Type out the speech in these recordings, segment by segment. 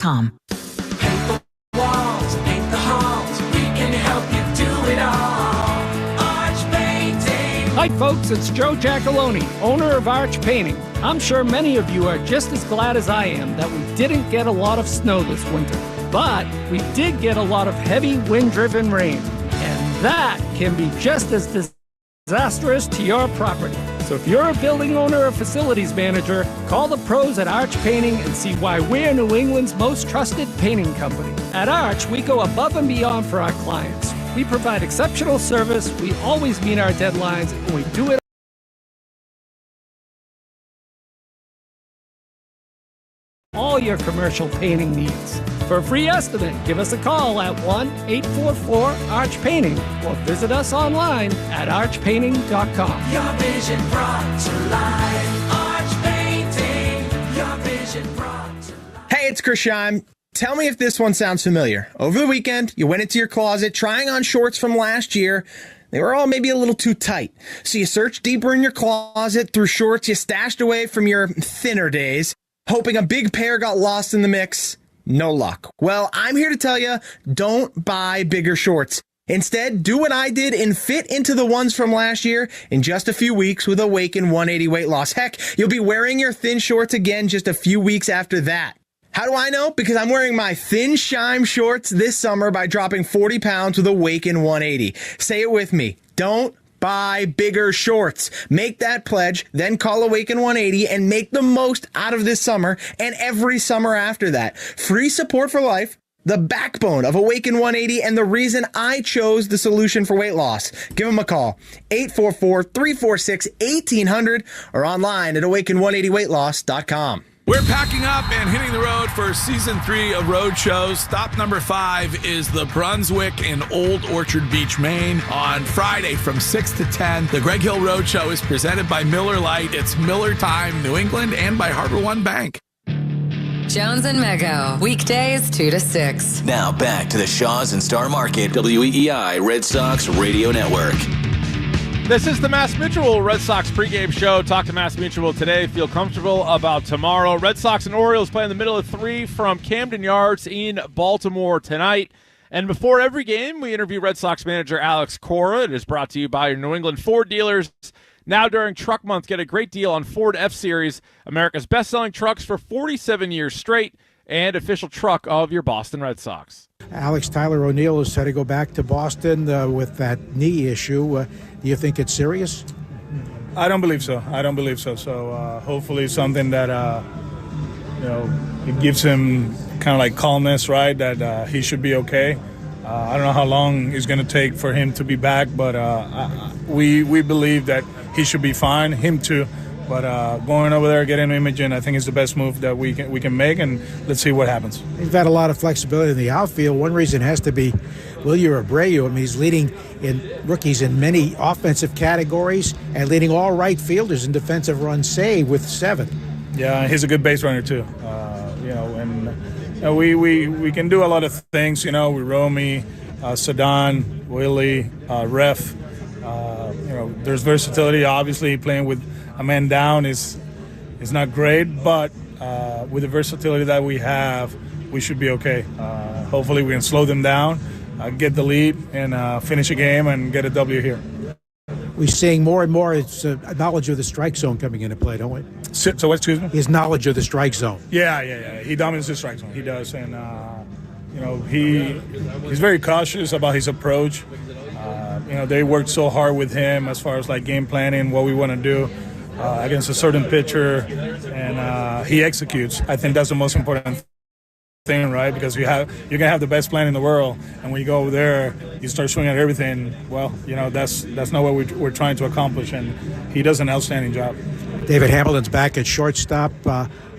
Paint the walls, paint the halls, we can help you do it all. Arch Painting. Hi folks, it's Joe Giacalone, owner of Arch Painting. I'm sure many of you are just as glad as I am that we didn't get a lot of snow this winter. But we did get a lot of heavy wind-driven rain, and that can be just as disastrous to your property. So if you're a building owner or facilities manager, call the pros at Arch Painting and see why we're New England's most trusted painting company. At Arch, we go above and beyond for our clients. We provide exceptional service, we always meet our deadlines, and we do it all your commercial painting needs. For a free estimate, give us a call at 1-844-ARCH-PAINTING or visit us online at archpainting.com. Your vision brought to life. Arch Painting. Your vision brought to life. Hey, it's Chris Scheim. Tell me if this one sounds familiar. Over the weekend, you went into your closet trying on shorts from last year. They were all maybe a little too tight. So you searched deeper in your closet through shorts you stashed away from your thinner days, hoping a big pair got lost in the mix. No luck. Well, I'm here to tell you, don't buy bigger shorts. Instead, do what I did and fit into the ones from last year in just a few weeks with Awaken 180 weight loss. Heck, you'll be wearing your thin shorts again just a few weeks after that. How do I know? Because I'm wearing my Thin Scheim shorts this summer by dropping 40 pounds with Awaken 180. Say it with me. Don't buy bigger shorts. Make that pledge, then call Awaken 180 and make the most out of this summer and every summer after that. Free support for life, the backbone of Awaken 180, and the reason I chose the solution for weight loss. Give them a call, 844-346-1800 or online at awaken180weightloss.com. We're packing up and hitting the road for season 3 of road shows. Stop number 5 is the Brunswick in Old Orchard Beach, Maine. On Friday from 6 to 10, the Greg Hill Road Show is presented by Miller Lite. It's Miller Time, New England, and by Harbor One Bank. Jones and Mego, weekdays 2 to 6. Now back to the Shaws and Star Market, WEEI Red Sox Radio Network. This is the Mass Mutual Red Sox pregame show. Talk to Mass Mutual today. Feel comfortable about tomorrow. Red Sox and Orioles play in the middle of 3 from Camden Yards in Baltimore tonight. And before every game, we interview Red Sox manager Alex Cora. It is brought to you by your New England Ford dealers. Now during Truck Month, get a great deal on Ford F-Series, America's best-selling trucks for 47 years straight, and official truck of your Boston Red Sox. Alex, Tyler O'Neill is set to go back to Boston with that knee issue. Do you think it's serious? I don't believe so. So hopefully something that, it gives him kind of like calmness, right, that he should be okay. I don't know how long it's going to take for him to be back, but we believe that he should be fine, him too. But going over there, getting imaging, I think is the best move that we can make, and let's see what happens. He's got a lot of flexibility in the outfield. One reason has to be Wilyer Abreu. I mean, he's leading in rookies in many offensive categories and leading all right fielders in defensive runs saved with 7. Yeah, he's a good base runner too. We can do a lot of things. With Romy, Sadan, Willie, Ref. There's versatility. Obviously, playing with a man down is not great, but with the versatility that we have, we should be okay. Hopefully we can slow them down, get the lead, and finish a game and get a W here. We're seeing more and more knowledge of the strike zone coming into play, don't we? So what, excuse me? His knowledge of the strike zone. Yeah. He dominates the strike zone. He does, and he's very cautious about his approach. They worked so hard with him as far as like game planning, what we want to do against a certain pitcher, and he executes. I think that's the most important thing, right? Because you can have the best plan in the world, and when you go over there, you start swinging at everything. Well, that's not what we're trying to accomplish, and he does an outstanding job. David Hamilton's back at shortstop.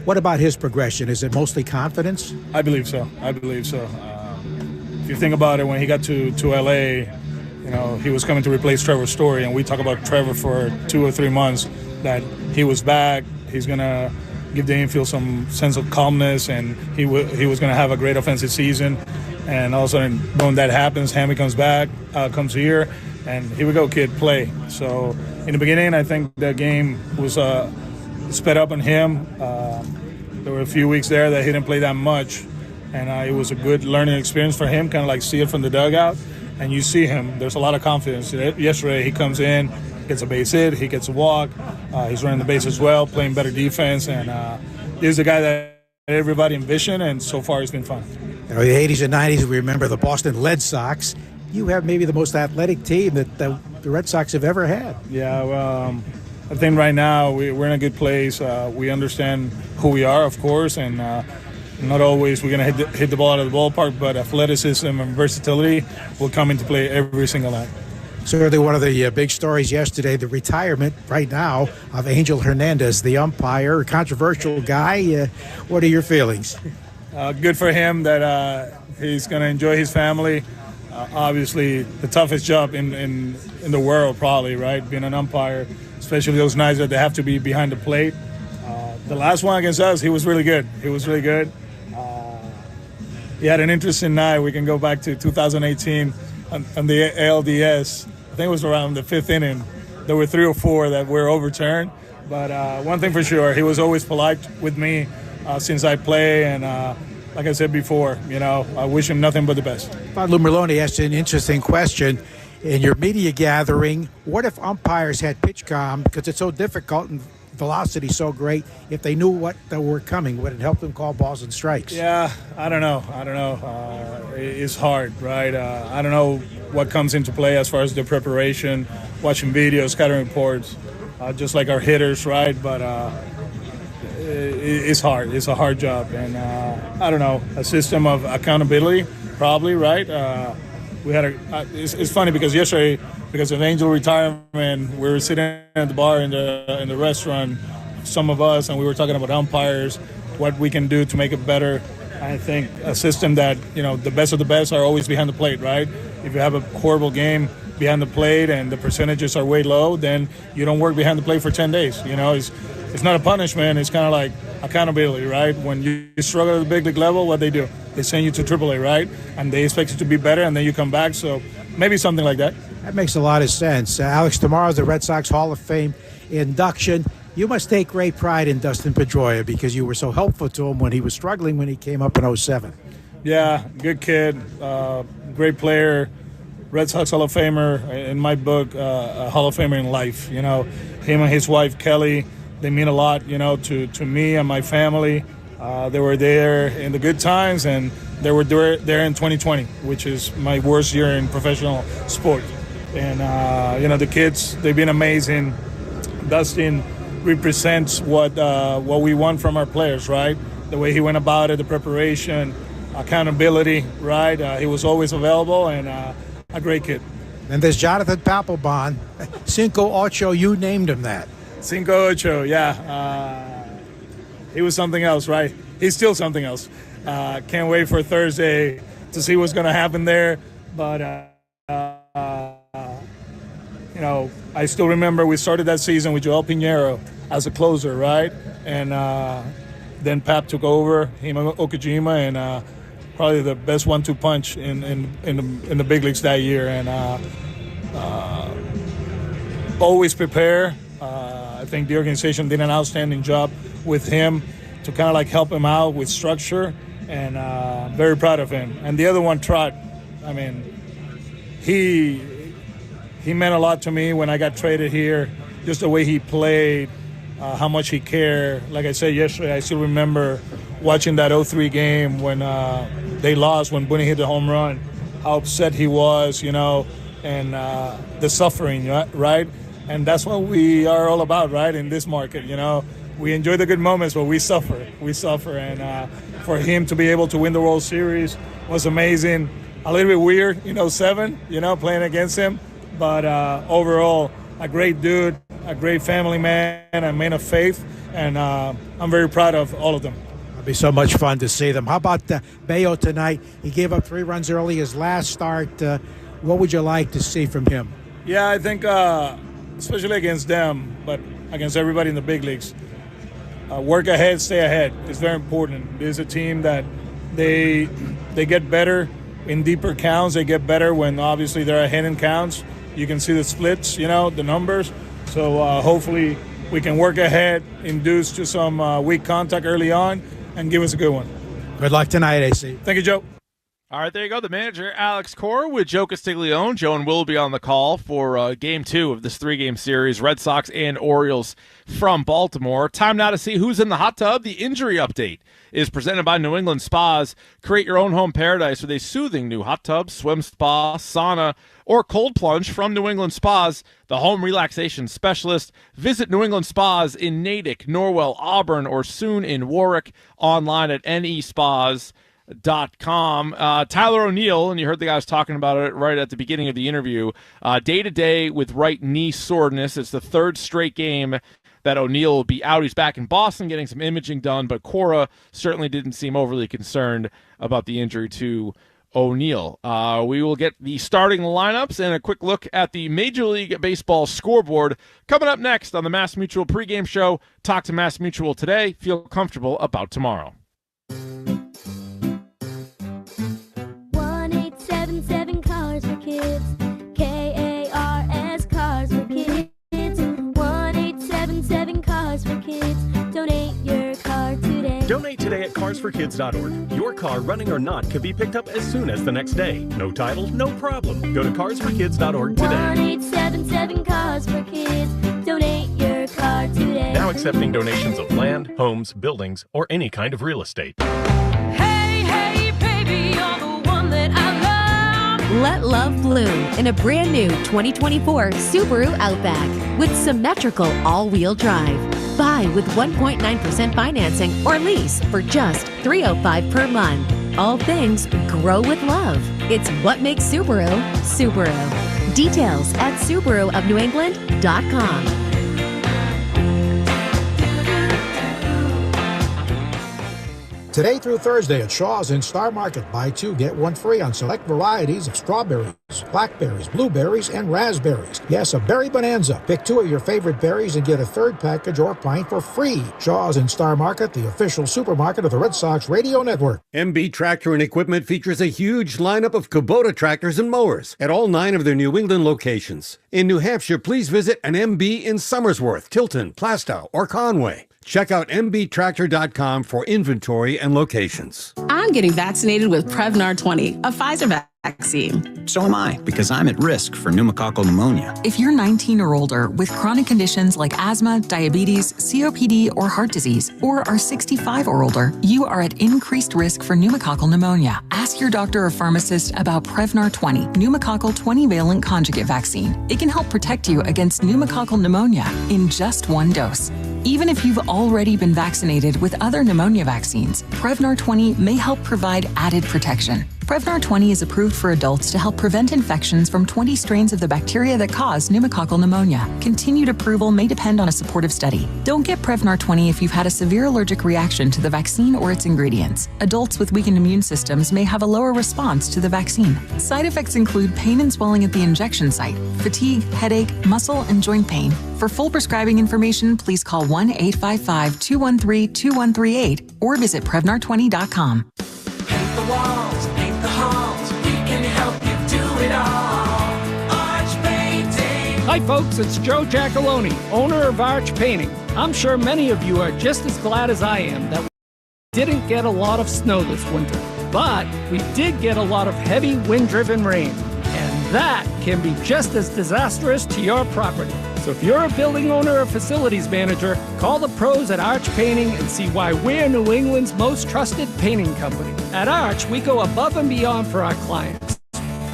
What about his progression? Is it mostly confidence? I believe so. If you think about it, when he got to L.A., he was coming to replace Trevor Story, and we talk about Trevor for 2 or 3 months, that he was back. He's going to give the infield some sense of calmness, and he was going to have a great offensive season. And all of a sudden, when that happens, Hammy comes back, comes here, and here we go, kid, play. So in the beginning, I think the game was sped up on him. There were a few weeks there that he didn't play that much, and it was a good learning experience for him, kind of like see it from the dugout. And you see him, there's a lot of confidence. Yesterday, he comes in, gets a base hit, he gets a walk, he's running the base as well, playing better defense, and he's the guy that everybody envisioned, and so far it's been fun. You know, the 80s and 90s, we remember the Boston Red Sox. You have maybe the most athletic team that the Red Sox have ever had. Yeah, well, I think right now we're in a good place. We understand who we are, of course, and not always we're going to hit the ball out of the ballpark, but athleticism and versatility will come into play every single night. Certainly one of the big stories yesterday, the retirement right now of Angel Hernandez, the umpire, a controversial guy. What are your feelings? Good for him that he's going to enjoy his family. Obviously, the toughest job in the world, probably, right? Being an umpire, especially those nights that they have to be behind the plate. The last one against us, he was really good. He had an interesting night. We can go back to 2018 on the ALDS. I think it was around the fifth inning. There were 3 or 4 that were overturned. But one thing for sure, he was always polite with me since I play. And like I said before, I wish him nothing but the best. Lou Merlone asked an interesting question. In your media gathering, what if umpires had pitch comm, because it's so difficult and velocity so great, if they knew what were coming, would it help them call balls and strikes? Yeah, I don't know. It's hard, right? I don't know what comes into play as far as the preparation, watching videos, scouting reports, just like our hitters, right? But it's hard. It's a hard job. And I don't know, a system of accountability, probably, right? We had it's funny because yesterday, because of Angel retirement, we were sitting at the bar in the restaurant, some of us, and we were talking about umpires, what we can do to make it better. I think a system that, the best of the best are always behind the plate, right? If you have a horrible game behind the plate and the percentages are way low, then you don't work behind the plate for 10 days. It's not a punishment. It's kind of like accountability, right? When you struggle at the big league level, what they do? They send you to AAA, right? And they expect you to be better, and then you come back. So maybe something like that. That makes a lot of sense. Alex, tomorrow's the Red Sox Hall of Fame induction. You must take great pride in Dustin Pedroia because you were so helpful to him when he was struggling when he came up in 07. Yeah, good kid, great player, Red Sox Hall of Famer. In my book, a Hall of Famer in life. Him and his wife, Kelly, they mean a lot, to me and my family. They were there in the good times, and they were there in 2020, which is my worst year in professional sport. And, the kids, they've been amazing. Dustin represents what we want from our players, right? The way he went about it, the preparation, accountability, right? He was always available, and a great kid. And there's Jonathan Papelbon, Cinco Ocho, you named him that. Cinco Ocho, yeah. He was something else, right? He's still something else. Can't wait for Thursday to see what's going to happen there. But, I still remember we started that season with Joel Pinheiro as a closer, right? And then Pap took over, him and Okajima, and probably the best 1-2 punch in the big leagues that year. And always prepare. I think the organization did an outstanding job with him to kind of like help him out with structure, and very proud of him. And the other one, Trot, I mean, he meant a lot to me when I got traded here, just the way he played, how much he cared. Like I said yesterday, I still remember watching that 0-3 game when they lost, when Booney hit the home run, how upset he was, and the suffering, right? And that's what we are all about, right, in this market, We enjoy the good moments, but we suffer. And for him to be able to win the World Series was amazing. A little bit weird, 07, playing against him. But overall, a great dude, a great family man, a man of faith. And I'm very proud of all of them. It'll be so much fun to see them. How about Bayo tonight? He gave up 3 runs early his last start. What would you like to see from him? Yeah, I think especially against them, but against everybody in the big leagues, work ahead, stay ahead. It's very important. This is a team that they get better in deeper counts. They get better when obviously they're ahead in counts. You can see the splits, the numbers. So hopefully we can work ahead, induce to some weak contact early on, and give us a good one. Good luck tonight, AC. Thank you, Joe. All right, there you go. The manager, Alex Cora, with Joe Castiglione. Joe and Will will be on the call for Game 2 of this 3-game series, Red Sox and Orioles from Baltimore. Time now to see who's in the hot tub. The injury update is presented by New England Spas. Create your own home paradise with a soothing new hot tub, swim spa, sauna, or cold plunge from New England Spas, the home relaxation specialist. Visit New England Spas in Natick, Norwell, Auburn, or soon in Warwick. Online at nespas.com. Tyler O'Neill, and you heard the guys talking about it right at the beginning of the interview, day-to-day with right knee soreness. It's the third straight game that O'Neill will be out. He's back in Boston getting some imaging done, but Cora certainly didn't seem overly concerned about the injury to O'Neill. We will get the starting lineups and a quick look at the Major League Baseball scoreboard coming up next on the Mass Mutual pregame show. Talk to Mass Mutual today. Feel comfortable about tomorrow. 1-877 Cars for Kids. KARS Cars for Kids. 1-877 Cars for Kids. Donate your car today. Donate today at carsforkids.org. Your car, running or not, can be picked up as soon as the next day. No title, no problem. Go to carsforkids.org today. 1-877 Cars for Kids. Donate your car today. Now accepting donations of land, homes, buildings, or any kind of real estate. Let love bloom in a brand new 2024 Subaru Outback with symmetrical all-wheel drive. Buy with 1.9% financing or lease for just $305 per month. All things grow with love. It's what makes Subaru, Subaru. Details at SubaruofNewEngland.com. Today through Thursday at Shaw's in Star Market, buy 2, get 1 free on select varieties of strawberries, blackberries, blueberries, and raspberries. Yes, a berry bonanza. Pick 2 of your favorite berries and get a 3rd package or pint for free. Shaw's in Star Market, the official supermarket of the Red Sox Radio Network. MB Tractor and Equipment features a huge lineup of Kubota tractors and mowers at all 9 of their New England locations. In New Hampshire, please visit an MB in Somersworth, Tilton, Plastow, or Conway. Check out mbtractor.com for inventory and locations. I'm getting vaccinated with Prevnar 20, a Pfizer vaccine. So am I, because I'm at risk for pneumococcal pneumonia. If you're 19 or older with chronic conditions like asthma, diabetes, COPD, or heart disease, or are 65 or older, you are at increased risk for pneumococcal pneumonia. Ask your doctor or pharmacist about Prevnar 20, pneumococcal 20-valent conjugate vaccine. It can help protect you against pneumococcal pneumonia in just 1 dose. Even if you've already been vaccinated with other pneumonia vaccines, Prevnar 20 may help provide added protection. Prevnar 20 is approved for adults to help prevent infections from 20 strains of the bacteria that cause pneumococcal pneumonia. Continued approval may depend on a supportive study. Don't get Prevnar 20 if you've had a severe allergic reaction to the vaccine or its ingredients. Adults with weakened immune systems may have a lower response to the vaccine. Side effects include pain and swelling at the injection site, fatigue, headache, muscle, and joint pain. For full prescribing information, please call 1-855-213-2138 or visit Prevnar20.com. Paint the walls, paint the halls, we can help you do it all. Arch Painting. Hi, folks, it's Joe Giacalone, owner of Arch Painting. I'm sure many of you are just as glad as I am that we didn't get a lot of snow this winter, but we did get a lot of heavy wind-driven rain, and that can be just as disastrous to your property. So if you're a building owner or facilities manager, call the pros at Arch Painting and see why we're New England's most trusted painting company. At Arch, we go above and beyond for our clients.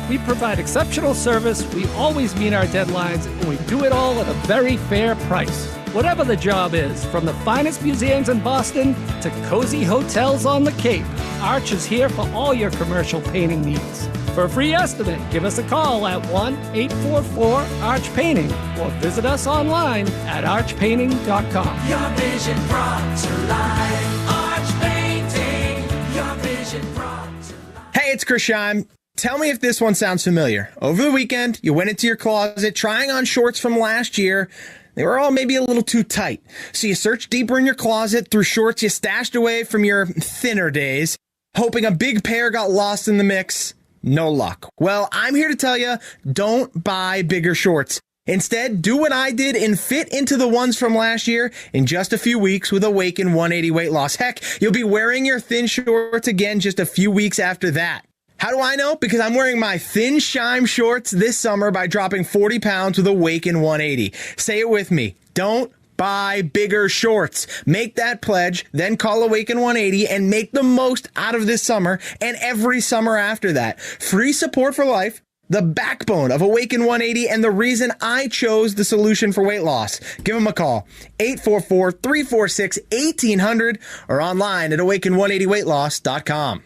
We provide exceptional service, we always meet our deadlines, and we do it all at a very fair price. Whatever the job is, from the finest museums in Boston to cozy hotels on the Cape, Arch is here for all your commercial painting needs. For a free estimate, give us a call at 1-844-ARCH-PAINTING or visit us online at archpainting.com. Your vision brought to life. Arch Painting. Your vision brought to life. Hey, it's Chris Scheim. Tell me if this one sounds familiar. Over the weekend, you went into your closet trying on shorts from last year. They were all maybe a little too tight. So you searched deeper in your closet through shorts you stashed away from your thinner days, hoping a big pair got lost in the mix. No luck. Well, I'm here to tell you, don't buy bigger shorts. Instead, do what I did and fit into the ones from last year in just a few weeks with Awaken 180 weight loss. Heck, you'll be wearing your thin shorts again just a few weeks after that. How do I know? Because I'm wearing my Thin Shime shorts this summer by dropping 40 pounds with Awaken 180. Say it with me. Don't buy bigger shorts. Make that pledge, then call Awaken 180 and make the most out of this summer and every summer after that. Free support for life, the backbone of Awaken 180, and the reason I chose the solution for weight loss. Give them a call, 844-346-1800, or online at awaken180weightloss.com.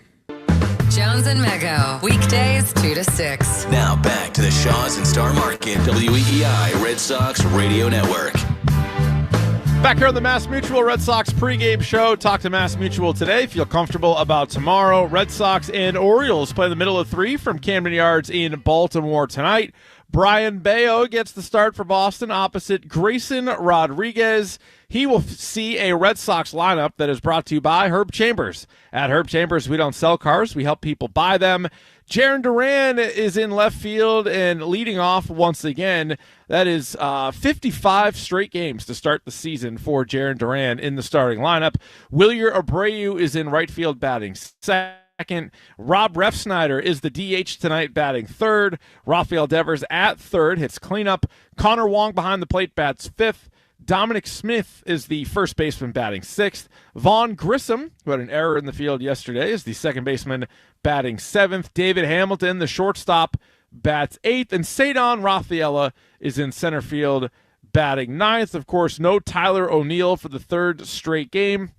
Jones and Mego, weekdays 2 to 6. Now back to the Shaws and Star Market, WEEI Red Sox Radio Network. Back here on the Mass Mutual Red Sox pregame show. Talk to Mass Mutual today. Feel comfortable about tomorrow. Red Sox and Orioles play in the middle of 3 from Camden Yards in Baltimore tonight. Brian Bayo gets the start for Boston opposite Grayson Rodriguez. He will see a Red Sox lineup that is brought to you by Herb Chambers. At Herb Chambers, we don't sell cars. We help people buy them. Jarren Duran is in left field and leading off once again. That is 55 straight games to start the season for Jarren Duran in the starting lineup. Wilyer Abreu is in right field batting second. Rob Refsnyder is the DH tonight batting third. Rafael Devers at third hits cleanup. Connor Wong behind the plate bats fifth. Dominic Smith is the first baseman batting sixth. Vaughn Grissom, who had an error in the field yesterday, is the second baseman batting seventh. David Hamilton, the shortstop, bats eighth. And Cedon Rafaela is in center field batting ninth. Of course, no Tyler O'Neill for the third straight game.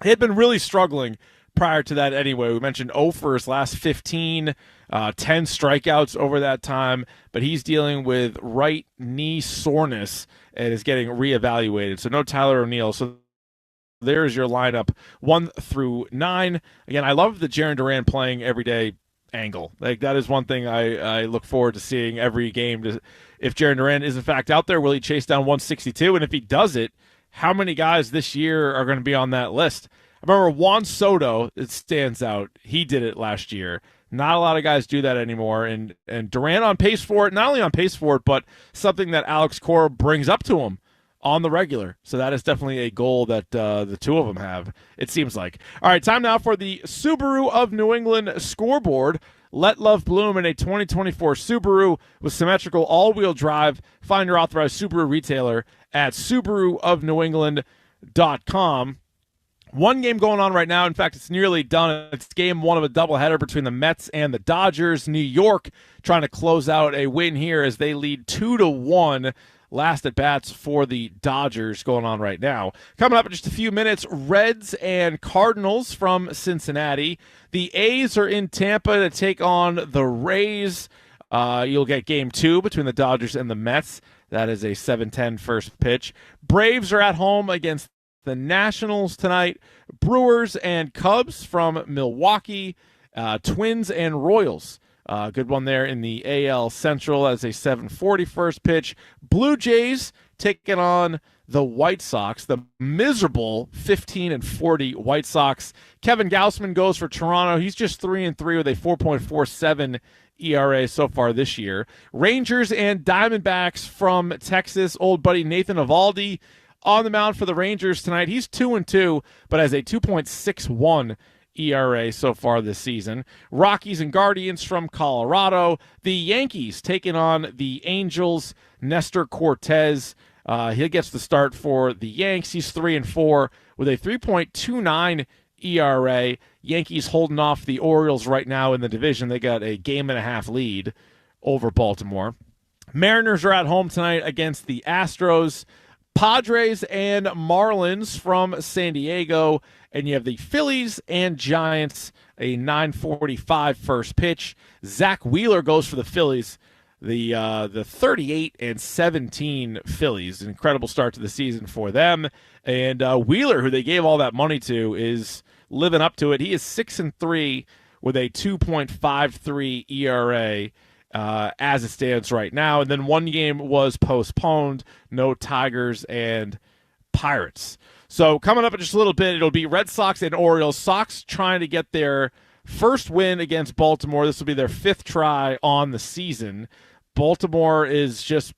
He had been really struggling prior to that anyway. We mentioned 0 for his last 15, 10 strikeouts over that time, but he's dealing with right knee soreness and is getting reevaluated. So no Tyler O'Neill. So there's your lineup 1 through 9. Again, I love the Jarren Duran playing every day angle. Like, that is one thing I look forward to seeing every game. If Jarren Duran is in fact out there, will he chase down 162? And if he does it, how many guys this year are going to be on that list? I remember Juan Soto, it stands out. He did it last year. Not a lot of guys do that anymore, and Duran on pace for it, not only on pace for it, but something that Alex Cora brings up to him on the regular. So that is definitely a goal that the two of them have, it seems like. All right, time now for the Subaru of New England scoreboard. Let love bloom in a 2024 Subaru with symmetrical all-wheel drive. Find your authorized Subaru retailer at SubaruofNewEngland.com. One game going on right now. In fact, it's nearly done. It's game 1 of a doubleheader between the Mets and the Dodgers. New York trying to close out a win here as they lead 2-1. Last at bats for the Dodgers going on right now. Coming up in just a few minutes, Reds and Cardinals from Cincinnati. The A's are in Tampa to take on the Rays. You'll get game 2 between the Dodgers and the Mets. That is a 7:10 first pitch. Braves are at home against the Nationals tonight. Brewers and Cubs from Milwaukee. Twins and Royals. Good one there in the AL Central as a 7:40 first pitch. Blue Jays taking on the White Sox, the miserable 15-40 White Sox. Kevin Gausman goes for Toronto. He's just 3-3 with a 4.47 ERA so far this year. Rangers and Diamondbacks from Texas. Old buddy Nathan Eovaldi on the mound for the Rangers tonight. He's 2-2, but has a 2.61 ERA so far this season. Rockies and Guardians from Colorado. The Yankees taking on the Angels. Nestor Cortez, he gets the start for the Yanks. He's 3-4 with a 3.29 ERA. Yankees holding off the Orioles right now in the division. They got a 1.5 lead over Baltimore. Mariners are at home tonight against the Astros. Padres and Marlins from San Diego. And you have the Phillies and Giants, a 9:45 first pitch. Zach Wheeler goes for the Phillies. The 38-17 Phillies. Incredible start to the season for them. And Wheeler, who they gave all that money to, is living up to it. He is 6-3 with a 2.53 ERA. As it stands right now. And then one game was postponed. No Tigers and Pirates. So coming up in just a little bit, it'll be Red Sox and Orioles. Sox trying to get their first win against Baltimore. This will be their 5th try on the season. Baltimore is just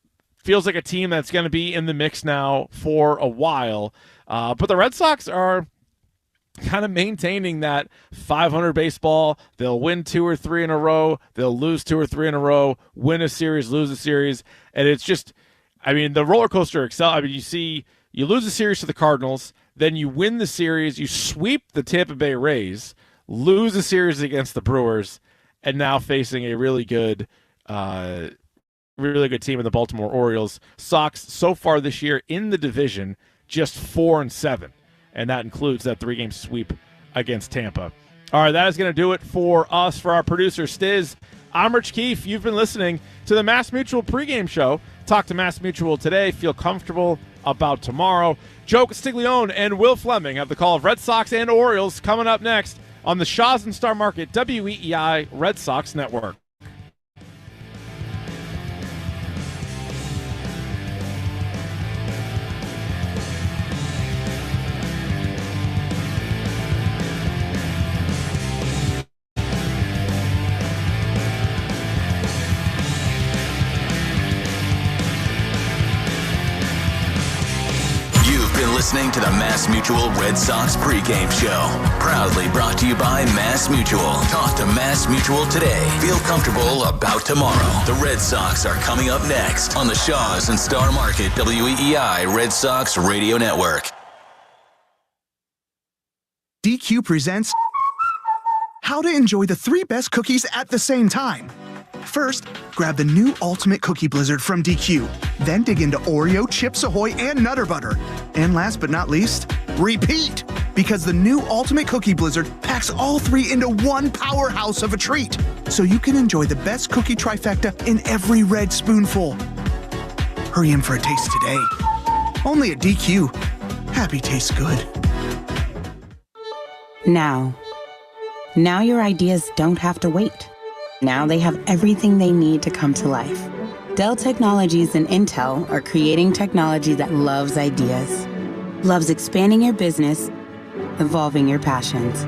feels like a team that's going to be in the mix now for a while. But the Red Sox are kind of maintaining that 500 baseball. They'll win 2 or 3 in a row. They'll lose 2 or 3 in a row, win a series, lose a series. And it's just, I mean, the roller coaster you lose a series to the Cardinals, then you win the series, you sweep the Tampa Bay Rays, lose a series against the Brewers, and now facing a really good team in the Baltimore Orioles. Sox so far this year in the division, just 4-7. And that includes that 3-game sweep against Tampa. All right, that is going to do it for us. For our producer, Stiz, I'm Rich Keefe. You've been listening to the Mass Mutual pregame show. Talk to Mass Mutual today. Feel comfortable about tomorrow. Joe Castiglione and Will Fleming have the call of Red Sox and Orioles coming up next on the Shaw's and Star Market WEEI Red Sox Network. Listening to the Mass Mutual Red Sox pregame show. Proudly brought to you by Mass Mutual. Talk to Mass Mutual today. Feel comfortable about tomorrow. The Red Sox are coming up next on the Shaw's and Star Market WEEI Red Sox Radio Network. DQ presents how to enjoy the 3 best cookies at the same time. First, grab the new Ultimate Cookie Blizzard from DQ. Then dig into Oreo, Chips Ahoy, and Nutter Butter. And last but not least, repeat! Because the new Ultimate Cookie Blizzard packs all 3 into one powerhouse of a treat. So you can enjoy the best cookie trifecta in every red spoonful. Hurry in for a taste today. Only at DQ. Happy tastes good. Now your ideas don't have to wait. Now they have everything they need to come to life. Dell Technologies and Intel are creating technology that loves ideas, loves expanding your business, evolving your passions.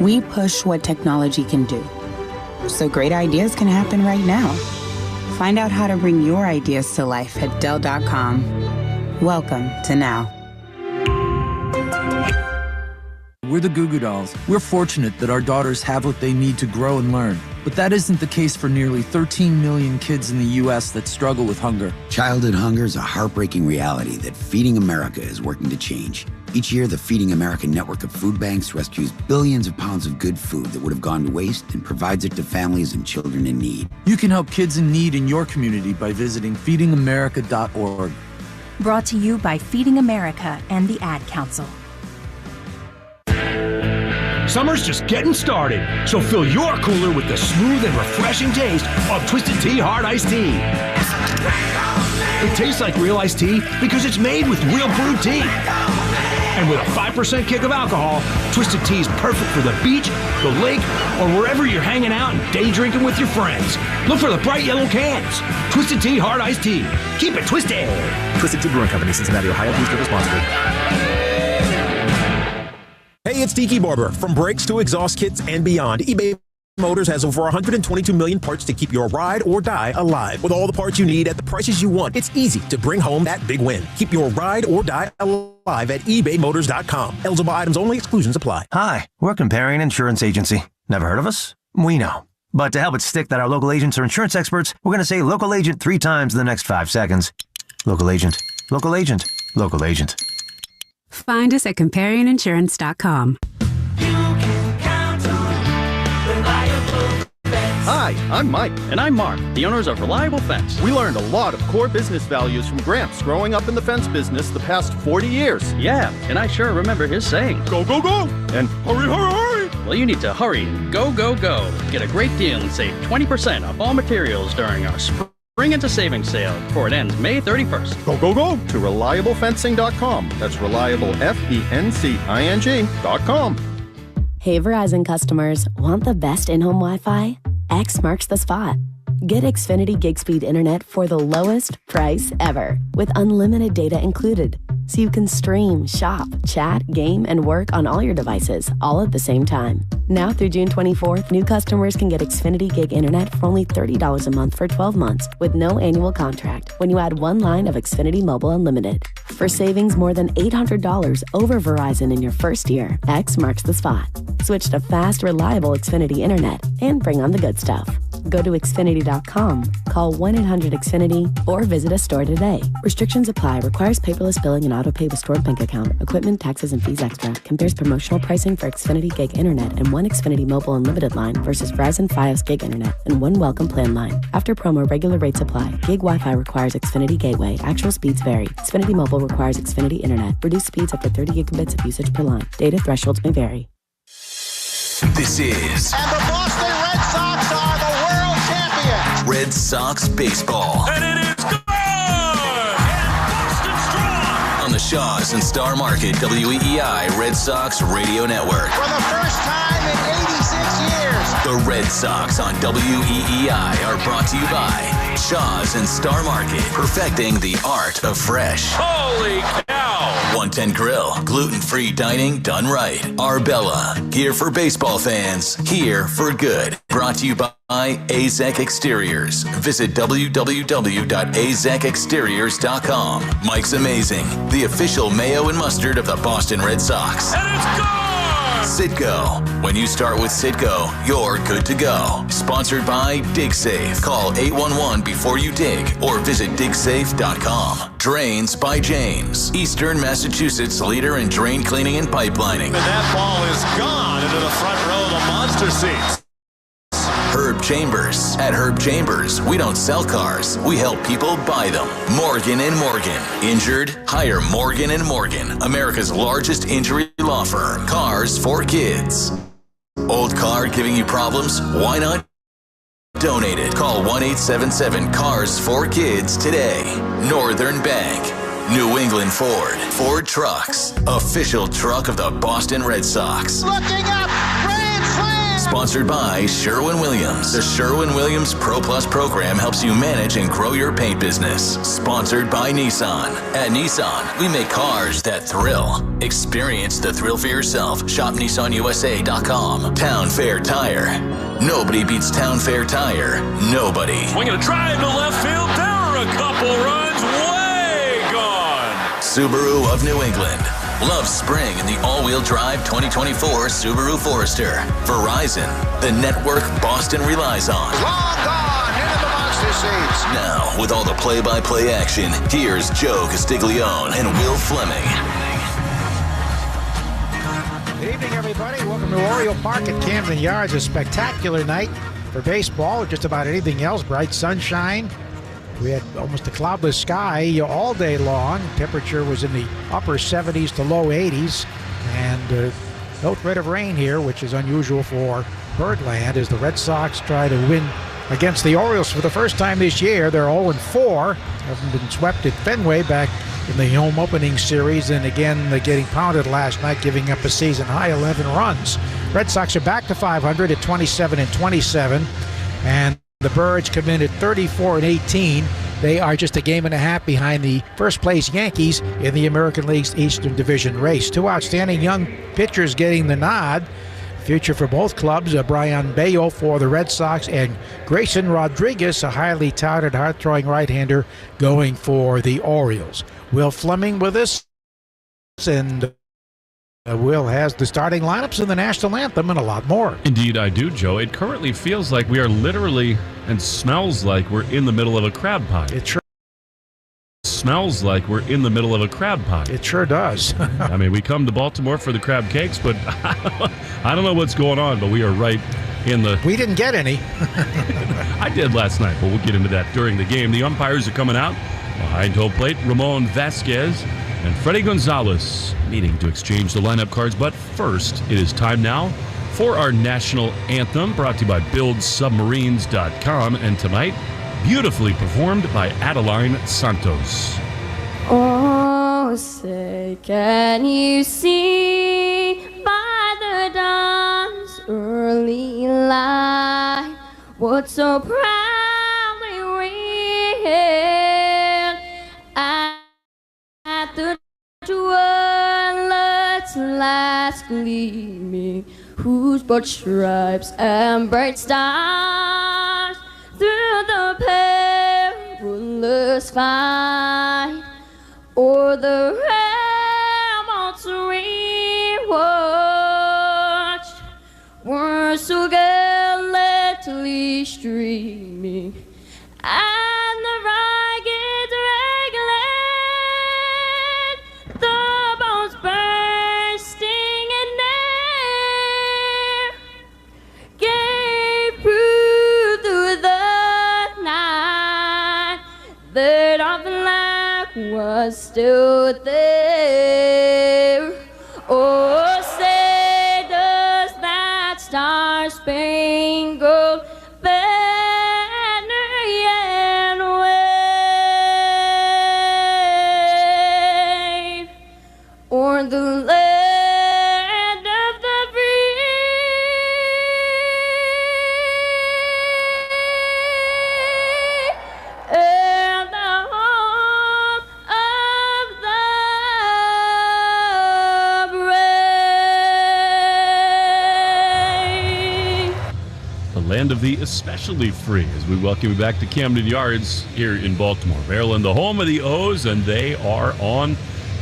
We push what technology can do, so great ideas can happen right now. Find out how to bring your ideas to life at Dell.com. Welcome to Now. We're the Goo Goo Dolls. We're fortunate that our daughters have what they need to grow and learn. But that isn't the case for nearly 13 million kids in the U.S. that struggle with hunger. Childhood hunger is a heartbreaking reality that Feeding America is working to change. Each year, the Feeding America network of food banks rescues billions of pounds of good food that would have gone to waste and provides it to families and children in need. You can help kids in need in your community by visiting feedingamerica.org. Brought to you by Feeding America and the Ad Council. Summer's just getting started, so fill your cooler with the smooth and refreshing taste of Twisted Tea Hard Iced Tea. It tastes like real iced tea because it's made with real brewed tea. And with a 5% kick of alcohol, Twisted Tea is perfect for the beach, the lake, or wherever you're hanging out and day drinking with your friends. Look for the bright yellow cans. Twisted Tea Hard Iced Tea. Keep it twisted. Twisted Tea Brewing Company, Cincinnati, Ohio. Please drink responsibly. Hey, it's Tiki Barber. From brakes to exhaust kits and beyond, eBay Motors has over 122 million parts to keep your ride or die alive. With all the parts you need at the prices you want, it's easy to bring home that big win. Keep your ride or die alive at ebaymotors.com. Eligible items only. Exclusions apply. Hi, we're Comparion Insurance Agency. Never heard of us? We know. But to help it stick that our local agents are insurance experts, we're going to say local agent 3 times in the next 5 seconds. Local agent. Local agent. Local agent. Find us at ComparionInsurance.com. Hi, I'm Mike. And I'm Mark, the owners of Reliable Fence. We learned a lot of core business values from Gramps growing up in the fence business the past 40 years. Yeah, and I sure remember his saying, go, go, go, and hurry, hurry, hurry. Well, you need to hurry and go, go, go. Get a great deal and save 20% off all materials during our Spring into Savings sale before it ends May 31st. Go, go, go to ReliableFencing.com. That's reliable, FENCING.com. Hey Verizon customers, want the best in-home Wi-Fi? X marks the spot. Get Xfinity Gig Speed Internet for the lowest price ever with unlimited data included. so you can stream, shop, chat, game, and work on all your devices, all at the same time. Now through June 24th, new customers can get Xfinity Gig Internet for only $30 a month for 12 months with no annual contract when you add one line of Xfinity Mobile Unlimited. For savings more than $800 over Verizon in your first year, X marks the spot. Switch to fast, reliable Xfinity Internet and bring on the good stuff. Go to Xfinity.com, call 1-800-XFINITY, or visit a store today. Restrictions apply. Requires paperless billing and auto pay with stored bank account. Equipment, taxes, and fees extra. Compares promotional pricing for Xfinity Gig Internet and one Xfinity Mobile Unlimited line versus Verizon Fios Gig Internet and one Welcome Plan line. After promo, regular rates apply. Gig Wi-Fi requires Xfinity Gateway. Actual speeds vary. Xfinity Mobile requires Xfinity Internet. Reduced speeds up to 30 gigabits of usage per line. Data thresholds may vary. This is And the Boston Red Sox are the world champions. Red Sox baseball. And it is good! And Boston strong! On the Shaws and Star Market WEEI Red Sox Radio Network. For the first time in 86 years. The Red Sox on WEEI are brought to you by Shaws and Star Market, perfecting the art of fresh. Holy cow! 110 Grill, gluten-free dining done right. Arbella, here for baseball fans, here for good. Brought to you by AZEK Exteriors. Visit www.azekexteriors.com. Mike's Amazing, the official mayo and mustard of the Boston Red Sox. And it's gone! Citgo. When you start with Citgo, you're good to go. Sponsored by DigSafe. Call 811 before you dig or visit digsafe.com. Drains by James. Eastern Massachusetts leader in drain cleaning and pipelining. And that ball is gone into the front row of the monster seats. Herb Chambers. At Herb Chambers, we don't sell cars. We help people buy them. Morgan & Morgan. Injured? Hire Morgan & Morgan. America's largest injury law firm. Cars for kids. Old car giving you problems? Why not donate it? Call 1-877-CARS-4-KIDS today. Northern Bank. New England Ford. Ford Trucks. Official truck of the Boston Red Sox. Looking up! Grand slam! Sponsored by Sherwin-Williams. The Sherwin-Williams Pro Plus program helps you manage and grow your paint business. Sponsored by Nissan. At Nissan, we make cars that thrill. Experience the thrill for yourself. Shop NissanUSA.com. Town Fair Tire. Nobody beats Town Fair Tire. Nobody. Swinging a drive to left field. There are a couple runs. Way gone. Subaru of New England. Love spring in the all-wheel drive 2024 Subaru Forester. Verizon, the network Boston relies on. Long gone into the monster seats. Now, with all the play-by-play action, here's Joe Castiglione and Will Fleming. Good evening, everybody. Welcome to Oriole Park at Camden Yards. A spectacular night for baseball. Just about anything else. Bright sunshine. We had almost a cloudless sky all day long. Temperature was in the upper 70s to low 80s. And no threat of rain here, which is unusual for Birdland, as the Red Sox try to win against the Orioles for the first time this year. They're 0-4. Haven't been swept at Fenway back in the home opening series. And again, getting pounded last night, giving up a season-high 11 runs. Red Sox are back to 500 at 27-27. And the Birds come in at 34-18. They are just a game and a half behind the first-place Yankees in the American League's Eastern Division race. Two outstanding young pitchers getting the nod. Future for both clubs, Brian Bayo for the Red Sox and Grayson Rodriguez, a highly touted, hard-throwing right-hander, going for the Orioles. Will Fleming with us, and Will has the starting lineups in the national anthem and a lot more. Indeed I do, Joe. It currently feels like we are literally and smells like we're in the middle of a crab pie. It sure smells like we're in the middle of a crab pie. It sure does. I mean, we come to Baltimore for the crab cakes, but I don't know what's going on, but we are right in the... We didn't get any. I did last night, but we'll get into that during the game. The umpires are coming out. Behind home plate, Ramon Vasquez and Freddie Gonzalez meeting to exchange the lineup cards. But first, it is time now for our national anthem, brought to you by BuildSubmarines.com. And tonight, beautifully performed by Adeline Santos. Oh, say, can you see by the dawn's early light what so proudly reared at the gleaming, whose broad stripes and bright stars through the perilous fight o'er the ramparts we watched were so gallantly streaming, and the ragged raglan, the bones bursting in air, gave proof through the night that our flag was still there. Oh, say does that star-spangled banner yet wave o'er the land of the free and the home of the brave. The land of the especially free, as we welcome you back to Camden Yards here in Baltimore, Maryland, the home of the O's, and they are on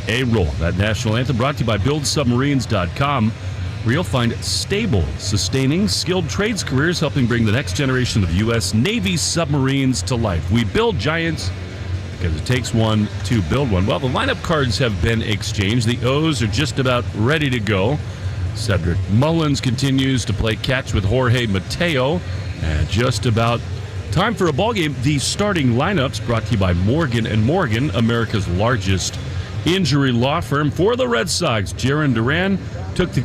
a roll. That national anthem brought to you by BuildSubmarines.com, where you'll find stable, sustaining, skilled trades careers helping bring the next generation of U.S. Navy submarines to life. We build giants because it takes one to build one. Well, the lineup cards have been exchanged. The O's are just about ready to go. Cedric Mullins continues to play catch with Jorge Mateo. And just about time for a ball game. The starting lineups brought to you by Morgan & Morgan, America's largest injury law firm. For the Red Sox, Jarren Duran took the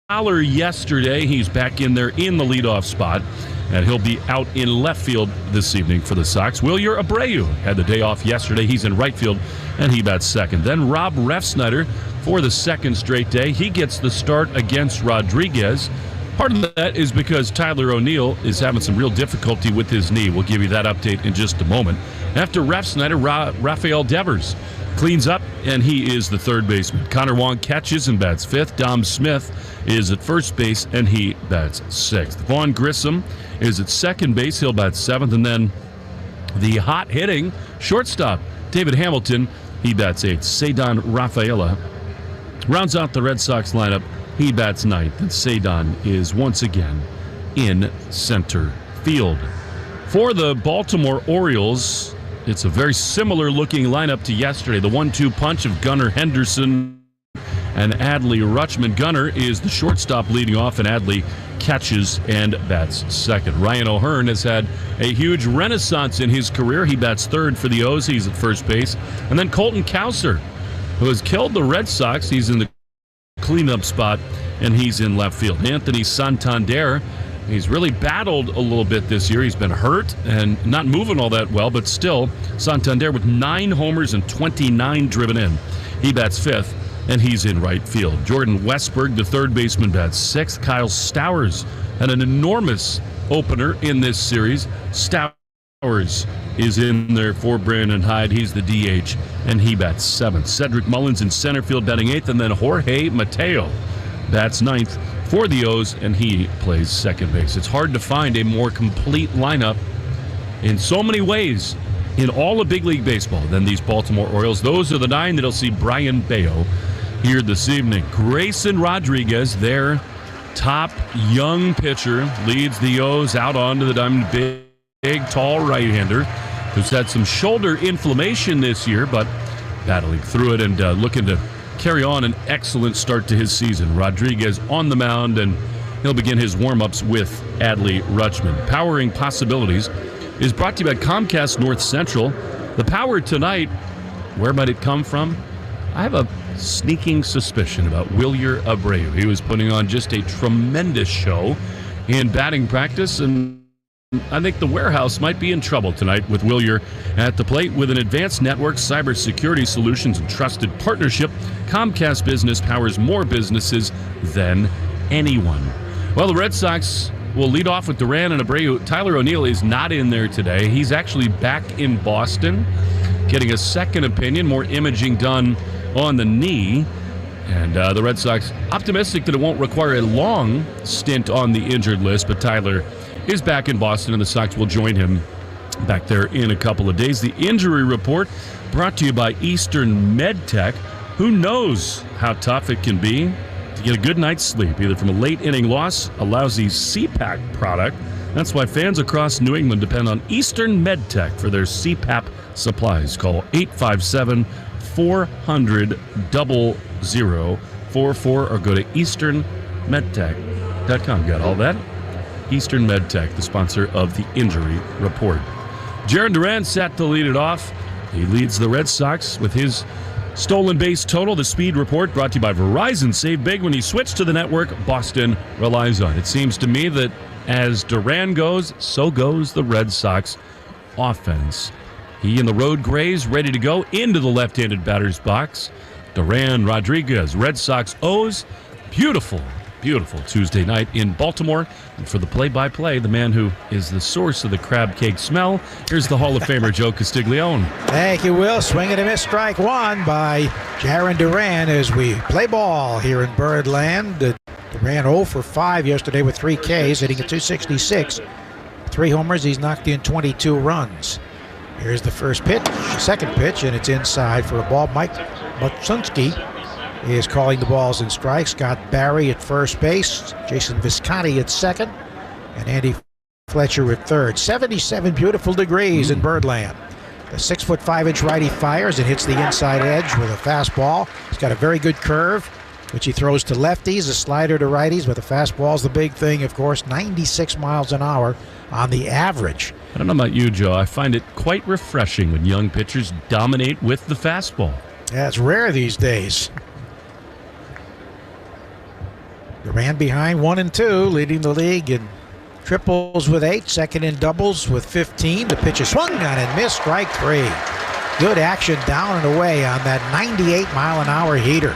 collar yesterday. He's back in there in the leadoff spot, and he'll be out in left field this evening for the Sox. Wilyer Abreu had the day off yesterday. He's in right field, and he bats second. Then Rob Refsnyder for the second straight day. He gets the start against Rodriguez. Part of that is because Tyler O'Neill is having some real difficulty with his knee. We'll give you that update in just a moment. After Refsnyder, Rafael Devers cleans up, and he is the third baseman. Connor Wong catches and bats fifth. Dom Smith is at first base, and he bats sixth. Vaughn Grissom is at second base. He'll bat seventh. And then the hot-hitting shortstop, David Hamilton, he bats eighth. Cedon Rafaela rounds out the Red Sox lineup. He bats ninth, and Cedon is once again in center field. For the Baltimore Orioles, it's a very similar-looking lineup to yesterday. The 1-2 punch of Gunnar Henderson and Adley Rutschman. Gunnar is the shortstop leading off, and Adley catches and bats second. Ryan O'Hearn has had a huge renaissance in his career. He bats third for the O's. He's at first base. And then Colton Cowser, who has killed the Red Sox. He's in the cleanup spot, and he's in left field. Anthony Santander, he's really battled a little bit this year. He's been hurt and not moving all that well, but still, Santander with 9 homers and 29 driven in. He bats fifth, and he's in right field. Jordan Westberg, the third baseman, bats sixth. Kyle Stowers had an enormous opener in this series. Stowers is in there for Brandon Hyde. He's the DH, and he bats seventh. Cedric Mullins in center field batting eighth, and then Jorge Mateo bats ninth for the O's, and he plays second base. It's hard to find a more complete lineup in so many ways in all of Big League Baseball than these Baltimore Orioles. Those are the 9 that'll see Brian Bayo here this evening. Grayson Rodriguez, their top young pitcher, leads the O's out onto the diamond. Big, tall right-hander who's had some shoulder inflammation this year, but battling through it and looking to carry on an excellent start to his season. Rodriguez on the mound, and he'll begin his warm-ups with Adley Rutschman. Powering Possibilities is brought to you by Comcast North Central. The power tonight, where might it come from? I have a sneaking suspicion about Wilyer Abreu. He was putting on just a tremendous show in batting practice, and I think the warehouse might be in trouble tonight with Wilyer at the plate. With an advanced network, cybersecurity solutions, and trusted partnership, Comcast Business powers more businesses than anyone. Well, the Red Sox will lead off with Duran and Abreu. Tyler O'Neill is not in there today. He's actually back in Boston, getting a second opinion, more imaging done on the knee. And the Red Sox optimistic that it won't require a long stint on the injured list, but Tyler is back in Boston, and the Sox will join him back there in a couple of days. The injury report brought to you by Eastern MedTech. Who knows how tough it can be to get a good night's sleep, either from a late inning loss, a lousy CPAP product. That's why fans across New England depend on Eastern MedTech for their CPAP supplies. Call 857-400-0044 or go to easternmedtech.com. Got all that? Eastern MedTech, the sponsor of the injury report. Jarren Duran set to lead it off. He leads the Red Sox with his stolen base total. The speed report brought to you by Verizon. Save big when you switch to the network Boston relies on. It seems to me that as Duran goes, so goes the Red Sox offense. He and the Road Grays ready to go into the left-handed batter's box. Duran, Rodriguez, Red Sox O's. Beautiful, beautiful Tuesday night in Baltimore. And for the play-by-play, the man who is the source of the crab cake smell, here's the Hall of Famer Joe Castiglione. Thank you, Will. Swing and a miss, strike one by Jarren Duran as we play ball here in Birdland. Duran 0 for 5 yesterday with 3 Ks, hitting at .266. 3 homers, he's knocked in 22 runs. Here's the second pitch, and it's inside for a ball. Mike Mutsunski is calling the balls and strikes. Scott Barry at first base, Jason Visconti at second, and Andy Fletcher at third. 77 beautiful degrees in Birdland. The 6'5" righty fires and hits the inside edge with a fastball. He's got a very good curve, which he throws to lefties, a slider to righties, but the fastball's the big thing, of course, 96 miles an hour on the average. I don't know about you, Joe. I find it quite refreshing when young pitchers dominate with the fastball. Yeah, it's rare these days. Duran behind 1 and 2, leading the league in triples with 8, second in doubles with 15. The pitch is swung on and missed, strike 3. Good action down and away on that 98-mile-an-hour heater.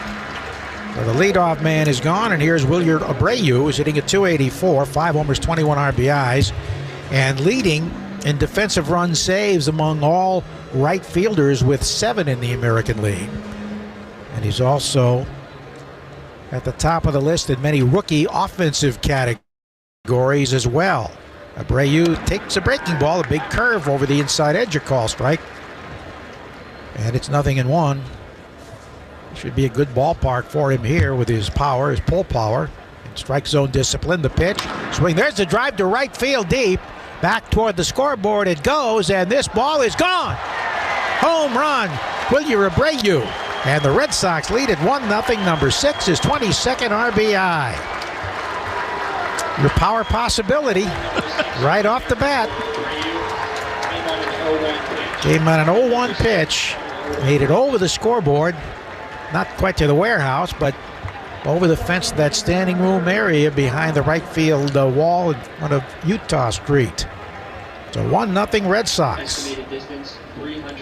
So the leadoff man is gone, and here's Wilyer Abreu, who's hitting at .284, 5 homers, 21 RBIs, and leading in defensive run saves among all right fielders with 7 in the American League. And he's also at the top of the list in many rookie offensive categories as well. Abreu takes a breaking ball, a big curve over the inside edge, a call strike. And it's 0-1. Should be a good ballpark for him here with his power, his pull power. And strike zone discipline, the pitch. Swing, there's the drive to right field deep. Back toward the scoreboard it goes, and this ball is gone. Home run, Wilyer Abreu. And the Red Sox lead at 1-0. Number 6 is 22nd RBI. Your power possibility right off the bat. Gave him on an 0-1 pitch. Made it over the scoreboard. Not quite to the warehouse, but over the fence of that standing room area behind the right field wall in front of Utah Street. So 1-0 Red Sox. I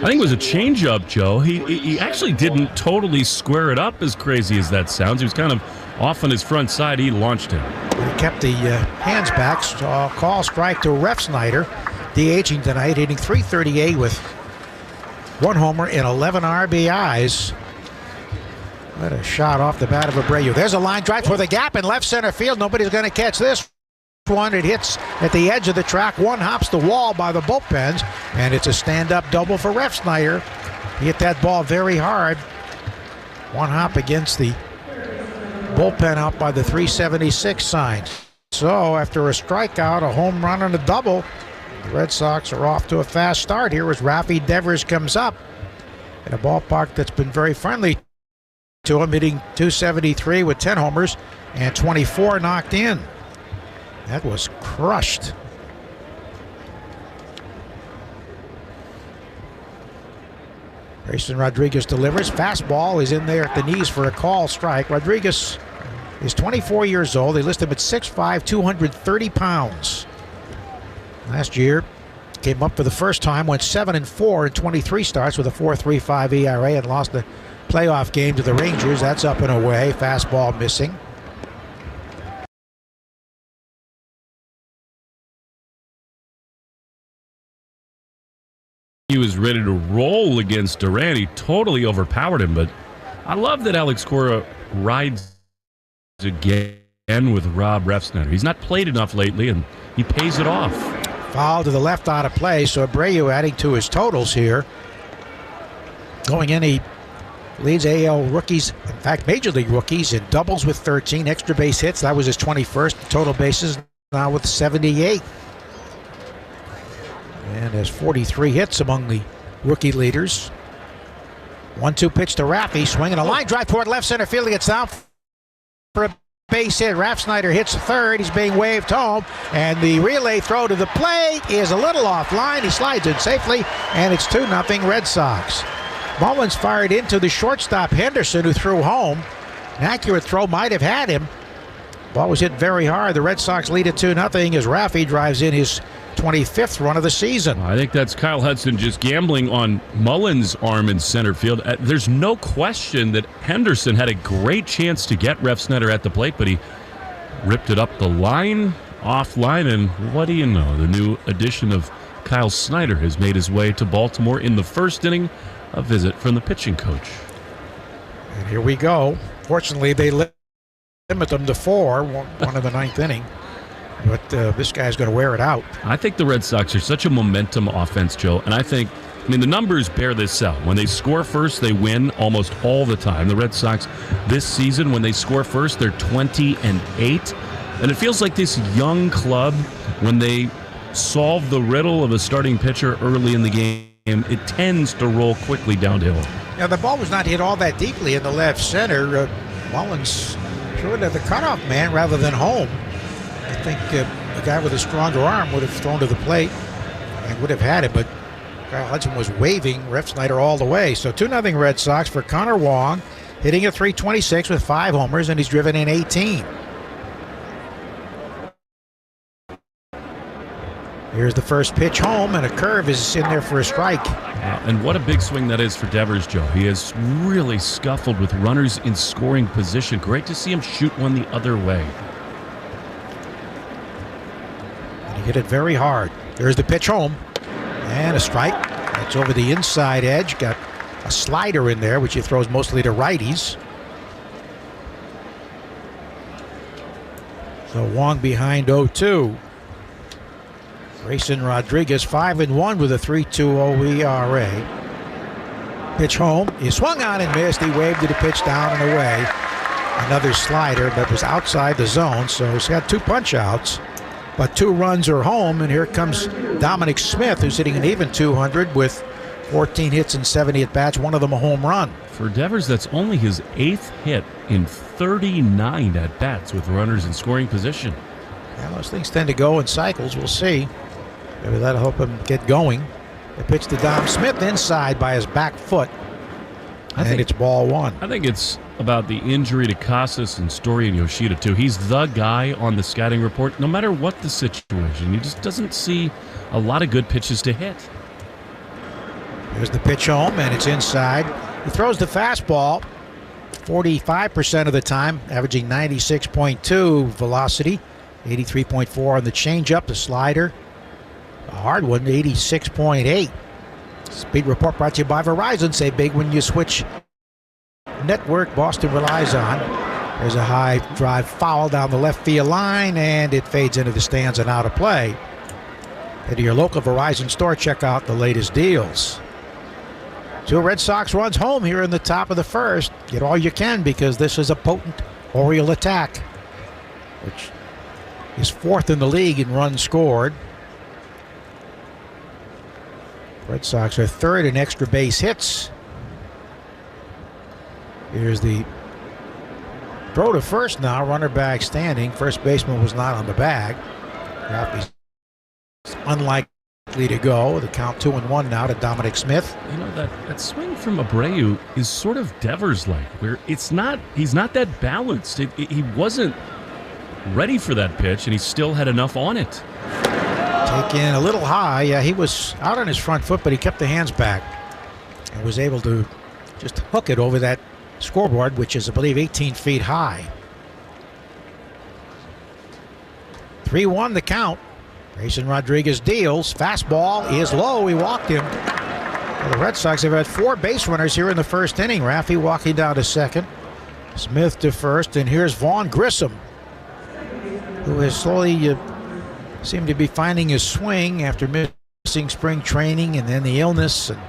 think it was a changeup, Joe. He actually didn't totally square it up as crazy as that sounds. He was kind of off on his front side. He launched him. He kept the hands back. So call strike to Refsnyder. DHing tonight, hitting .338 with 1 homer and 11 RBIs. What a shot off the bat of Abreu. There's a line drive for the gap in left center field. Nobody's going to catch this one. It hits at the edge of the track. One hops the wall by the bullpens, and it's a stand-up double for Refsnyder. He hit that ball very hard. One hop against the bullpen out by the 376 sign. So after a strikeout, a home run and a double, the Red Sox are off to a fast start here as Rafi Devers comes up in a ballpark that's been very friendly to him, hitting .273 with 10 homers and 24 knocked in. That was crushed. Grayson Rodriguez delivers. Fastball is in there at the knees for a call strike. Rodriguez is 24 years old. They list him at 6'5", 230 pounds. Last year, came up for the first time, went 7-4 in 23 starts with a 4.35 ERA and lost the playoff game to the Rangers. That's up and away. Fastball missing. He was ready to roll against Duran. He totally overpowered him, but I love that Alex Cora rides again with Rob Refsnyder. He's not played enough lately, and he pays it off. Foul to the left out of play, so Abreu adding to his totals here. Going in, he leads AL rookies, in fact, Major League rookies, in doubles with 13, extra base hits. That was his 21st. Total bases now with 78. And has 43 hits among the rookie leaders. 1-2 pitch to Raffy, swinging a line drive toward left center field. He gets down for a base hit. Refsnyder hits third. He's being waved home, and the relay throw to the plate is a little offline. He slides in safely, and it's 2-0 Red Sox. Mullins fired into the shortstop Henderson, who threw home. An accurate throw might have had him. Ball was hit very hard. The Red Sox lead at 2-0 as Raffy drives in his 25th run of the season. I think that's Kyle Hudson just gambling on Mullins' arm in center field. There's no question that Henderson had a great chance to get Refsnyder at the plate, but he ripped it up the line, offline, and what do you know? The new addition of Kyle Snyder has made his way to Baltimore in the first inning, a visit from the pitching coach. And here we go. Fortunately, they limit them to 4, one of the ninth inning. But this guy's going to wear it out. I think the Red Sox are such a momentum offense, Joe, and the numbers bear this out. When they score first, they win almost all the time. The Red Sox this season, when they score first, they're 20-8. And it feels like this young club, when they solve the riddle of a starting pitcher early in the game, it tends to roll quickly downhill. Now, the ball was not hit all that deeply in the left center. Mullins threw it at the cutoff man rather than home. I think a guy with a stronger arm would have thrown to the plate and would have had it, but Kyle Hudson was waving Refsnyder all the way. So 2-0 Red Sox for Connor Wong, hitting at .326 with 5 homers, and he's driven in 18. Here's the first pitch home, and a curve is in there for a strike. And what a big swing that is for Devers, Joe. He has really scuffled with runners in scoring position. Great to see him shoot one the other way. He hit it very hard. There's the pitch home, and a strike. That's over the inside edge. Got a slider in there, which he throws mostly to righties. So Wong behind 0-2. Grayson Rodriguez 5-1 with a 3.20 ERA. Pitch home. He swung on and missed. He waved to the pitch down and away. Another slider that was outside the zone, so he's got 2 punch outs. But 2 runs are home, and here comes Dominic Smith, who's hitting an even 200 with 14 hits and 70 at-bats, one of them a home run. For Devers, that's only his 8th hit in 39 at-bats with runners in scoring position. Yeah, those things tend to go in cycles. We'll see. Maybe that'll help him get going. The pitch to Dom Smith inside by his back foot. And it's ball 1. I think it's about the injury to Casas and Story and Yoshida, too. He's the guy on the scouting report, no matter what the situation. He just doesn't see a lot of good pitches to hit. Here's the pitch home, and it's inside. He throws the fastball 45% of the time, averaging 96.2 velocity, 83.4 on the changeup, the slider. A hard one, 86.8. Speed Report brought to you by Verizon. Say big when you switch network Boston relies on. There's a high drive foul down the left field line, and it fades into the stands and out of play. Head to your local Verizon store. Check out the latest deals. 2 Red Sox runs home here in the top of the first. Get all you can because this is a potent Oriole attack, which is 4th in the league in runs scored. Red Sox are 3rd in extra base hits. Here's the throw to first now. Runner bag standing. First baseman was not on the bag. Raffy's unlikely to go. The count 2-1 now to Dominic Smith. You know, that swing from Abreu is sort of Devers-like, where he's not that balanced. He wasn't ready for that pitch, and he still had enough on it. Taken a little high. Yeah, he was out on his front foot, but he kept the hands back and was able to just hook it over that scoreboard, which is, I believe, 18 feet high. 3-1 the count. Grayson Rodriguez deals. Fastball is low. He walked him. Well, the Red Sox have had 4 base runners here in the first inning. Raffy walking down to second. Smith to first, and here's Vaughn Grissom, who has slowly seemed to be finding his swing after missing spring training and then the illness. And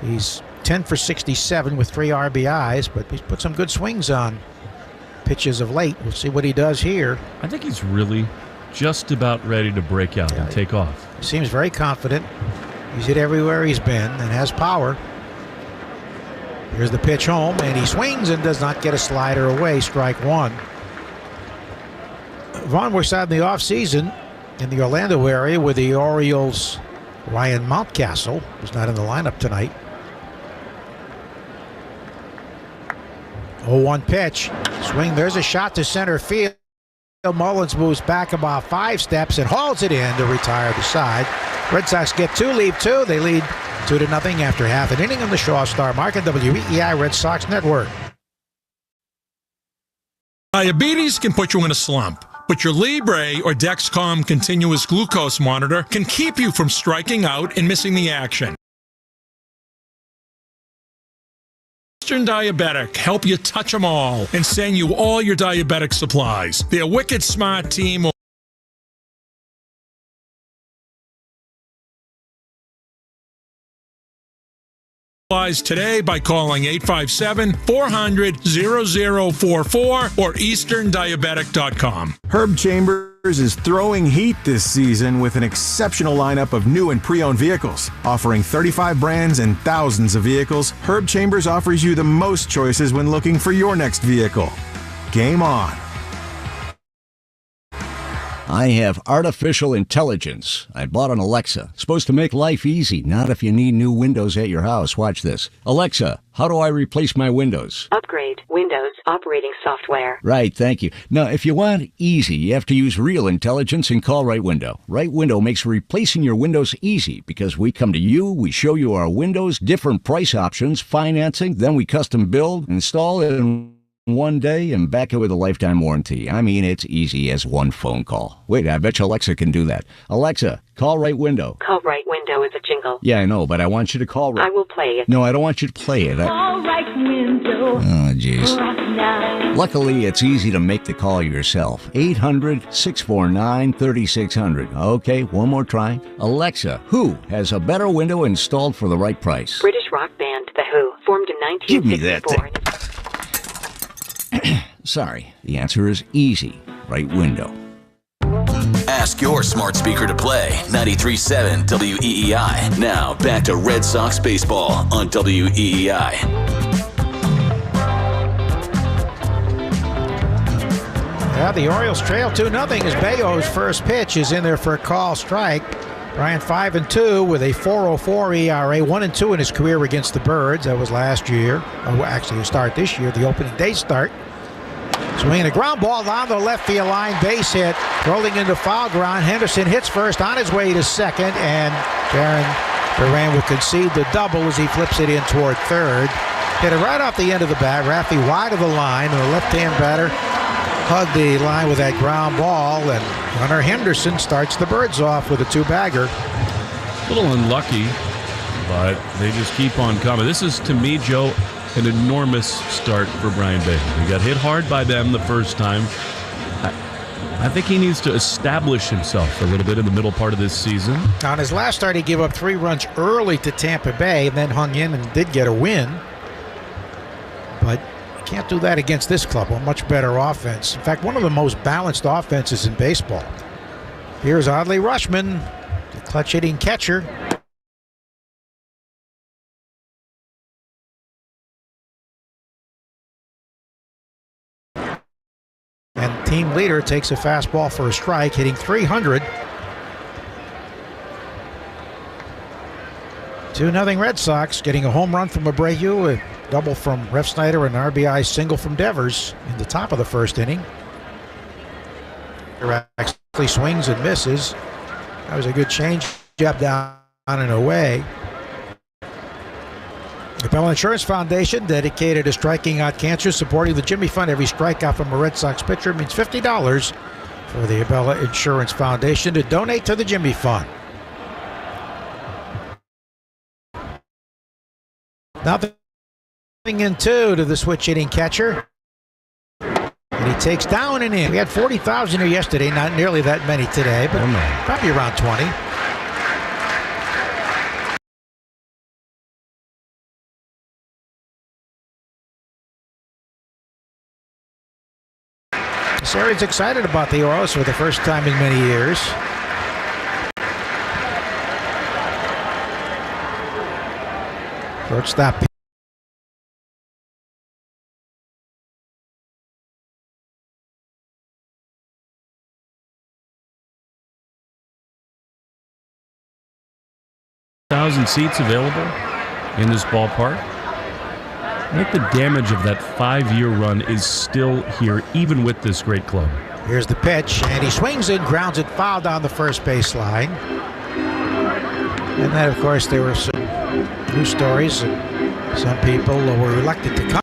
he's 10 for 67 with 3 RBIs, but he's put some good swings on pitches of late. We'll see what he does here. I think he's really just about ready to break out and take off. He seems very confident. He's hit everywhere he's been and has power. Here's the pitch home, and he swings and does not get a slider away. Strike one. Vaughn works out in the offseason in the Orlando area with the Orioles. Ryan Mountcastle, who's not in the lineup tonight. 0-1 pitch. Swing. There's a shot to center field. Mullins moves back about 5 steps and hauls it in to retire the side. Red Sox get 2, leave 2. They lead 2-0 after half an inning on the Shaw Star Market, WEEI Red Sox Network. Diabetes can put you in a slump, but your Libre or Dexcom continuous glucose monitor can keep you from striking out and missing the action. Eastern Diabetic help you touch them all and send you all your diabetic supplies. Their wicked smart team will today by calling 857-400-0044 or easterndiabetic.com. Herb Chambers is throwing heat this season with an exceptional lineup of new and pre-owned vehicles. Offering 35 brands and thousands of vehicles, Herb Chambers offers you the most choices when looking for your next vehicle. Game on. I have artificial intelligence. I bought an Alexa. Supposed to make life easy, not if you need new windows at your house. Watch this. Alexa, how do I replace my windows? Upgrade Windows operating software. Right, thank you. Now, if you want easy, you have to use real intelligence and call Right Window. Right Window makes replacing your windows easy because we come to you, we show you our windows, different price options, financing, then we custom build, install it in one day and back it with a lifetime warranty. I mean, it's easy as one phone call. Wait, I bet you Alexa can do that. Alexa, call Right Window. Call Right Window is a jingle. Yeah, I know, but I want you to call Right. I will play it. No, I don't want you to play it. Call Right Window. Oh, jeez. Luckily, it's easy to make the call yourself. 800-649-3600. Okay, one more try. Alexa, who has a better window installed for the right price? British rock band The Who, formed in 1964. Give me that thing. Sorry, the answer is easy. Right Window. Ask your smart speaker to play 93.7 WEEI. Now back to Red Sox baseball on WEEI. Yeah, the Orioles trail 2-0 as Bayo's first pitch is in there for a call strike. Bryant 5-2 with a 4.04 ERA, 1-2 in his career against the Birds. That was last year. Oh, actually, a start this year, the opening day start. Swinging a ground ball down the left field line, base hit, rolling into foul ground. Henderson hits first on his way to second, and Jaron Duran will concede the double as he flips it in toward third. Hit it right off the end of the bat. Raffy wide of the line, and the left-hand batter hugged the line with that ground ball, and Hunter Henderson starts the Birds off with a 2-bagger. A little unlucky, but they just keep on coming. This is, to me, Joe, an enormous start for Brian Baker. He got hit hard by them the first time. I think he needs to establish himself a little bit in the middle part of this season. On his last start, he gave up 3 runs early to Tampa Bay and then hung in and did get a win. But you can't do that against this club. A much better offense. In fact, one of the most balanced offenses in baseball. Here's Adley Rutschman, the clutch-hitting catcher. And team leader takes a fastball for a strike, hitting 300. 2-0 Red Sox, getting a home run from Abreu, a double from Refsnyder, and an RBI single from Devers in the top of the first inning. Actually swings and misses. That was a good change jab down and away. The Bell Insurance Foundation, dedicated to striking out cancer, supporting the Jimmy Fund. Every strikeout from a Red Sox pitcher means $50 for the Bell Insurance Foundation to donate to the Jimmy Fund. Now In two to the switch hitting catcher. And he takes down and in. We had 40,000 here yesterday, not nearly that many today, but probably around 20. This area's excited about the Orioles for the first time in many years. Shortstop. Thousand seats available in this ballpark. I think the damage of that 5-year run is still here, even with this great club. Here's the pitch, and he swings it, grounds it foul down the first base line. And then, of course, there were some news stories that some people were reluctant to come.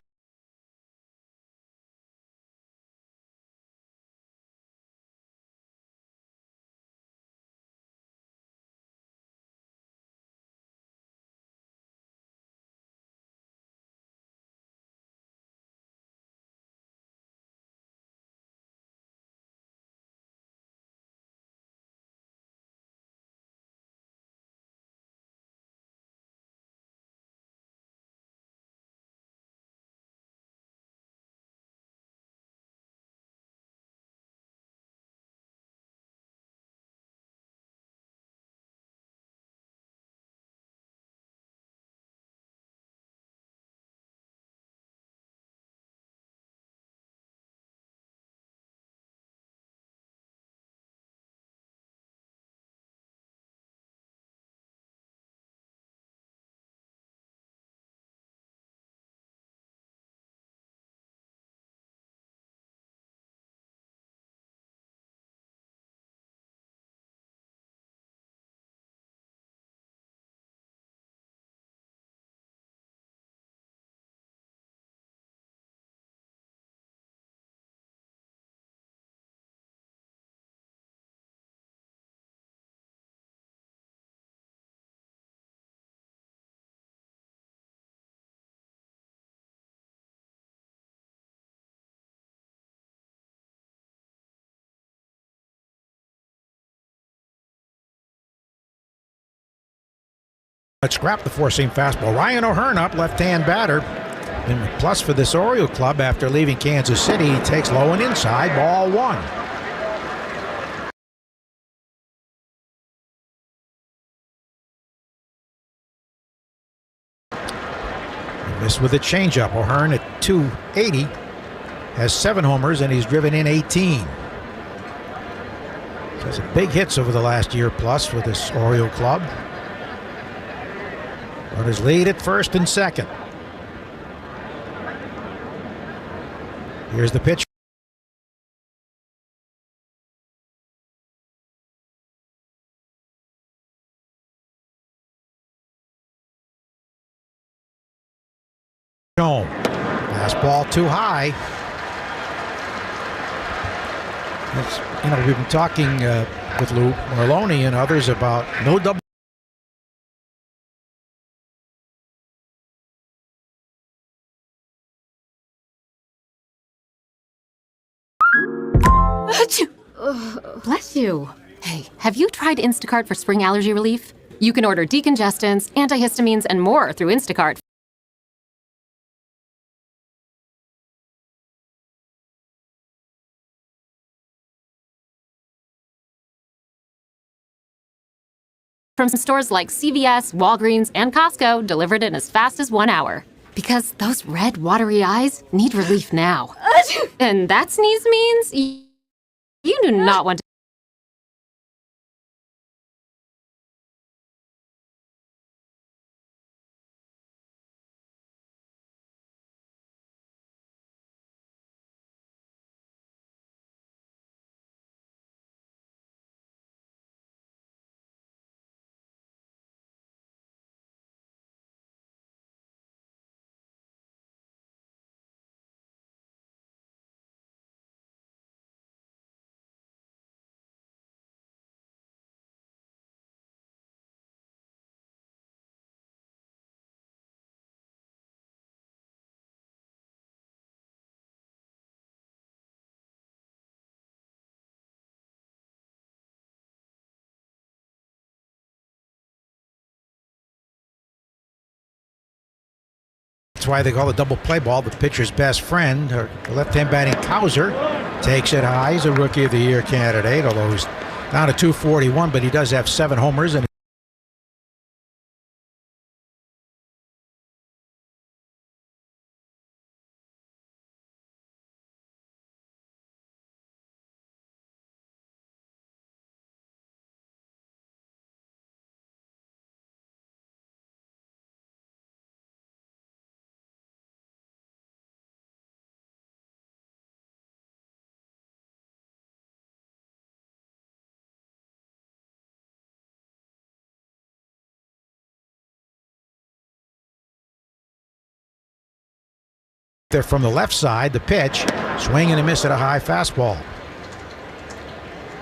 Let's scrap the four-seam fastball. Ryan O'Hearn up, left-hand batter. And plus for this Oriole club after leaving Kansas City, he takes low and inside, ball one. He missed with a changeup. O'Hearn at 280 has 7 homers and he's driven in 18. So has big hits over the last year plus for this Oriole club. Runners lead at first and second. Here's the pitch. Fastball too high. We've been talking with Lou Merlone and others about no double. Bless you. Hey, have you tried Instacart for spring allergy relief? You can order decongestants, antihistamines, and more through Instacart. From stores like CVS, Walgreens, and Costco, delivered in as fast as 1 hour. Because those red, watery eyes need relief now. And that sneeze means you do not want to. That's why they call it double play ball, the pitcher's best friend. The left-hand batting Cowser takes it high. He's a Rookie of the Year candidate, although he's down to 241, but he does have 7 homers. And they're from the left side, the pitch, swing and a miss at a high fastball.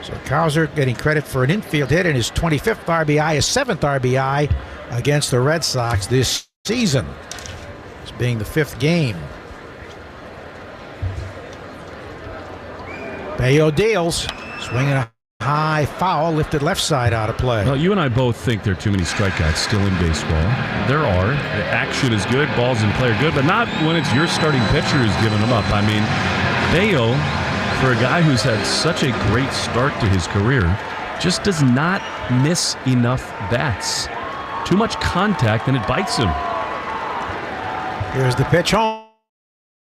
So Cowser getting credit for an infield hit in his 25th RBI, his 7th RBI against the Red Sox this season. This being the 5th game. Bayo deals, swinging a high foul, lifted left side out of play. Well, you and I both think there are too many strikeouts still in baseball. There are. The action is good, balls in play are good, but not when it's your starting pitcher who's giving them up. I mean, Bayo, for a guy who's had such a great start to his career, just does not miss enough bats. Too much contact and it bites him. Here's the pitch home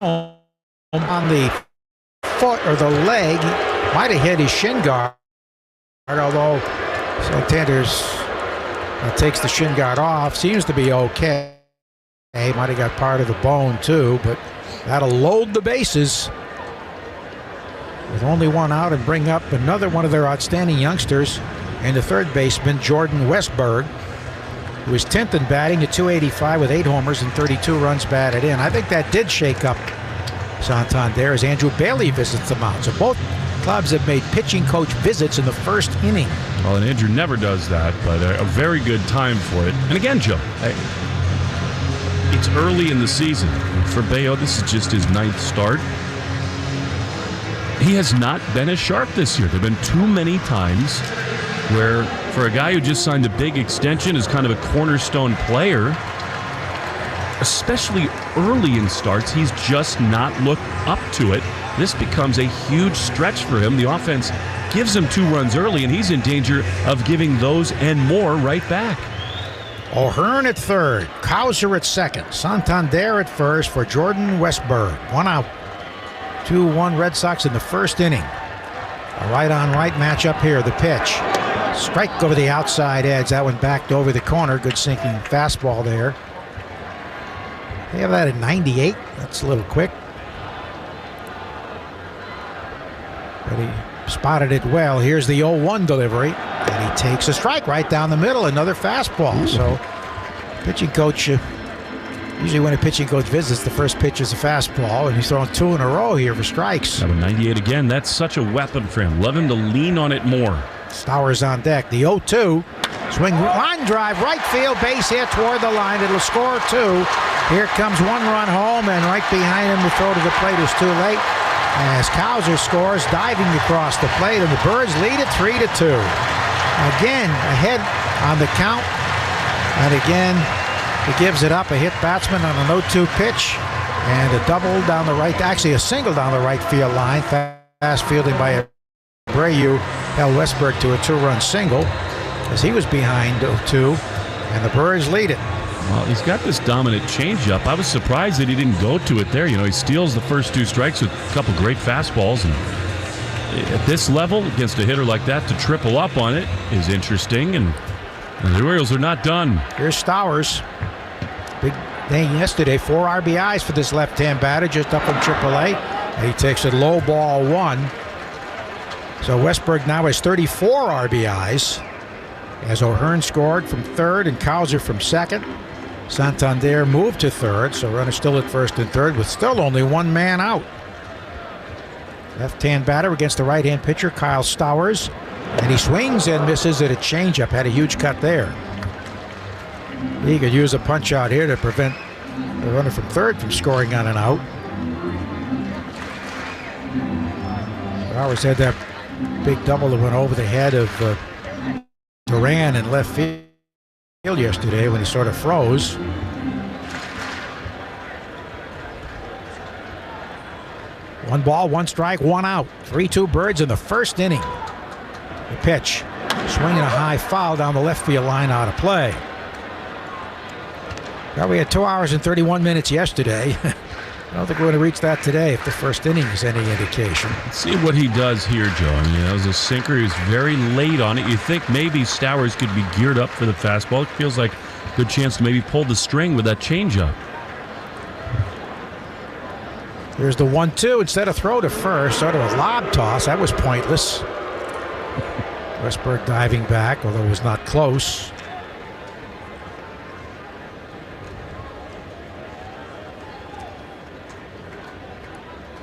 on the foot or the leg. Might have hit his shin guard, although Santander's takes the shin guard off. Seems to be okay. He might have got part of the bone too, but that'll load the bases with only one out and bring up another one of their outstanding youngsters and the third baseman, Jordan Westberg, who is 10th in batting at 285 with 8 homers and 32 runs batted in. I think that did shake up Santander as Andrew Bailey visits the mound. So both clubs have made pitching coach visits in the first inning. Well, and Andrew never does that, but a very good time for it. And again, Joe, it's early in the season. For Bayo, this is just his 9th start. He has not been as sharp this year. There have been too many times where, for a guy who just signed a big extension as kind of a cornerstone player, especially early in starts, he's just not looked up to it. This becomes a huge stretch for him. The offense gives him 2 runs early, and he's in danger of giving those and more right back. O'Hearn at third, Cowser at second, Santander at first for Jordan Westberg. 1 out. 2-1 Red Sox in the first inning. A right-on-right matchup here. The pitch. Strike over the outside edge. That one backed over the corner. Good sinking fastball there. They have that at 98. That's a little quick. But he spotted it well. Here's the 0-1 delivery. And he takes a strike right down the middle. Another fastball. So pitching coach, usually when a pitching coach visits, the first pitch is a fastball. And he's throwing 2 in a row here for strikes. Number 98 again. That's such a weapon for him. Love him to lean on it more. Stowers on deck. The 0-2. Swing, line drive, right field, base hit toward the line. It'll score 2. Here comes 1 run home, and right behind him, the throw to the plate is too late. As Cowser scores, diving across the plate, and the Birds lead it 3-2. Again, ahead on the count, and again, he gives it up. A hit batsman on an 0-2 pitch, and a double down the right, actually a single down the right field line. Fast fielding by Abreu held Westberg to a 2-run single as he was behind 0-2, and the Birds lead it. Well, he's got this dominant changeup. I was surprised that he didn't go to it there. You know, he steals the first 2 strikes with a couple great fastballs. And at this level, against a hitter like that, to triple up on it is interesting. And the Orioles are not done. Here's Stowers. Big day yesterday. 4 RBIs for this left-hand batter, just up from AAA. And he takes it low ball 1. So Westberg now has 34 RBIs. As O'Hearn scored from third and Cowser from second. Santander moved to third, so runner still at first and third with still only 1 man out. Left-hand batter against the right-hand pitcher, Kyle Stowers. And he swings and misses at a changeup. Had a huge cut there. He could use a punch out here to prevent the runner from third from scoring on an out. Stowers had that big double that went over the head of Duran in left field yesterday when he sort of froze. 1 ball, 1 strike, 1 out. 3-2 Birds in the first inning. The pitch. Swinging a high foul down the left field line, out of play. Well, we had 2 hours and 31 minutes yesterday. I don't think we're going to reach that today if the first inning is any indication. Let's see what he does here, Joe. I mean, that was a sinker. He was very late on it. You think maybe Stowers could be geared up for the fastball. It feels like a good chance to maybe pull the string with that changeup. Here's the 1-2. Instead of throw to first, sort of a lob toss. That was pointless. Westberg diving back, although it was not close.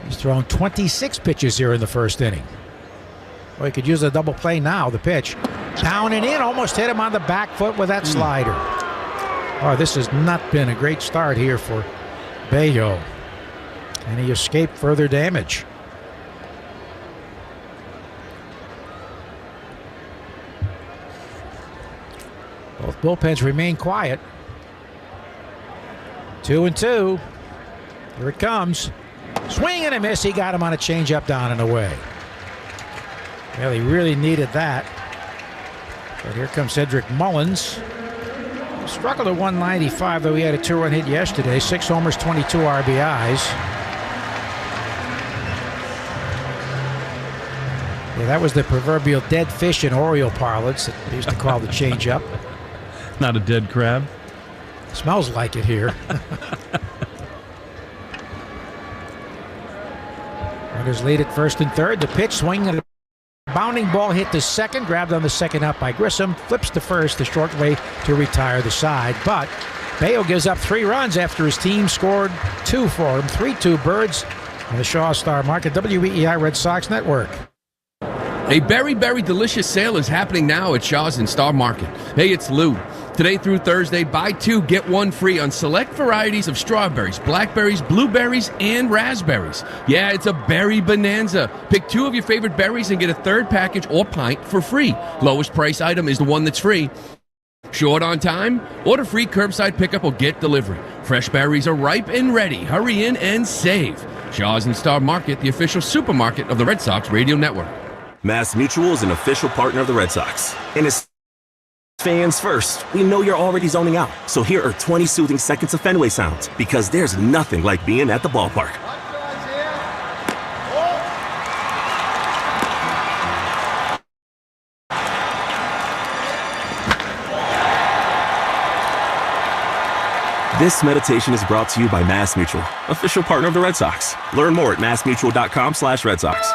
He's thrown 26 pitches here in the first inning. Well, he could use a double play now. The pitch. Down and in. Almost hit him on the back foot with that slider. Oh, this has not been a great start here for Bello. And he escaped further damage. Both bullpens remain quiet. 2-2. Here it comes. Swing and a miss. He got him on a changeup down and away. Well, he really needed that. But here comes Cedric Mullins. Struggled at 195, though he had a 2-run hit yesterday. 6 homers, 22 RBIs. Yeah, that was the proverbial dead fish in Oriole parlance that they used to call the changeup. Not a dead crab. Smells like it here. Runners lead at first and third. The pitch, swinging at a bounding ball, hit to second, grabbed on the second up by Grissom, flips to first, the short way to retire the side. But Bello gives up 3 runs after his team scored 2 for him. 3-2 Birds on the Shaw Star Market, WEEI Red Sox Network. A very, very delicious sale is happening now at Shaw's and Star Market. Hey, it's Lou. Today through Thursday, buy 2, get 1 free on select varieties of strawberries, blackberries, blueberries, and raspberries. Yeah, it's a berry bonanza. Pick 2 of your favorite berries and get a 3rd package or pint for free. Lowest price item is the one that's free. Short on time? Order free curbside pickup or get delivery. Fresh berries are ripe and ready. Hurry in and save. Shaw's and Star Market, the official supermarket of the Red Sox Radio Network. Mass Mutual is an official partner of the Red Sox. And it's fans first. We know you're already zoning out. So here are 20 soothing seconds of Fenway sounds. Because there's nothing like being at the ballpark. This meditation is brought to you by Mass Mutual, official partner of the Red Sox. Learn more at massmutual.com/Red Sox.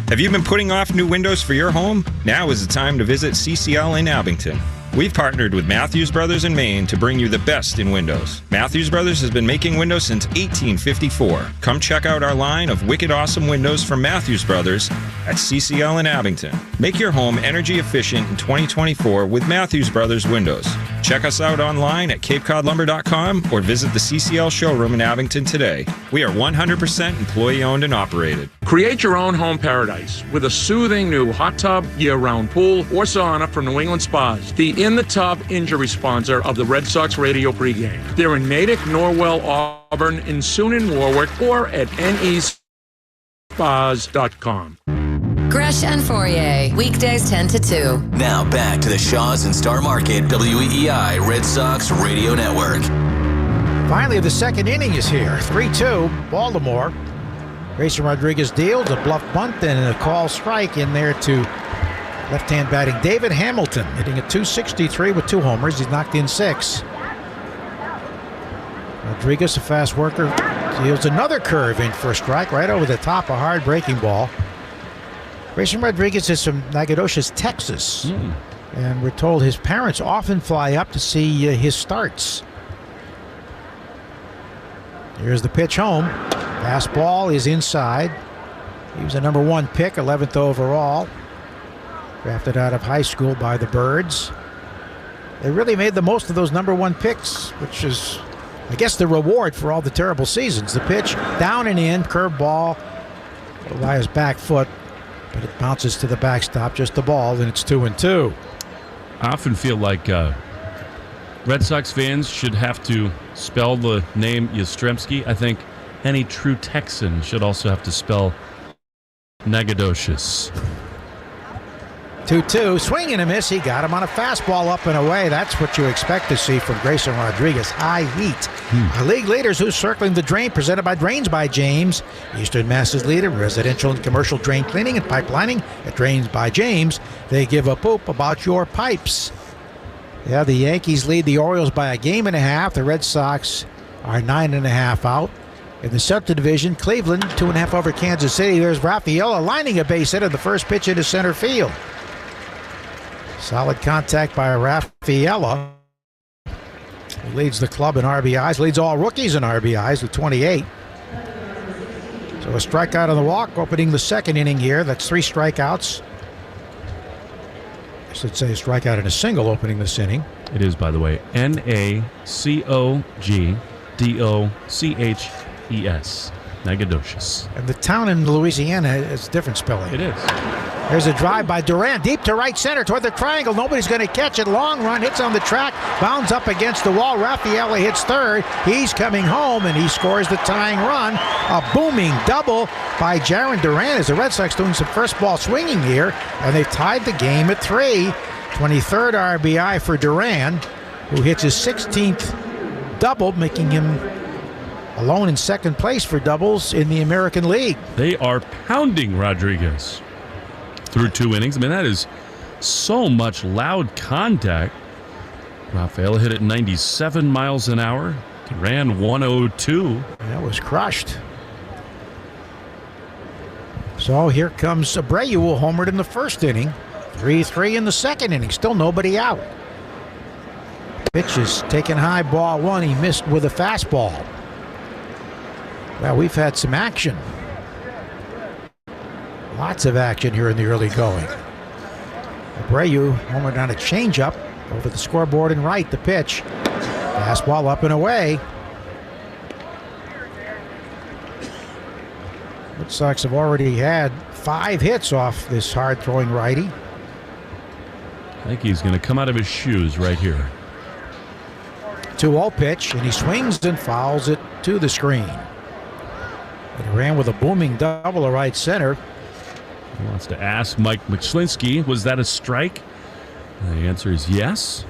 Have you been putting off new windows for your home? Now is the time to visit CCL in Abington. We've partnered with Matthews Brothers in Maine to bring you the best in windows. Matthews Brothers has been making windows since 1854. Come check out our line of wicked awesome windows from Matthews Brothers at CCL in Abington. Make your home energy efficient in 2024 with Matthews Brothers windows. Check us out online at capecodlumber.com or visit the CCL showroom in Abington today. We are 100% employee owned and operated. Create your own home paradise with a soothing new hot tub, year-round pool, or sauna from New England Spas, the in-the-tub injury sponsor of the Red Sox Radio Pregame. They're in Natick, Norwell, Auburn, in Sunan, Warwick, or at nespas.com. Gresh and Fourier, weekdays 10 to 2. Now back to the Shaws and Star Market WEEI Red Sox Radio Network. Finally, the second inning is here. 3-2, Baltimore. Grayson Rodriguez deals a bluff bunt and a call strike in there to left-hand batting David Hamilton, hitting a .263 with 2 homers. He's knocked in 6. Rodriguez, a fast worker, deals another curve in for a strike right over the top, a hard breaking ball. Grayson Rodriguez is from Nacogdoches, Texas, and we're told his parents often fly up to see his starts. Here's the pitch home. Fastball is inside. He was a number 1 pick, 11th overall. Drafted out of high school by the Birds. They really made the most of those number 1 picks, which is, I guess, the reward for all the terrible seasons. The pitch down and in, curveball by his back foot, but it bounces to the backstop, just the ball, and it's 2-2. I often feel like Red Sox fans should have to spell the name Yastrzemski. I think any true Texan should also have to spell Nagadocious. 2-2, swing and a miss. He got him on a fastball up and away. That's what you expect to see from Grayson Rodriguez. High heat. Our league leaders who's circling the drain, presented by Drains by James. Eastern Mass's leader, residential and commercial drain cleaning and pipelining at Drains by James. They give a poop about your pipes. Yeah, the Yankees lead the Orioles by a game and a half. The Red Sox are 9.5 out. In the Central Division, Cleveland 2.5 over Kansas City. There's Rafaela lining a base hit in the first pitch into center field. Solid contact by Rafaela. He leads the club in RBIs, leads all rookies in RBIs with 28. So a strikeout on the walk, opening the second inning here. That's 3 strikeouts. I should say a strikeout and a single opening this inning. It is, by the way, Nacogdoches. Nagadocious. And the town in Louisiana is different spelling. It is. There's a drive by Duran, deep to right center toward the triangle. Nobody's going to catch it. Long run, hits on the track, bounds up against the wall. Rafaela hits third. He's coming home, and he scores the tying run. A booming double by Jarren Duran as the Red Sox doing some first ball swinging here, and they've tied the game at 3. 23rd RBI for Duran, who hits his 16th double, making him alone in second place for doubles in the American League. They are pounding Rodriguez through 2 innings. I mean, that is so much loud contact. Rafaela hit it 97 miles an hour. Duran 102. That was crushed. So here comes Abreu, who homered in the first inning. 3-3 in the second inning. Still nobody out. Pitch is taken high, ball 1. He missed with a fastball. Well, we've had some action. Lots of action here in the early going. Abreu homered on a changeup over the scoreboard and right. The pitch. Fastball up and away. Red Sox have already had 5 hits off this hard-throwing righty. I think he's going to come out of his shoes right here. 2-0 pitch, and he swings and fouls it to the screen. He ran with a booming double to right center. He wants to ask Mike McSlinsky, was that a strike? And the answer is yes.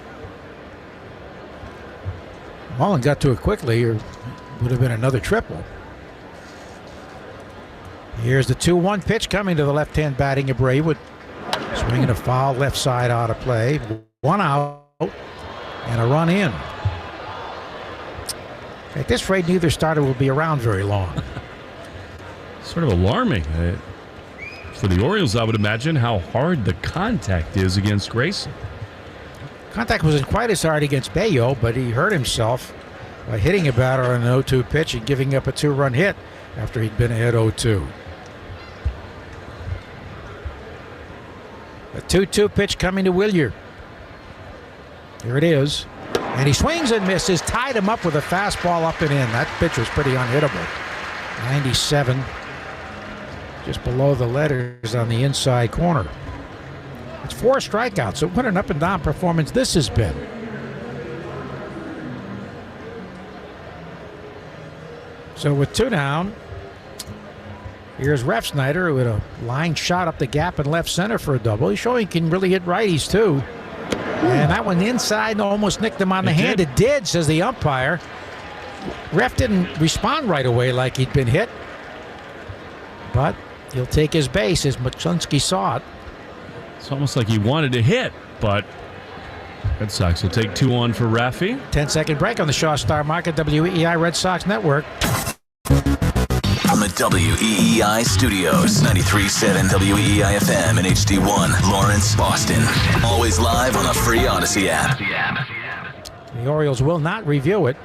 Mullen got to it quickly, or would have been another triple. Here's the 2-1 pitch coming to the left-hand batting Abreu with swinging a foul left side out of play. 1 out and a run in. At this rate, neither starter will be around very long. Sort of alarming for the Orioles, I would imagine, how hard the contact is against Grayson. Contact wasn't quite as hard against Bayo, but he hurt himself by hitting a batter on an 0-2 pitch and giving up a 2-run hit after he'd been ahead 0-2. A 2-2 pitch coming to Willier. Here it is. And he swings and misses, tied him up with a fastball up and in. That pitch was pretty unhittable. 97. Just below the letters on the inside corner. It's 4 strikeouts. So what an up and down performance this has been. So with 2 down, here's Refsnyder with a line shot up the gap in left center for a double. He's showing he can really hit righties too. And that one inside almost nicked him on the hand. It did, says the umpire. Ref didn't respond right away like he'd been hit. But he'll take his base as McClunsky saw it. It's almost like he wanted to hit, but Red Sox will take 2 on for Rafi. 10-second break on the Shaw Star Market WEEI Red Sox Network. From the WEEI studios, 93.7 WEEI FM and HD1, Lawrence, Boston. Always live on the free Odyssey app. The Orioles will not review it.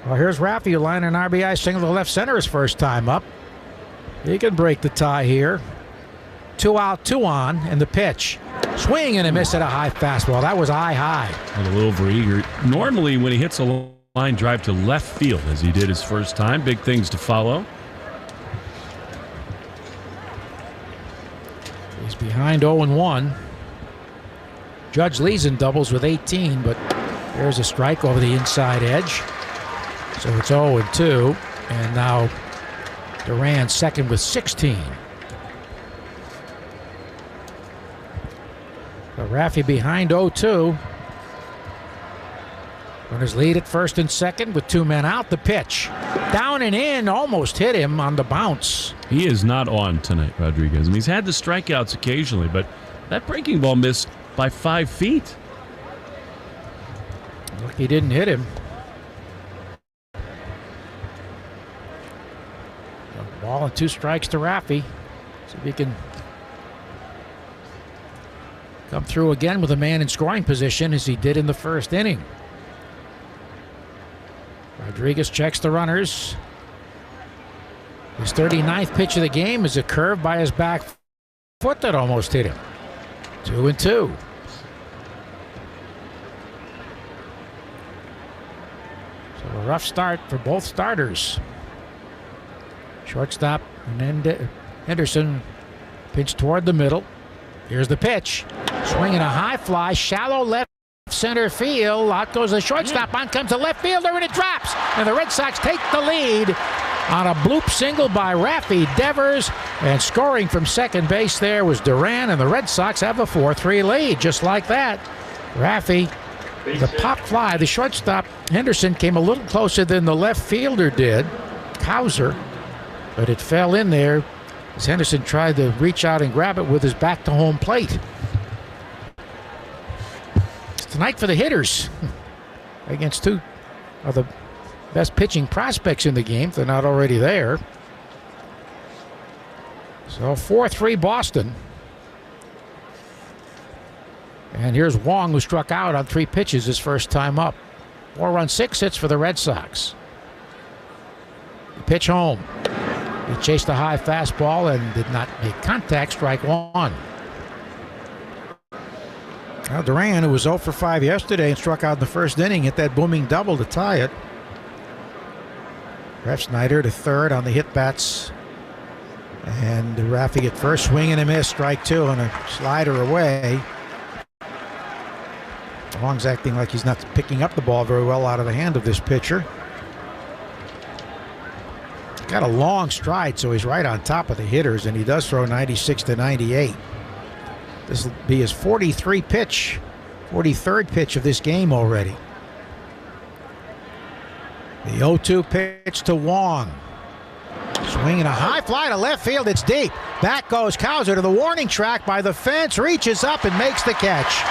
Well, here's Rafi, line an RBI single to left center his first time up. He can break the tie here. 2 out, 2 on, and the pitch. Swing and a miss at a high fastball. That was high. A little overeager. Normally, when he hits a line drive to left field, as he did his first time, big things to follow. He's behind 0-1. Judge leads in doubles with 18, but there's a strike over the inside edge. So it's 0-2, and now Duran second with 16. So Raffy behind 0-2. Runners lead at first and second with 2 men out. The pitch. Down and in, almost hit him on the bounce. He is not on tonight, Rodriguez. I mean, he's had the strikeouts occasionally, but that breaking ball missed by 5 feet. Look, he didn't hit him. A ball and 2 strikes to Raffy. See if he can come through again with a man in scoring position as he did in the first inning. Rodriguez checks the runners. His 39th pitch of the game is a curve by his back foot that almost hit him. 2-2. So a rough start for both starters. Shortstop Henderson pitched toward the middle. Here's the pitch. Swinging a high fly, shallow left center field. Out goes the shortstop. On comes the left fielder, and it drops. And the Red Sox take the lead on a bloop single by Raffy Devers. And scoring from second base there was Duran, and the Red Sox have a 4-3 lead. Just like that. Raffy, the pop fly, the shortstop Henderson came a little closer than the left fielder did, Cowser, but it fell in there as Henderson tried to reach out and grab it with his back to home plate. It's tonight for the hitters against 2 of the best pitching prospects in the game, if they're not already there. So 4-3 Boston. And here's Wong, who struck out on 3 pitches his first time up. 4 runs, 6 hits for the Red Sox. The pitch home. He chased a high fastball and did not make contact. Strike 1. Now Duran, who was 0 for 5 yesterday and struck out in the first inning, hit that booming double to tie it. Ref Snyder to third on the hit bats. And Raffy at first, swing and a miss, strike 2, and a slider away. Wong's acting like he's not picking up the ball very well out of the hand of this pitcher. He's got a long stride, so he's right on top of the hitters, and he does throw 96 to 98. This will be his 43rd pitch of this game already. The 0-2 pitch to Wong. Swinging a high fly to left field. It's deep. Back goes Cowser to the warning track by the fence. Reaches up and makes the catch.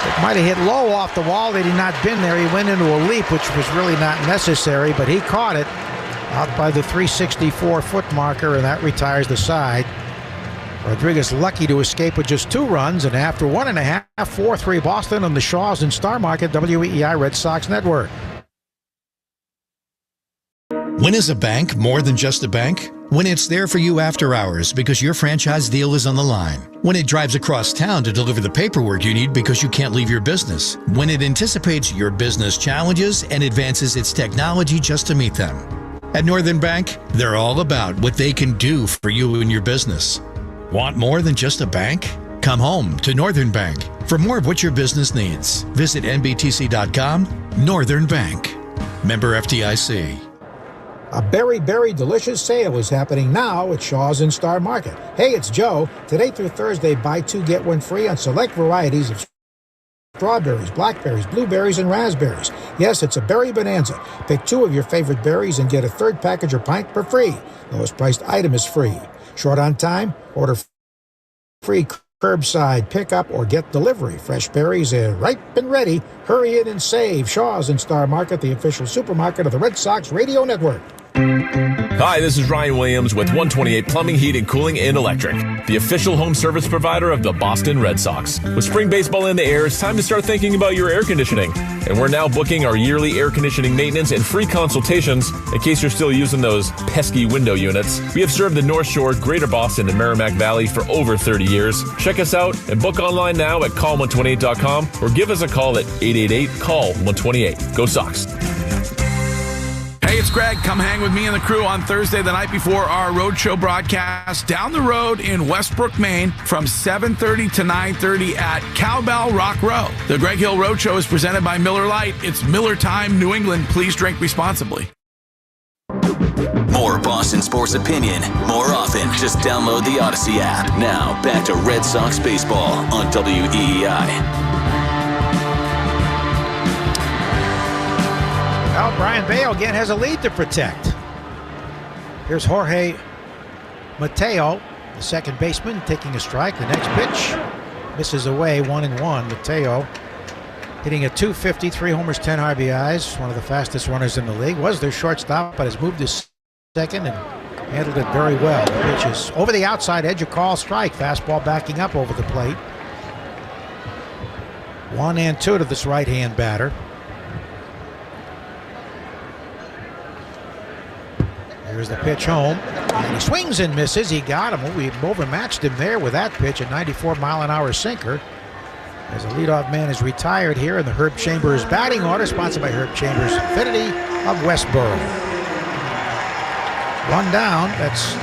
It might have hit low off the wall. Had he not been there, he went into a leap, which was really not necessary, but he caught it out by the 364-foot marker, and that retires the side. Rodriguez lucky to escape with just 2 runs, and after 1.5, 4-3 Boston on the Shaws and Star Market WEEI Red Sox Network. When is a bank more than just a bank? When it's there for you after hours because your franchise deal is on the line. When it drives across town to deliver the paperwork you need because you can't leave your business. When it anticipates your business challenges and advances its technology just to meet them. At Northern Bank, they're all about what they can do for you and your business. Want more than just a bank? Come home to Northern Bank. For more of what your business needs, visit nbtc.com. Northern Bank. Member FDIC. A very, very delicious sale is happening now at Shaw's and Star Market. Hey, it's Joe. Today through Thursday, buy 2, get 1 free on select varieties of strawberries, blackberries, blueberries, and raspberries. Yes, it's a berry bonanza. Pick 2 of your favorite berries and get a 3rd package or pint for free. Lowest priced item is free. Short on time? Order free curbside pickup or get delivery. Fresh berries are ripe and ready. Hurry in and save. Shaw's and Star Market, the official supermarket of the Red Sox Radio Network. Hi, this is Ryan Williams with 128 Plumbing, Heating, Cooling, and Electric, the official home service provider of the Boston Red Sox. With spring baseball in the air, it's time to start thinking about your air conditioning. And we're now booking our yearly air conditioning maintenance and free consultations in case you're still using those pesky window units. We have served the North Shore, Greater Boston, and Merrimack Valley for over 30 years. Check us out and book online now at call128.com or give us a call at 888-CALL-128. Go Sox. Hey, Hey, it's Greg. Come hang with me and the crew on Thursday, the night before our roadshow broadcast down the road in Westbrook, Maine from 7:30 to 9:30 at Cowbell Rock Row. The Greg Hill Roadshow is presented by Miller Lite. It's Miller Time, New England. Please drink responsibly. More Boston sports opinion, more often. Just download the Odyssey app. Now, back to Red Sox baseball on WEEI. Well, Brian Bayo again has a lead to protect. Here's Jorge Mateo, the second baseman, taking a strike. The next pitch misses away, 1-1. Mateo hitting a .250, 3 homers, 10 RBIs. One of the fastest runners in the league. Was their shortstop, but has moved to second and handled it very well. The pitch is over the outside edge, a call strike. Fastball backing up over the plate. 1-2 to this right-hand batter. Here's the pitch home, and he swings and misses. He got him. We overmatched him there with that pitch, a 94-mile-an-hour sinker. As the leadoff man is retired here in the Herb Chambers batting order, sponsored by Herb Chambers Affinity of Westboro. One down. That's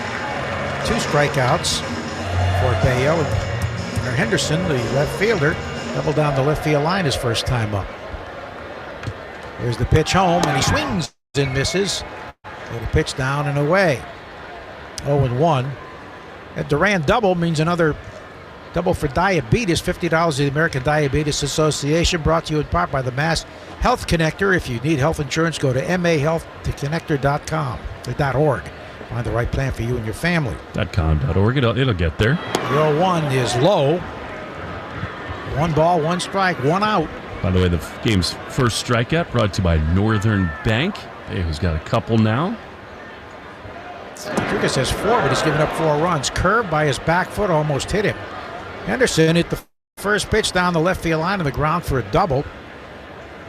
2 strikeouts for Bayo. And Henderson, the left fielder, doubled down the left field line his first time up. Here's the pitch home, and he swings and misses. Little pitch down and away. 0-1. That Duran double means another double for diabetes. $50 to the American Diabetes Association. Brought to you in part by the Mass Health Connector. If you need health insurance, go to mahealthconnector.com .org. Find the right plan for you and your family. .com.org. It'll get there. The 0-1 is low. 1 ball, 1 strike, 1 out. By the way, the game's first strikeout brought to you by Northern Bank. Who's got a couple now. Rodriguez has 4, but he's given up 4 runs. Curved by his back foot, almost hit him. Henderson hit the first pitch down the left field line on the ground for a double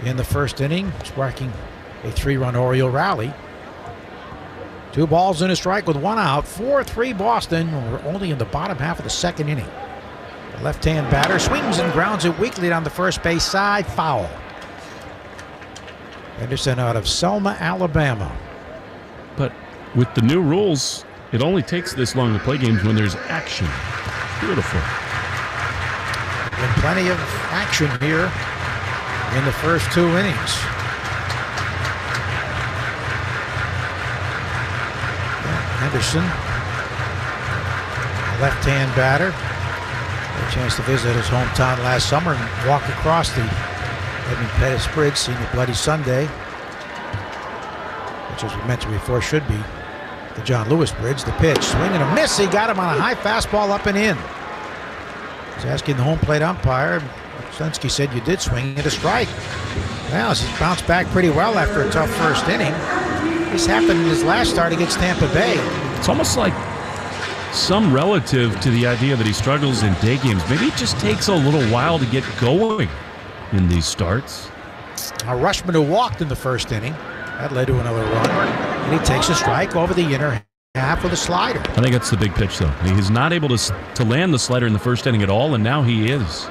in the first inning, sparking a 3-run Oriole rally. 2 balls and a strike with 1 out. 4-3 Boston. We're only in the bottom half of the second inning. The left-hand batter swings and grounds it weakly down the first base side. Foul. Henderson out of Selma, Alabama. But with the new rules, it only takes this long to play games when there's action. Beautiful. Been plenty of action here in the first 2 innings. Henderson, left-hand batter. Had a chance to visit his hometown last summer and walk across the Edmund Pettis Bridge, seen the Bloody Sunday, which, as we mentioned before, should be the John Lewis Bridge. The pitch, swing and a miss. He got him on a high fastball up and in. He's asking the home plate umpire. Sensky said you did swing at a strike. Well, he's bounced back pretty well after a tough first inning. This happened in his last start against Tampa Bay. It's almost like some relative to the idea that he struggles in day games. Maybe it just takes a little while to get going in these starts. A Rushman who walked in the first inning. That led to another run. And he takes a strike over the inner half with a slider. I think that's the big pitch, though. He's not able to land the slider in the first inning at all, and now he is.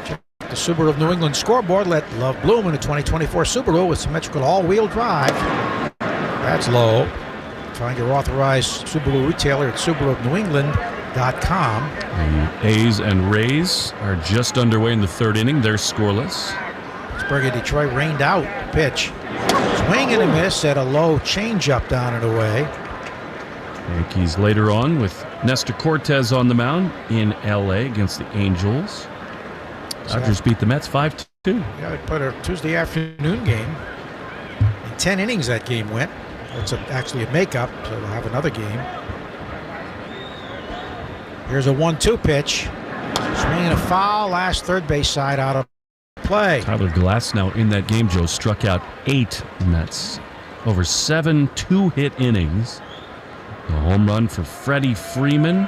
Check the Subaru of New England scoreboard. Let love bloom in a 2024 Subaru with symmetrical all-wheel drive. That's low. Find your authorized Subaru retailer at SubaruofNewEngland.com. The A's and Rays are just underway in the 3rd inning. They're scoreless. Pittsburgh and Detroit rained out. Pitch. Swing and a miss at a low changeup down and away. Yankees later on with Nestor Cortez on the mound in L.A. against the Angels. Dodgers beat the Mets 5-2. Yeah, they put a Tuesday afternoon game. In 10 innings that game went. It's actually a makeup, so we'll have another game. Here's a 1-2 pitch. Swing and a foul. Last third base side out of play. Tyler Glass now in that game, Joe, struck out 8 Mets. Over 7 2-hit innings. A home run for Freddie Freeman.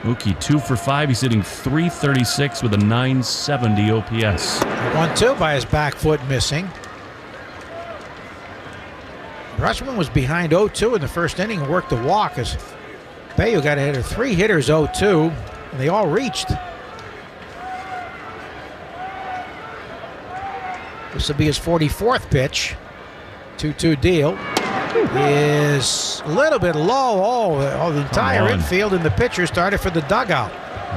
Mookie 2 for 5. He's hitting .336 with a .970 OPS. 1-2 by his back foot missing. Rushman was behind 0-2 in the first inning and worked the walk as Bayo got ahead of 3 hitters 0-2, and they all reached. This will be his 44th pitch. 2-2 deal is a little bit low. The entire infield and the pitcher started for the dugout.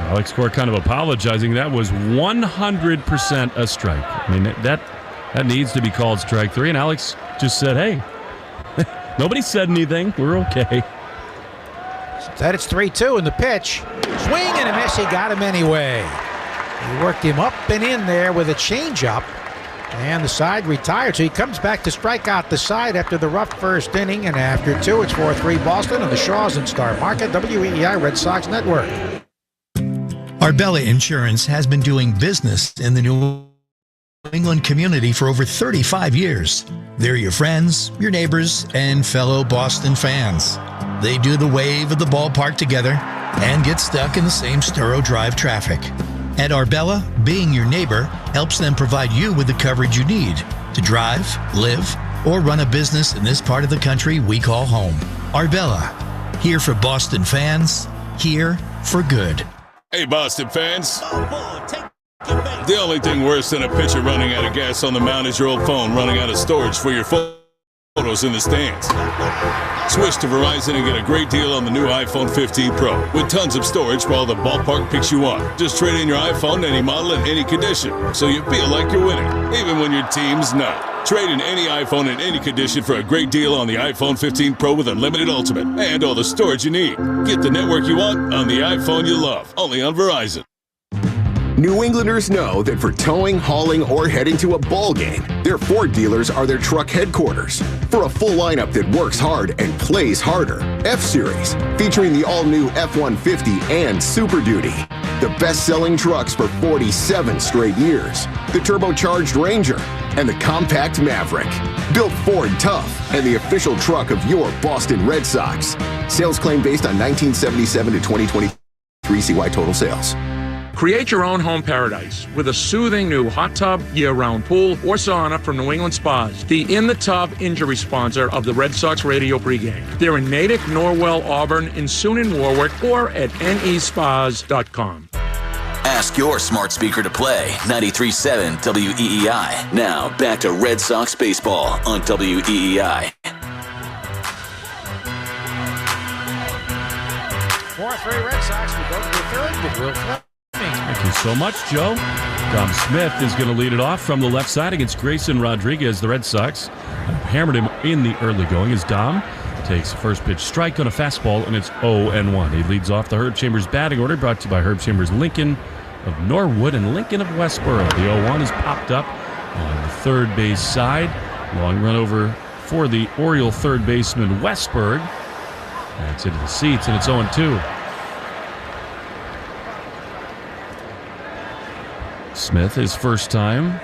Alex Cora kind of apologizing. That was 100% a strike. I mean, that needs to be called strike 3. And Alex just said, hey, nobody said anything. We're okay. That it's 3-2 in the pitch. Swing and a miss. He got him anyway. He worked him up and in there with a changeup. And the side retired. So he comes back to strike out the side after the rough first inning. And after 2, it's 4-3 Boston on the Shaws and Star Market, WEEI Red Sox Network. Arbella Insurance has been doing business in the New England community for over 35 years. They're your friends, your neighbors, and fellow Boston fans. They do the wave of the ballpark together and get stuck in the same Sturo Drive traffic. At Arbella, being your neighbor helps them provide you with the coverage you need to drive, live, or run a business in this part of the country we call home. Arbella, here for Boston fans, here for good. Hey, Boston fans. The only thing worse than a pitcher running out of gas on the mound is your old phone running out of storage for your photos in the stands. Switch to Verizon and get a great deal on the new iPhone 15 Pro with tons of storage for all the ballpark pics you want. Just trade in your iPhone to any model in any condition so you feel like you're winning, even when your team's not. Trade in any iPhone in any condition for a great deal on the iPhone 15 Pro with Unlimited Ultimate and all the storage you need. Get the network you want on the iPhone you love, only on Verizon. New Englanders know that for towing, hauling, or heading to a ball game, their Ford dealers are their truck headquarters. For a full lineup that works hard and plays harder, F-Series, featuring the all-new F-150 and Super Duty, the best-selling trucks for 47 straight years, the turbocharged Ranger, and the compact Maverick. Built Ford tough and the official truck of your Boston Red Sox. Sales claim based on 1977 to 2023 CY total sales. Create your own home paradise with a soothing new hot tub, year-round pool, or sauna from New England Spas, the in-the-tub injury sponsor of the Red Sox radio pregame. They're in Natick, Norwell, Auburn, and soon in Warwick, or at nespas.com. Ask your smart speaker to play 93.7 WEEI. Now, back to Red Sox baseball on WEEI. 4-3 Red Sox. We go to the third with Will Fleming. Thank you so much, Joe. Dom Smith is going to lead it off from the left side against Grayson Rodriguez. The Red Sox hammered him in the early going as Dom takes a first pitch strike on a fastball, and it's 0-1. He leads off the Herb Chambers batting order, brought to you by Herb Chambers Lincoln of Norwood and Lincoln of Westboro. The 0-1 is popped up on the third base side. Long run over for the Oriole third baseman Westberg. That's into the seats, and it's 0-2. Smith, his first time,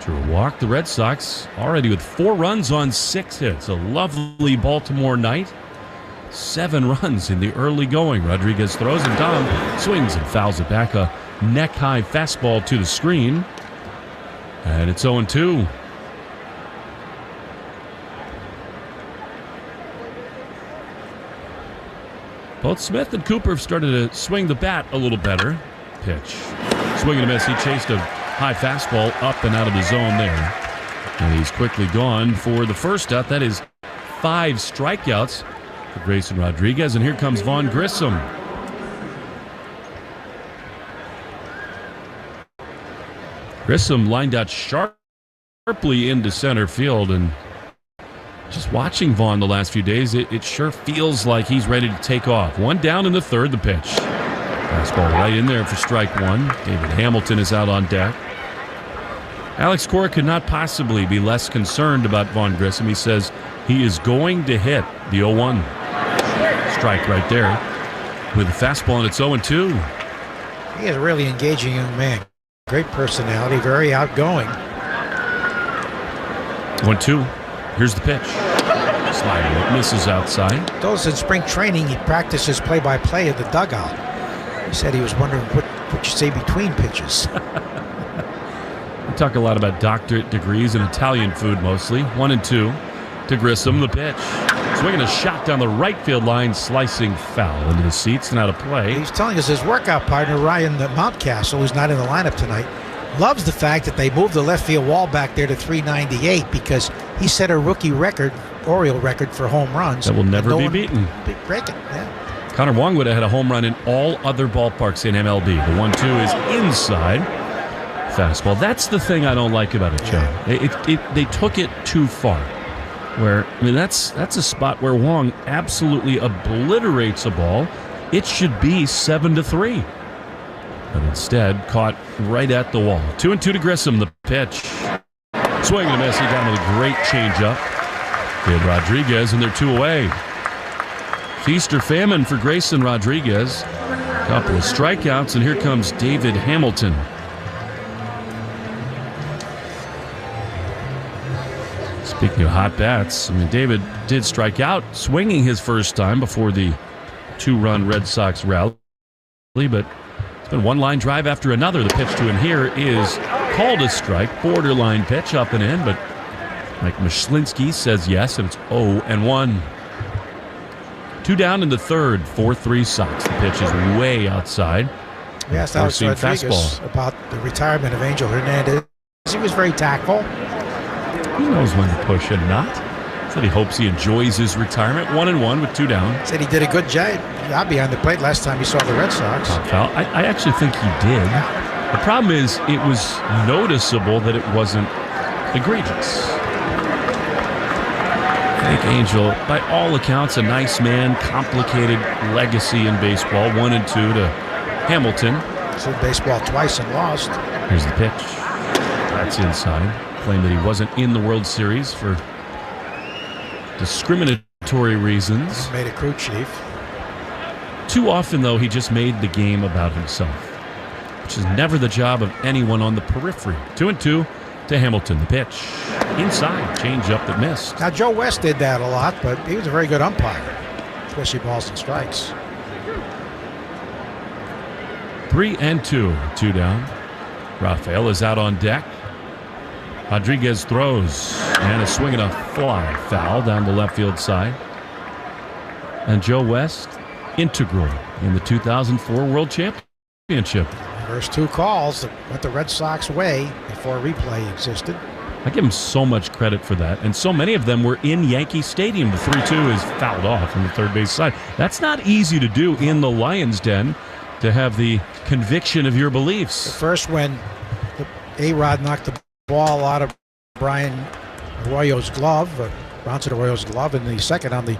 drew a walk. The Red Sox already with 4 runs on 6 hits. A lovely Baltimore night. 7 runs in the early going. Rodriguez throws and Dom swings and fouls it back. A neck-high fastball to the screen. And it's 0-2. Both Smith and Cooper have started to swing the bat a little better. Pitch. Swing and a miss. He chased a high fastball up and out of the zone there. And he's quickly gone for the first out. That is 5 strikeouts for Grayson Rodriguez. And here comes Vaughn Grissom. Grissom lined out sharply into center field. And just watching Vaughn the last few days, it sure feels like he's ready to take off. 1 down in the third, the pitch. Fastball right in there for strike 1. David Hamilton is out on deck. Alex Cora could not possibly be less concerned about Vaughn Grissom. He says he is going to hit the 0-1. Strike right there with a fastball, and it's 0-2. He is a really engaging young man. Great personality, very outgoing. 1-2. Here's the pitch. Sliding it, misses outside. Those in spring training, he practices play-by-play at the dugout. He said he was wondering what you say between pitches. We talk a lot about doctorate degrees in Italian food mostly. 1-2 to Grissom, the pitch. Swinging a shot down the right field line, slicing foul into the seats and out of play. He's telling us his workout partner, Ryan Mountcastle, who's not in the lineup tonight, loves the fact that they moved the left field wall back there to 398 because he set a rookie record, Oriole record for home runs. That will never be beaten. Break it, yeah. Connor Wong would have had a home run in all other ballparks in MLB. The 1-2 is inside fastball. That's the thing I don't like about it, Joe. They took it too far. That's a spot where Wong absolutely obliterates a ball. It should be 7-3. But instead, caught right at the wall. 2-2 to Grissom, the pitch. Swing and a miss. He got him with a great changeup. Did Rodriguez, and they're 2 away. Feast or famine for Grayson Rodriguez. Couple of strikeouts, and here comes David Hamilton. Speaking of hot bats, David did strike out, swinging his first time before the 2-run Red Sox rally, but it's been one line drive after another. The pitch to him here is called a strike, borderline pitch up and in, but Mike Mashlinsky says yes, and it's 0-1. 2 down in the third, 4-3 Sox. The pitch is way outside. We asked Alex Rodriguez about the retirement of Angel Hernandez. He was very tactful. He knows when to push and not. Said he hopes he enjoys his retirement. 1-1 with 2 down. Said he did a good job behind the plate last time he saw the Red Sox. Top foul. I actually think he did. The problem is it was noticeable that it wasn't egregious. I think Angel, by all accounts, a nice man, complicated legacy in baseball. 1-2 to Hamilton. He's in baseball twice and lost. Here's the pitch. That's inside. Claimed that he wasn't in the World Series for discriminatory reasons. Made a crew chief. Too often, though, he just made the game about himself, which is never the job of anyone on the periphery. 2-2 to Hamilton. The pitch. Inside. Change up that missed. Now, Joe West did that a lot, but he was a very good umpire, especially balls and strikes. 3-2. 2 down. Rafael is out on deck. Rodriguez throws, and a swing and a fly foul down the left field side. And Joe West, integral in the 2004 World Championship. First 2 calls that went the Red Sox way before replay existed. I give him so much credit for that, and so many of them were in Yankee Stadium. The 3-2 is fouled off on the third base side. That's not easy to do in the Lions' den, to have the conviction of your beliefs. The first when A-Rod knocked the ball out of Brian Arroyo's glove, Bronson Arroyo's glove, and the second on the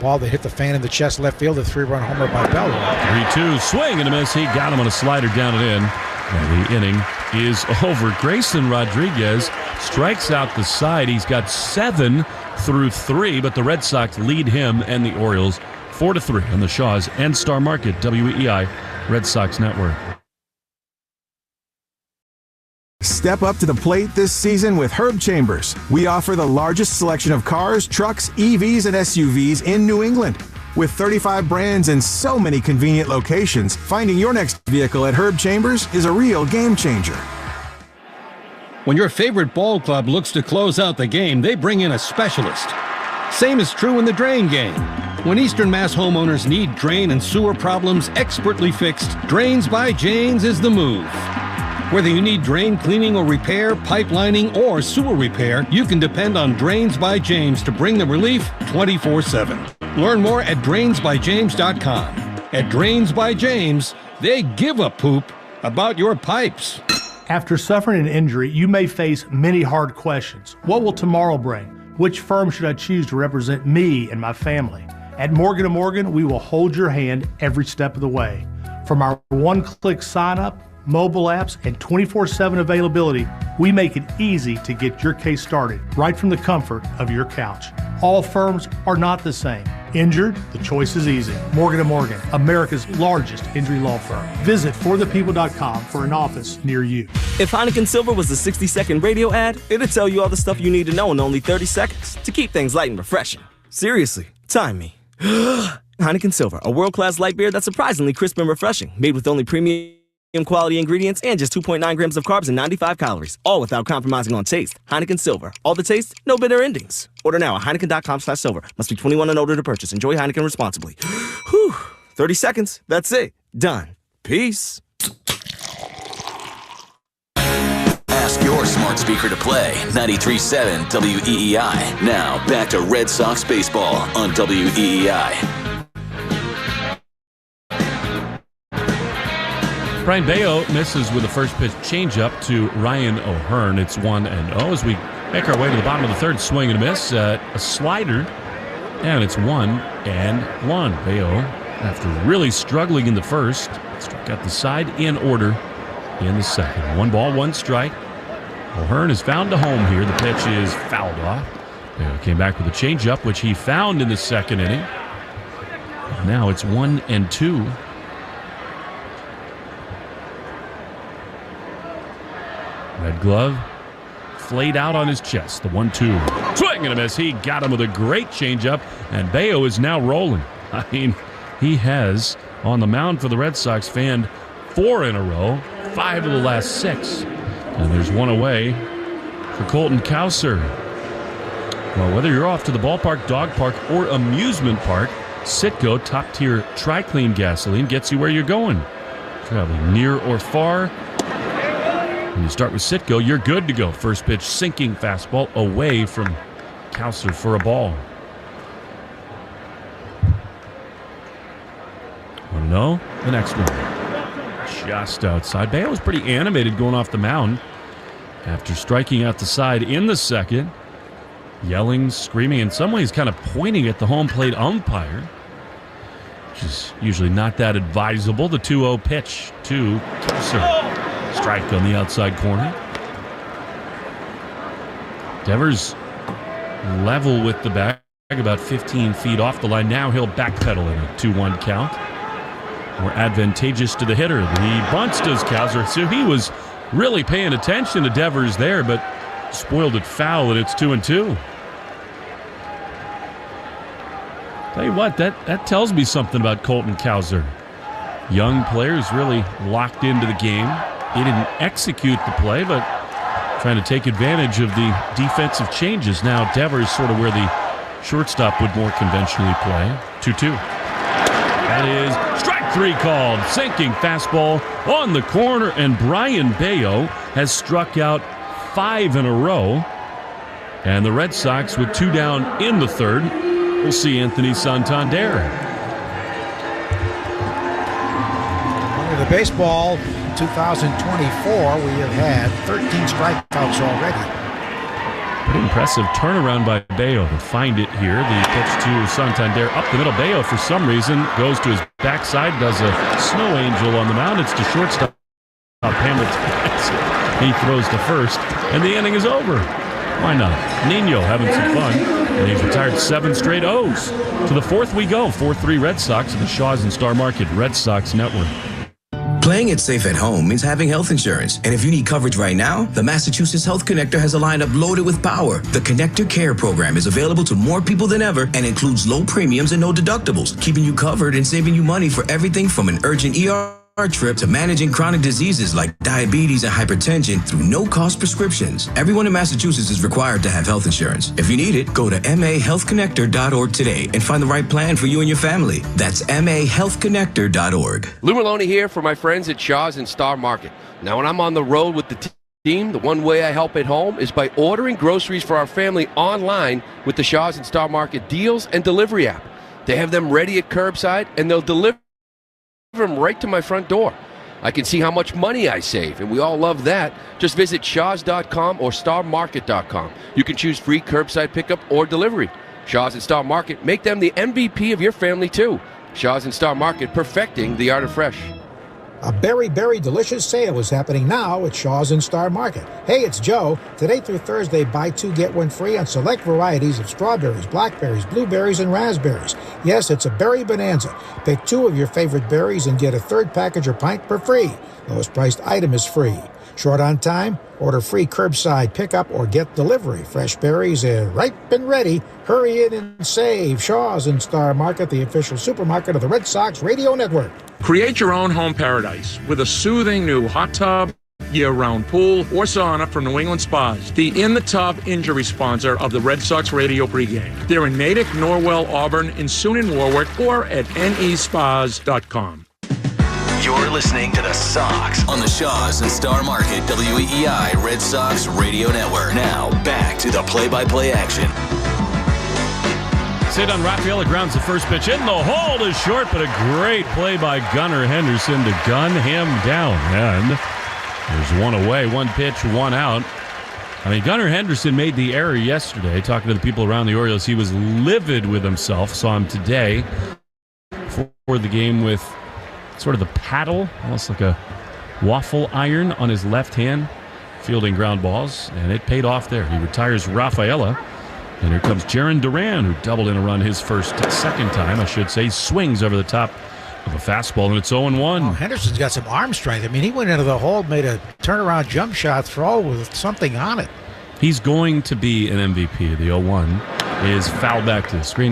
ball that hit the fan in the chest left field, a 3-run homer by Bello. 3-2, swing and a miss. He got him on a slider down and in. And the inning is over. Grayson Rodriguez strikes out the side. He's got 7 through 3, but the Red Sox lead him and the Orioles 4-3 on the Shaws and Star Market, WEEI Red Sox Network. Step up to the plate this season with Herb Chambers. We offer the largest selection of cars, trucks, EVs, and SUVs in New England. With 35 brands and so many convenient locations, finding your next vehicle at Herb Chambers is a real game changer. When your favorite ball club looks to close out the game, they bring in a specialist. Same is true in the drain game. When Eastern Mass homeowners need drain and sewer problems expertly fixed, Drains by James is the move. Whether you need drain cleaning or repair, pipelining, or sewer repair, you can depend on Drains by James to bring the relief 24/7. Learn more at drainsbyjames.com. At Drains by James, they give a poop about your pipes. After suffering an injury, you may face many hard questions. What will tomorrow bring? Which firm should I choose to represent me and my family? At Morgan & Morgan, we will hold your hand every step of the way. From our one-click sign-up, mobile apps, and 24/7 availability, we make it easy to get your case started right from the comfort of your couch. All firms are not the same. Injured? The choice is easy. Morgan & Morgan, America's largest injury law firm. Visit forthepeople.com for an office near you. If Heineken Silver was a 60-second radio ad, it'd tell you all the stuff you need to know in only 30 seconds to keep things light and refreshing. Seriously, time me. Heineken Silver, a world-class light beer that's surprisingly crisp and refreshing, made with only premium quality ingredients and just 2.9 grams of carbs and 95 calories, all without compromising on taste. Heineken Silver. All the taste, no bitter endings. Order now at Heineken.com/silver. Must be 21 and older to purchase. Enjoy Heineken responsibly. Whew. 30 seconds. That's it. Done. Peace. your smart speaker to play 93.7 WEEI. Now, back to Red Sox baseball on WEEI. Brian Bayo misses with a first pitch changeup to Ryan O'Hearn. It's 1-0 as we make our way to the bottom of the third. Swing and a miss, a slider, and it's 1-1. Bayo, after really struggling in the first, struck out the side in order in the second. 1-1 strike. O'Hearn has found a home here. The pitch is fouled off. Bayo came back with a changeup, which he found in the second inning. Now it's 1-2. Red glove flayed out on his chest. The 1-2. Swing and a miss. He got him with a great changeup, and Bayo is now rolling. I mean, he has, on the mound for the Red Sox, fanned 4 in a row, 5 of the last 6. And there's one away for Colton Cowser. Well, whether you're off to the ballpark, dog park, or amusement park, Citgo top-tier Tri-Clean gasoline gets you where you're going. Traveling near or far, when you start with Citgo, you're good to go. First pitch, sinking fastball away from Cowser for a ball. 1-0, the next one. Just outside. Bayo was pretty animated going off the mound after striking out the side in the second. Yelling, screaming, in some ways kind of pointing at the home plate umpire, which is usually not that advisable. The 2-0 pitch to Cowser. Strike on the outside corner. Devers level with the bag, about 15 feet off the line. Now he'll backpedal in a 2-1 count. More advantageous to the hitter. He bunts does Cowser, so he was really paying attention to Devers there, but spoiled it foul, and it's 2-2. Tell you what, that tells me something about Colton Cowser. Young players really locked into the game. He didn't execute the play, but trying to take advantage of the defensive changes. Now Devers sort of where the shortstop would more conventionally play. 2-2. That is strike 3 called. Sinking fastball on the corner, and Brian Bayo has struck out 5 in a row. And the Red Sox with 2 down in the third. We'll see Anthony Santander. Under the baseball 2024, we have had 13 strikeouts already. Pretty impressive turnaround by Bayo to find it here. The pitch to Santander up the middle. Bayo, for some reason, goes to his backside, does a snow angel on the mound. It's to shortstop Hamilton. He throws to first, and the inning is over. Why not? Nino having some fun, and he's retired 7 straight O's. To the 4th we go. 4-3 Red Sox at the Shaw's and Star Market Red Sox Network. Playing it safe at home means having health insurance. And if you need coverage right now, the Massachusetts Health Connector has a lineup loaded with power. The Connector Care program is available to more people than ever and includes low premiums and no deductibles, keeping you covered and saving you money for everything from an urgent ER trip to managing chronic diseases like diabetes and hypertension through no-cost prescriptions. Everyone in Massachusetts is required to have health insurance. If you need it, go to mahealthconnector.org today and find the right plan for you and your family. That's mahealthconnector.org. Lou Maloney here for my friends at Shaw's and Star Market. Now, when I'm on the road with the team, the one way I help at home is by ordering groceries for our family online with the Shaw's and Star Market deals and delivery app. They have them ready at curbside, and they'll deliver them right to my front door. I can see how much money I save, and we all love that. Just visit shaws.com or starmarket.com. You can choose free curbside pickup or delivery. Shaw's and Star Market, make them the MVP of your family too. Shaw's and Star Market, perfecting the art of fresh. A very, very delicious sale is happening now at Shaw's and Star Market. Hey, it's Joe. Today through Thursday, buy 2, get 1 free on select varieties of strawberries, blackberries, blueberries, and raspberries. Yes, it's a berry bonanza. Pick 2 of your favorite berries and get a 3rd package or pint for free. Lowest priced item is free. Short on time? Order free curbside pickup or get delivery. Fresh berries are ripe and ready. Hurry in and save. Shaw's and Star Market, the official supermarket of the Red Sox Radio Network. Create your own home paradise with a soothing new hot tub, year-round pool, or sauna from New England Spas, the in-the-tub injury sponsor of the Red Sox Radio Pregame. They're in Natick, Norwell, Auburn, and soon in Warwick, or at nespas.com. You're listening to the Sox on the Shaws and Star Market WEEI Red Sox Radio Network. Now back to the play-by-play action. Sid on Rafaela grounds the first pitch in. The hold is short, but a great play by Gunnar Henderson to gun him down. And there's one away, one pitch, one out. I mean, Gunnar Henderson made the error yesterday. Talking to the people around the Orioles, he was livid with himself. Saw him today for the game with sort of the paddle, almost like a waffle iron on his left hand, fielding ground balls, and it paid off there. He retires Rafaela, and here comes Jaron Duran, who doubled in a run his second time, I should say. He swings over the top of a fastball, and it's 0-1. Oh, Henderson's got some arm strength. I mean, he went into the hole, made a turnaround jump shot throw with something on it. He's going to be an MVP. The 0-1 is fouled back to the screen.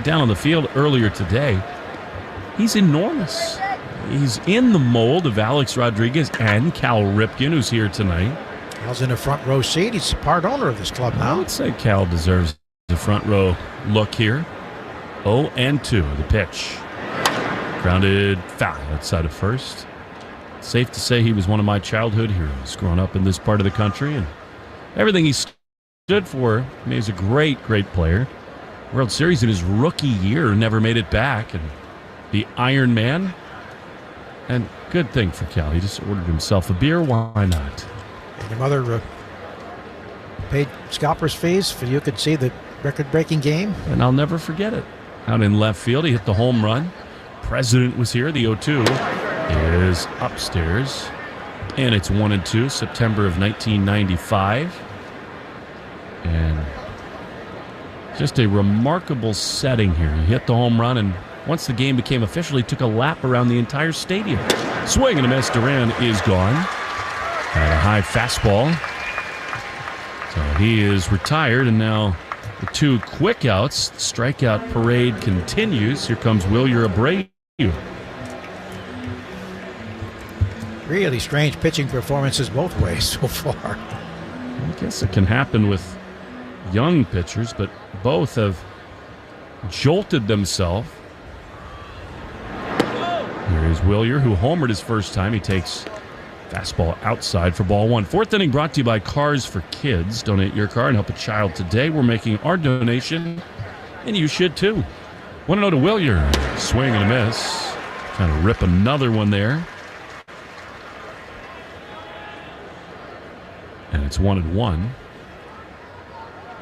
Down on the field earlier today, he's enormous. He's in the mold of Alex Rodriguez and Cal Ripken, who's here tonight. Cal's in a front row seat. He's part owner of this club now. I would say Cal deserves the front row look here. 0-2, the pitch. Grounded foul outside of first. Safe to say he was one of my childhood heroes growing up in this part of the country, and everything he stood for. I mean, he's a great, great player. World Series in his rookie year, never made it back, and the Iron Man. And good thing for Cal. He just ordered himself a beer. Why not? And your mother paid scalpers fees for you could see the record-breaking game. And I'll never forget it. Out in left field, he hit the home run. President was here. The 0-2 is upstairs. And it's 1-2, September of 1995. And just a remarkable setting here. He hit the home run, and once the game became official, he took a lap around the entire stadium. Swing and a miss. Duran is gone. At a high fastball. So he is retired, and now the two quick outs. The strikeout parade continues. Here comes Wilyer Abreu. Really strange pitching performances both ways so far. I guess it can happen with young pitchers, but both have jolted themselves. Here is Wilyer, who homered his first time. He takes fastball outside for ball one. Fourth inning brought to you by Cars for Kids. Donate your car and help a child today. We're making our donation, and you should too. 1-0 to Wilyer. Swing and a miss. Trying to rip another one there. And it's 1-1.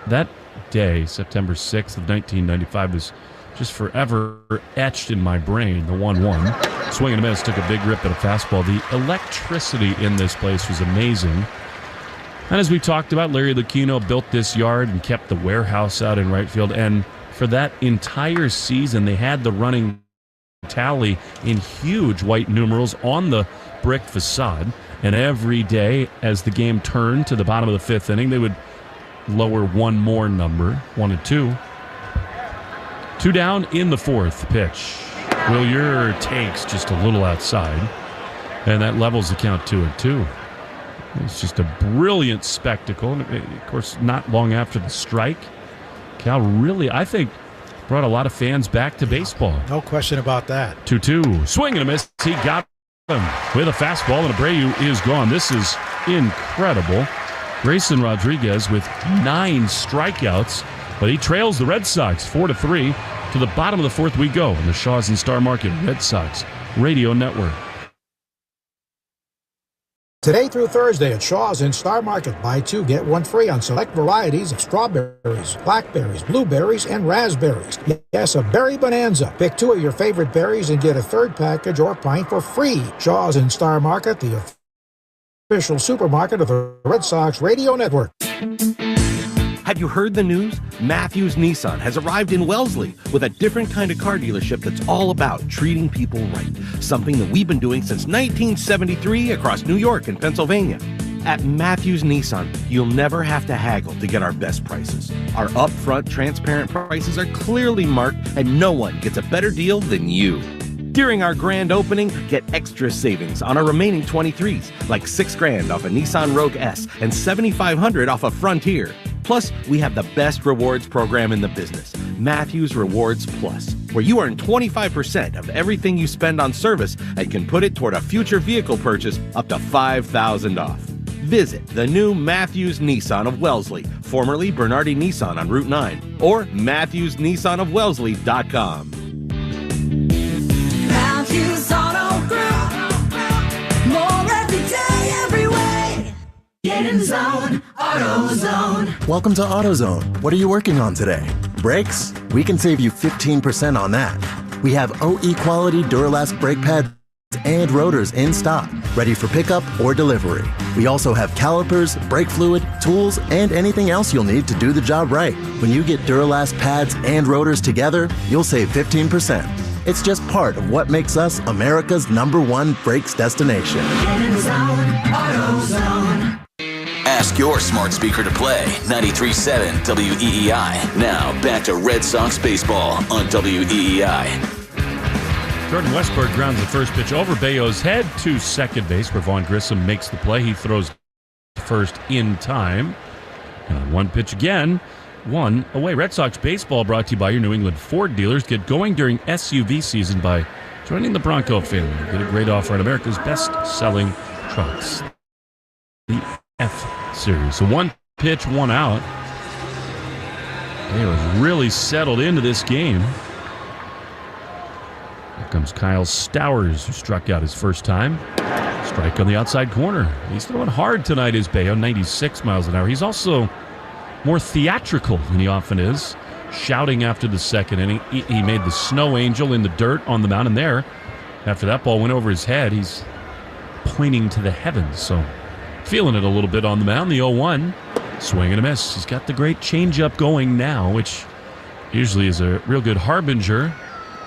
That day, September 6th of 1995, was just forever etched in my brain. The 1-1. Swing and a miss. Took a big rip at a fastball. The electricity in this place was amazing. And as we talked about, Larry Lucchino built this yard and kept the warehouse out in right field. And for that entire season, they had the running tally in huge white numerals on the brick facade. And every day, as the game turned to the bottom of the fifth inning, they would lower one more number, 1-2. 2 down in the fourth pitch. Wilyer takes just a little outside, and that levels the count 2-2. It's just a brilliant spectacle. And of course, not long after the strike, Cal really, I think, brought a lot of fans back to baseball. No question about that. 2-2. Swing and a miss. He got him with a fastball, and Abreu is gone. This is incredible. Grayson Rodriguez with 9 strikeouts, but he trails the Red Sox 4-3. To the bottom of the fourth we go in the Shaws and Star Market Red Sox Radio Network. Today through Thursday at Shaw's in Star Market, buy 2, get 1 free on select varieties of strawberries, blackberries, blueberries, and raspberries. Yes, a berry bonanza. Pick 2 of your favorite berries and get a 3rd package or pint for free. Shaw's in Star Market, the official supermarket of the Red Sox Radio Network. Have you heard the news? Matthews Nissan has arrived in Wellesley with a different kind of car dealership that's all about treating people right. Something that we've been doing since 1973 across New York and Pennsylvania. At Matthews Nissan, you'll never have to haggle to get our best prices. Our upfront, transparent prices are clearly marked, and no one gets a better deal than you. During our grand opening, get extra savings on our remaining 23s, like $6,000 off a Nissan Rogue S and $7,500 off a Frontier. Plus, we have the best rewards program in the business, Matthews Rewards Plus, where you earn 25% of everything you spend on service and can put it toward a future vehicle purchase up to $5,000 off. Visit the new Matthews Nissan of Wellesley, formerly Bernardi Nissan on Route 9, or MatthewsNissanofWellesley.com. Matthews Auto Group. More every day, every way. Get in the zone. AutoZone. Welcome to AutoZone. What are you working on today? Brakes? We can save you 15% on that. We have OE quality Duralast brake pads and rotors in stock, ready for pickup or delivery. We also have calipers, brake fluid, tools, and anything else you'll need to do the job right. When you get Duralast pads and rotors together, you'll save 15%. It's just part of what makes us America's #1 brakes destination. Get in the zone. AutoZone. Ask your smart speaker to play 93.7 WEEI. Now back to Red Sox baseball on WEEI. Jordan Westburg grounds the first pitch over Bayo's head to second base, where Vaughn Grissom makes the play. He throws first in time. One pitch again, one away. Red Sox baseball brought to you by your New England Ford dealers. Get going during SUV season by joining the Bronco family. Get a great offer on America's best-selling trucks. The F-Series. So one pitch, one out. Bayo has really settled into this game. Here comes Kyle Stowers, who struck out his first time. Strike on the outside corner. He's throwing hard tonight, is Bayo, 96 miles an hour. He's also more theatrical than he often is, shouting after the second inning. He made the snow angel in the dirt on the mound, and there, after that ball went over his head, he's pointing to the heavens. So feeling it a little bit on the mound. The 0-1, swing and a miss. He's got the great changeup going now, which usually is a real good harbinger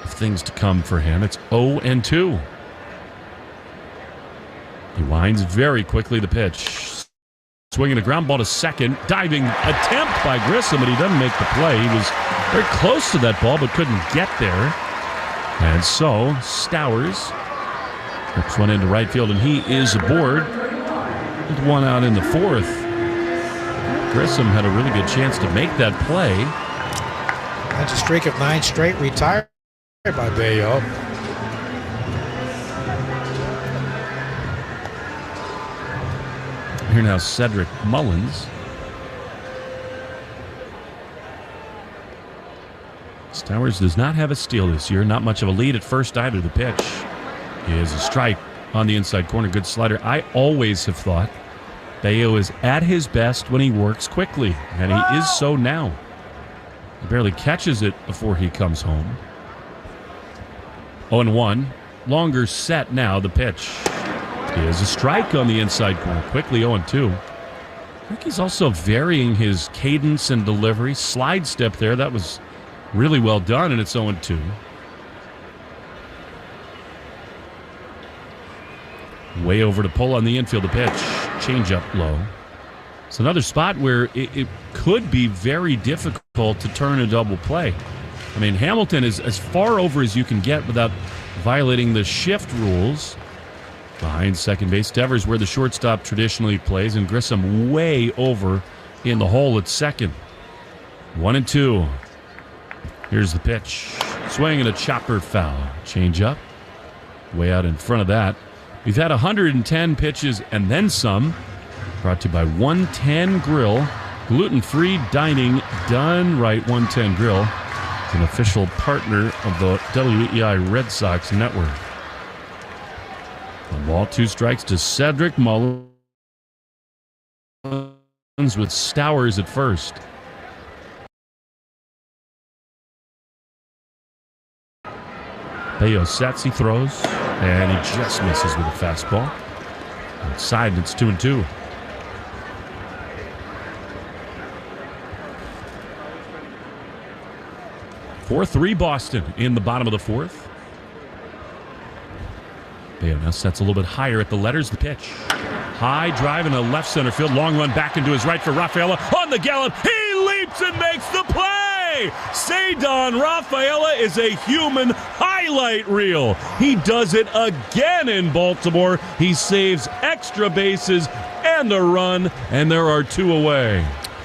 of things to come for him. It's 0-2. He winds very quickly the pitch. Swinging a ground ball to second. Diving attempt by Grissom, but he doesn't make the play. He was very close to that ball, but couldn't get there. And so Stowers hooks one into right field, and he is aboard with one out in the fourth. Grissom had a really good chance to make that play. That's a streak of 9 straight retired by Bayo. Here now, Cedric Mullins. Stowers does not have a steal this year. Not much of a lead at first either. The pitch is a strike on the inside corner. Good slider. I always have thought Bayo is at his best when he works quickly, and he is so now. He barely catches it before he comes home. 0-1. Longer set now. The pitch is a strike on the inside corner. Quickly 0-2. I think he's also varying his cadence and delivery. Slide step there. That was really well done, and it's 0-2. Way over to pull on the infield. The pitch. Change up low. It's another spot where it could be very difficult to turn a double play. I mean, Hamilton is as far over as you can get without violating the shift rules. Behind second base, Devers where the shortstop traditionally plays, and Grissom way over in the hole at second. 1-2. Here's the pitch. Swing and a chopper foul. Change up. Way out in front of that. We've had 110 pitches and then some. Brought to you by 110 Grill. Gluten-free dining done right. 110 Grill. An official partner of the WEEI Red Sox network. One ball, 2 strikes to Cedric Mullins with Stowers at first. Bayo sets, he throws, and he just misses with a fastball. Outside, it's 2-2. Four 4-3 Boston in the bottom of the fourth. Bayo now sets a little bit higher at the letters. The pitch. High drive in the left center field. Long run back into his right for Rafaela. On the gallop. He leaps and makes the play. Cedon Rafaela is a human highlight reel. He does it again in Baltimore. He saves extra bases and a run, and there are 2 away.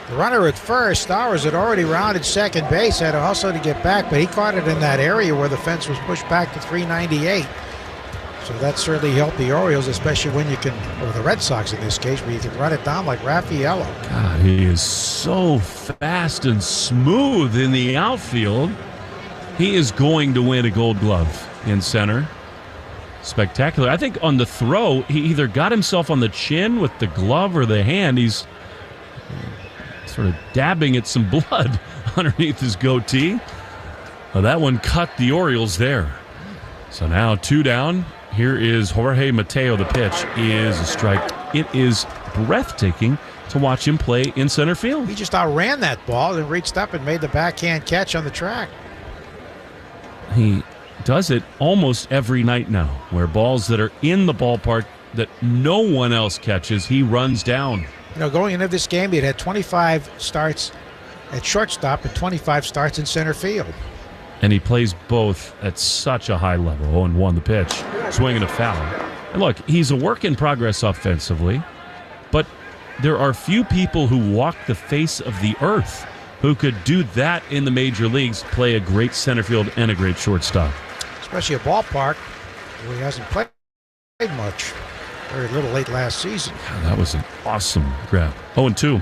The runner at first, Stowers had already rounded second base, had to hustle to get back, but he caught it in that area where the fence was pushed back to 398. So that certainly helped the Orioles, especially when you can, or the Red Sox in this case, where you can run it down like Raffaello. God, he is so fast and smooth in the outfield. He is going to win a Gold Glove in center. Spectacular. I think on the throw, he either got himself on the chin with the glove or the hand. He's sort of dabbing at some blood underneath his goatee. Well, that one cut the Orioles there. So now 2 down. Here is Jorge Mateo. The pitch is a strike. It is breathtaking to watch him play in center field. He just outran that ball and reached up and made the backhand catch on the track. He does it almost every night now, where balls that are in the ballpark that no one else catches, he runs down. You know, going into this game, he had 25 starts at shortstop and 25 starts in center field. And he plays both at such a high level. 0-1 the pitch, swinging a foul. And look, he's a work in progress offensively, but there are few people who walk the face of the earth who could do that in the major leagues, play a great center field and a great shortstop. Especially a ballpark where he hasn't played much. Very little late last season. God, that was an awesome grab. 0-2.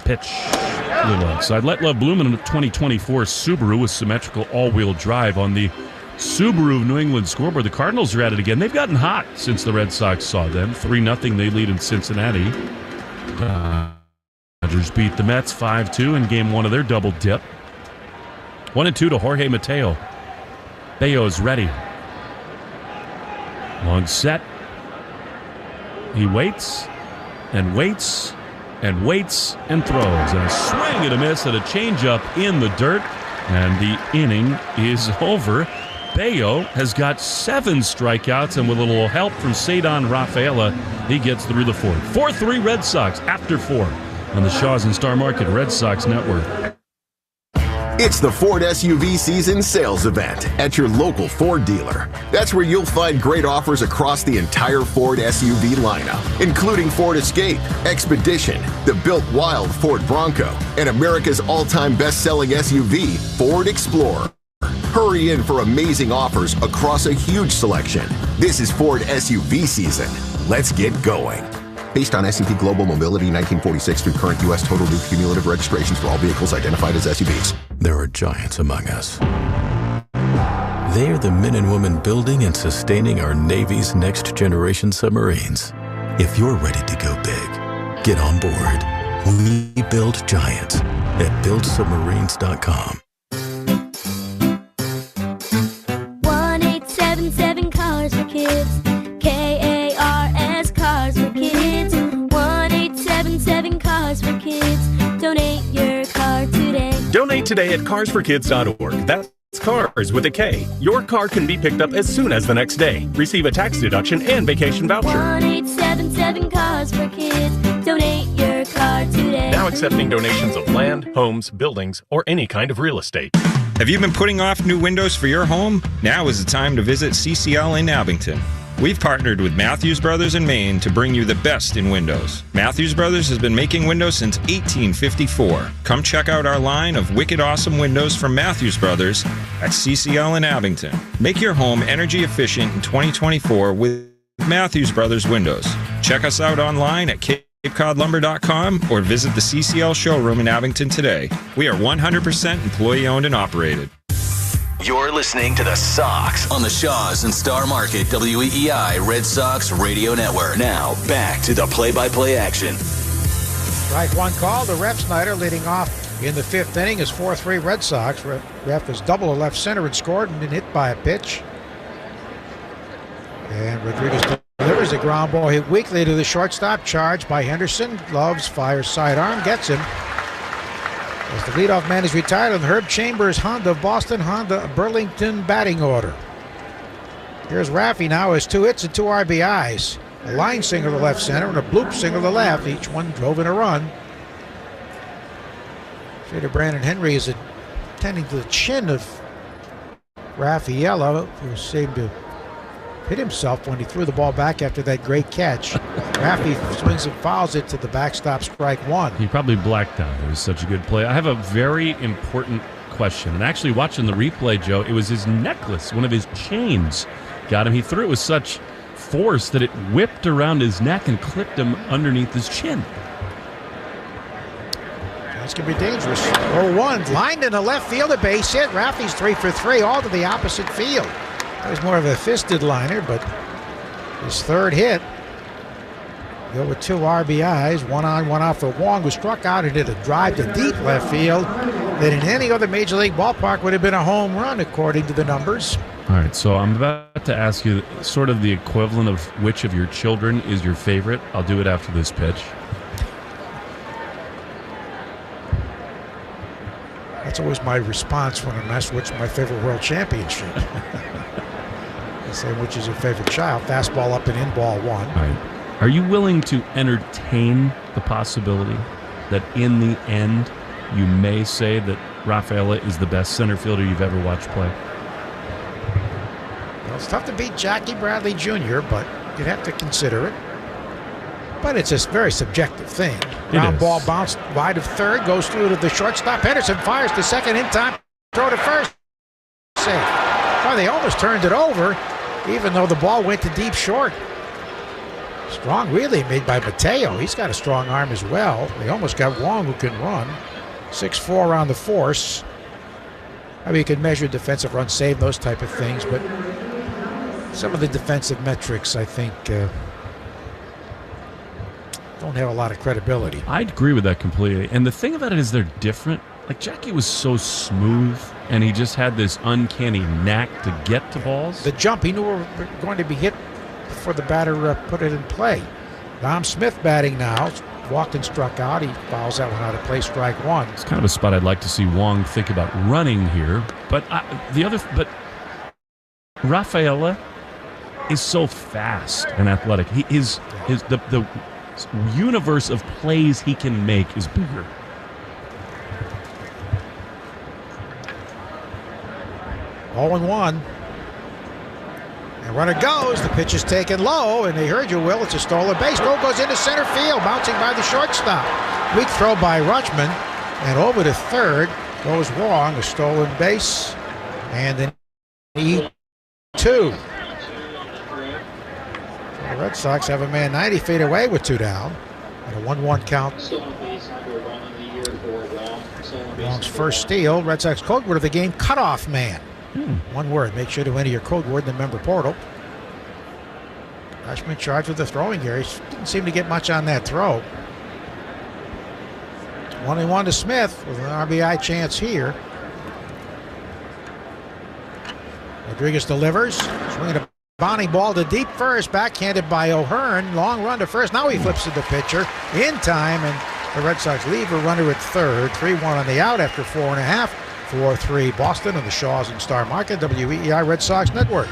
Pitch. A little outside. Let Love Bloom in a 2024 Subaru with symmetrical all-wheel drive on the Subaru of New England scoreboard. The Cardinals are at it again. They've gotten hot since the Red Sox saw them. 3-0 they lead in Cincinnati. Dodgers beat the Mets 5-2 in game 1 of their double dip. 1-2 to Jorge Mateo. Bayo is ready. Long set. He waits and waits and waits and throws. And a swing and a miss and a changeup in the dirt. And the inning is over. Bayo has got 7 strikeouts, and with a little help from Cedon Rafaela, he gets through the 4th. 4-3 Red Sox after 4 on the Shaws and Star Market Red Sox Network. It's the Ford SUV season sales event at your local Ford dealer. That's where you'll find great offers across the entire Ford SUV lineup, including Ford Escape, Expedition, the built wild Ford Bronco, and America's all-time best-selling SUV, Ford Explorer. Hurry in for amazing offers across a huge selection. This is Ford SUV season. Let's get going. Based on S&P Global Mobility 1946 through current U.S. total new cumulative registrations for all vehicles identified as SUVs. There are giants among us. They are the men and women building and sustaining our Navy's next generation submarines. If you're ready to go big, get on board. We build giants at buildsubmarines.com. 1-877 Cars for Kids. KARS Cars for Kids. 1-877 Cars for Kids. Donate your car today. Donate today at carsforkids.org. That's Cars with a K. Your car can be picked up as soon as the next day. Receive a tax deduction and vacation voucher. 1-877 Cars for Kids. Donate your car today. Now accepting donations of land, homes, buildings, or any kind of real estate. Have you been putting off new windows for your home? Now is the time to visit CCL in Abington. We've partnered with Matthews Brothers in Maine to bring you the best in windows. Matthews Brothers has been making windows since 1854. Come check out our line of wicked awesome windows from Matthews Brothers at CCL in Abington. Make your home energy efficient in 2024 with Matthews Brothers windows. Check us out online at CapeCodLumber.com or visit the CCL showroom in Abington today. We are 100% employee owned and operated. You're listening to the Sox on the Shaws and Star Market WEEI Red Sox Radio Network. Now, back to the play-by-play action. Strike one call to Ref Snyder leading off in the 5th inning is 4-3 Red Sox. Ref has doubled to left center and scored and been hit by a pitch. And Rodriguez delivers a ground ball hit weakly to the shortstop. Charged by Henderson. Gloves, fires sidearm, gets him. As the leadoff man is retired on the Herb Chambers Honda Boston Honda Burlington batting order. Here's Raffy now has 2 hits and 2 RBIs. A line single to left center and a bloop single to left. Each one drove in a run. Trader Brandon Henry is attending to the chin of Raffaello, who seemed to hit himself when he threw the ball back after that great catch. Raffy swings and fouls it to the backstop, strike one. He probably blacked out. It was such a good play. I have a very important question. And actually, watching the replay, Joe, it was his necklace, one of his chains, got him. He threw it with such force that it whipped around his neck and clipped him underneath his chin. That's going to be dangerous. 0-1, lined in the left field, a base hit. Raffy's 3 for 3, all to the opposite field. That was more of a fisted liner, but his third hit. Go with 2 RBIs, 1 on, 1 out for Wong, who struck out and hit a drive to deep left field that in any other Major League ballpark would have been a home run, according to the numbers. All right, so I'm about to ask you sort of the equivalent of which of your children is your favorite. I'll do it after this pitch. That's always my response when I'm asked what's my favorite world championship. I say, which is your favorite child? Fastball up and in, ball 1. All right. Are you willing to entertain the possibility that in the end you may say that Rafaela is the best center fielder you've ever watched play? Well, it's tough to beat Jackie Bradley Jr., but you'd have to consider it. But it's a very subjective thing. Ground ball bounced wide of third, goes through to the shortstop. Henderson fires to second in time. Throw to first. Safe. Well, they almost turned it over, even though the ball went to deep short. Strong relay made by Mateo. He's got a strong arm as well. They almost got Wong, who can run. 6'4" on the force. I mean, you can measure defensive runs saved, those type of things, but some of the defensive metrics, I think, don't have a lot of credibility. I'd agree with that completely. And the thing about it is they're different. Like, Jackie was so smooth, and he just had this uncanny knack to get to balls. The jump, he knew were going to be hit before the batter put it in play. Dom Smith batting now. Walked and struck out. He fouls that one out of play, strike 1. It's kind of a spot I'd like to see Wong think about running here. But Rafaela is so fast and athletic. The universe of plays he can make is bigger. All in 1. And runner goes. The pitch is taken low, and they heard you, Will. It's a stolen base. Goes into center field, bouncing by the shortstop. Weak throw by Rutschman, and over to third goes Wong, a stolen base, and an E2. The Red Sox have a man 90 feet away with 2 down, and a 1-1 count. Wong's first steal. Red Sox code word of the game: cutoff man. One word. Make sure to enter your code word in the member portal. Rutschman charged with the throwing here. He didn't seem to get much on that throw. 1-1 to Smith with an RBI chance here. Rodriguez delivers. Swinging a bounding ball to deep first. Backhanded by O'Hearn. Long run to first. Now he flips to the pitcher in time, and the Red Sox leave a runner at third. 3-1 on the out after 4.5. 4-3 Boston on the Shaws and Star Market, WEEI Red Sox Network.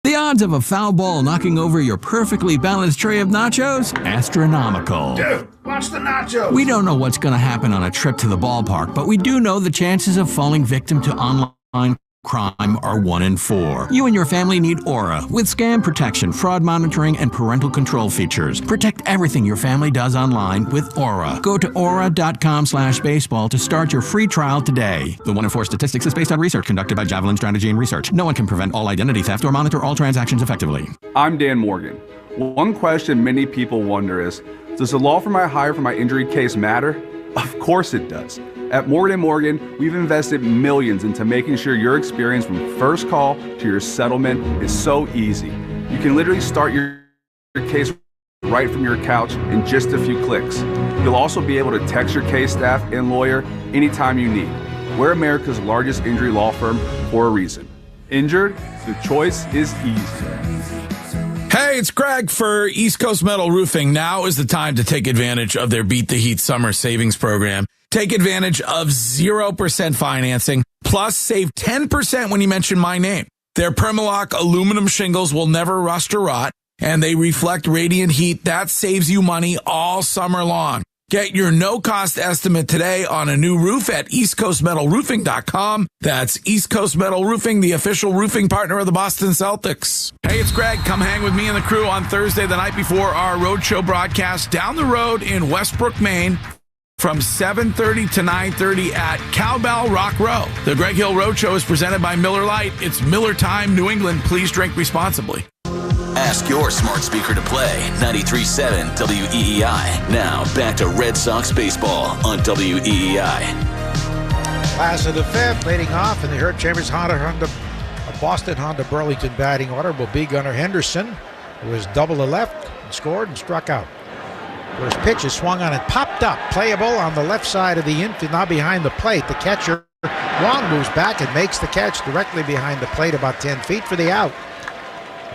The odds of a foul ball knocking over your perfectly balanced tray of nachos? Astronomical. Dude, watch the nachos. We don't know what's going to happen on a trip to the ballpark, but we do know the chances of falling victim to online crime are 1 in 4. You and your family need Aura with scam protection, fraud monitoring, and parental control features. Protect everything your family does online with Aura. Go to aura.com/baseball to start your free trial today. The 1 in 4 statistics is based on research conducted by Javelin Strategy and Research. No one can prevent all identity theft or monitor all transactions effectively. I'm Dan Morgan. One question many people wonder is, does the law firm I hire for my injury case matter? Of course it does. At Morgan & Morgan, we've invested millions into making sure your experience from first call to your settlement is so easy. You can literally start your case right from your couch in just a few clicks. You'll also be able to text your case staff and lawyer anytime you need. We're America's largest injury law firm for a reason. Injured? The choice is easy. Hey, it's Greg for East Coast Metal Roofing. Now is the time to take advantage of their Beat the Heat Summer Savings Program. Take advantage of 0% financing, plus save 10% when you mention my name. Their Permalock aluminum shingles will never rust or rot, and they reflect radiant heat that saves you money all summer long. Get your no-cost estimate today on a new roof at eastcoastmetalroofing.com. That's East Coast Metal Roofing, the official roofing partner of the Boston Celtics. Hey, it's Greg. Come hang with me and the crew on Thursday, the night before our roadshow broadcast down the road in Westbrook, Maine, from 7:30 to 9:30 at Cowbell Rock Row. The Greg Hill Roadshow is presented by Miller Lite. It's Miller Time, New England. Please drink responsibly. Ask your smart speaker to play 93.7 WEEI. Now back to Red Sox baseball on WEEI. Class of the fifth, leading off in the Herb Chambers Boston Honda Burlington batting order will be Gunnar Henderson, who was double to left and scored and struck out. First pitch is swung on and popped up, playable on the left side of the infield, now behind the plate. The catcher, Wong, moves back and makes the catch directly behind the plate, about 10 feet for the out.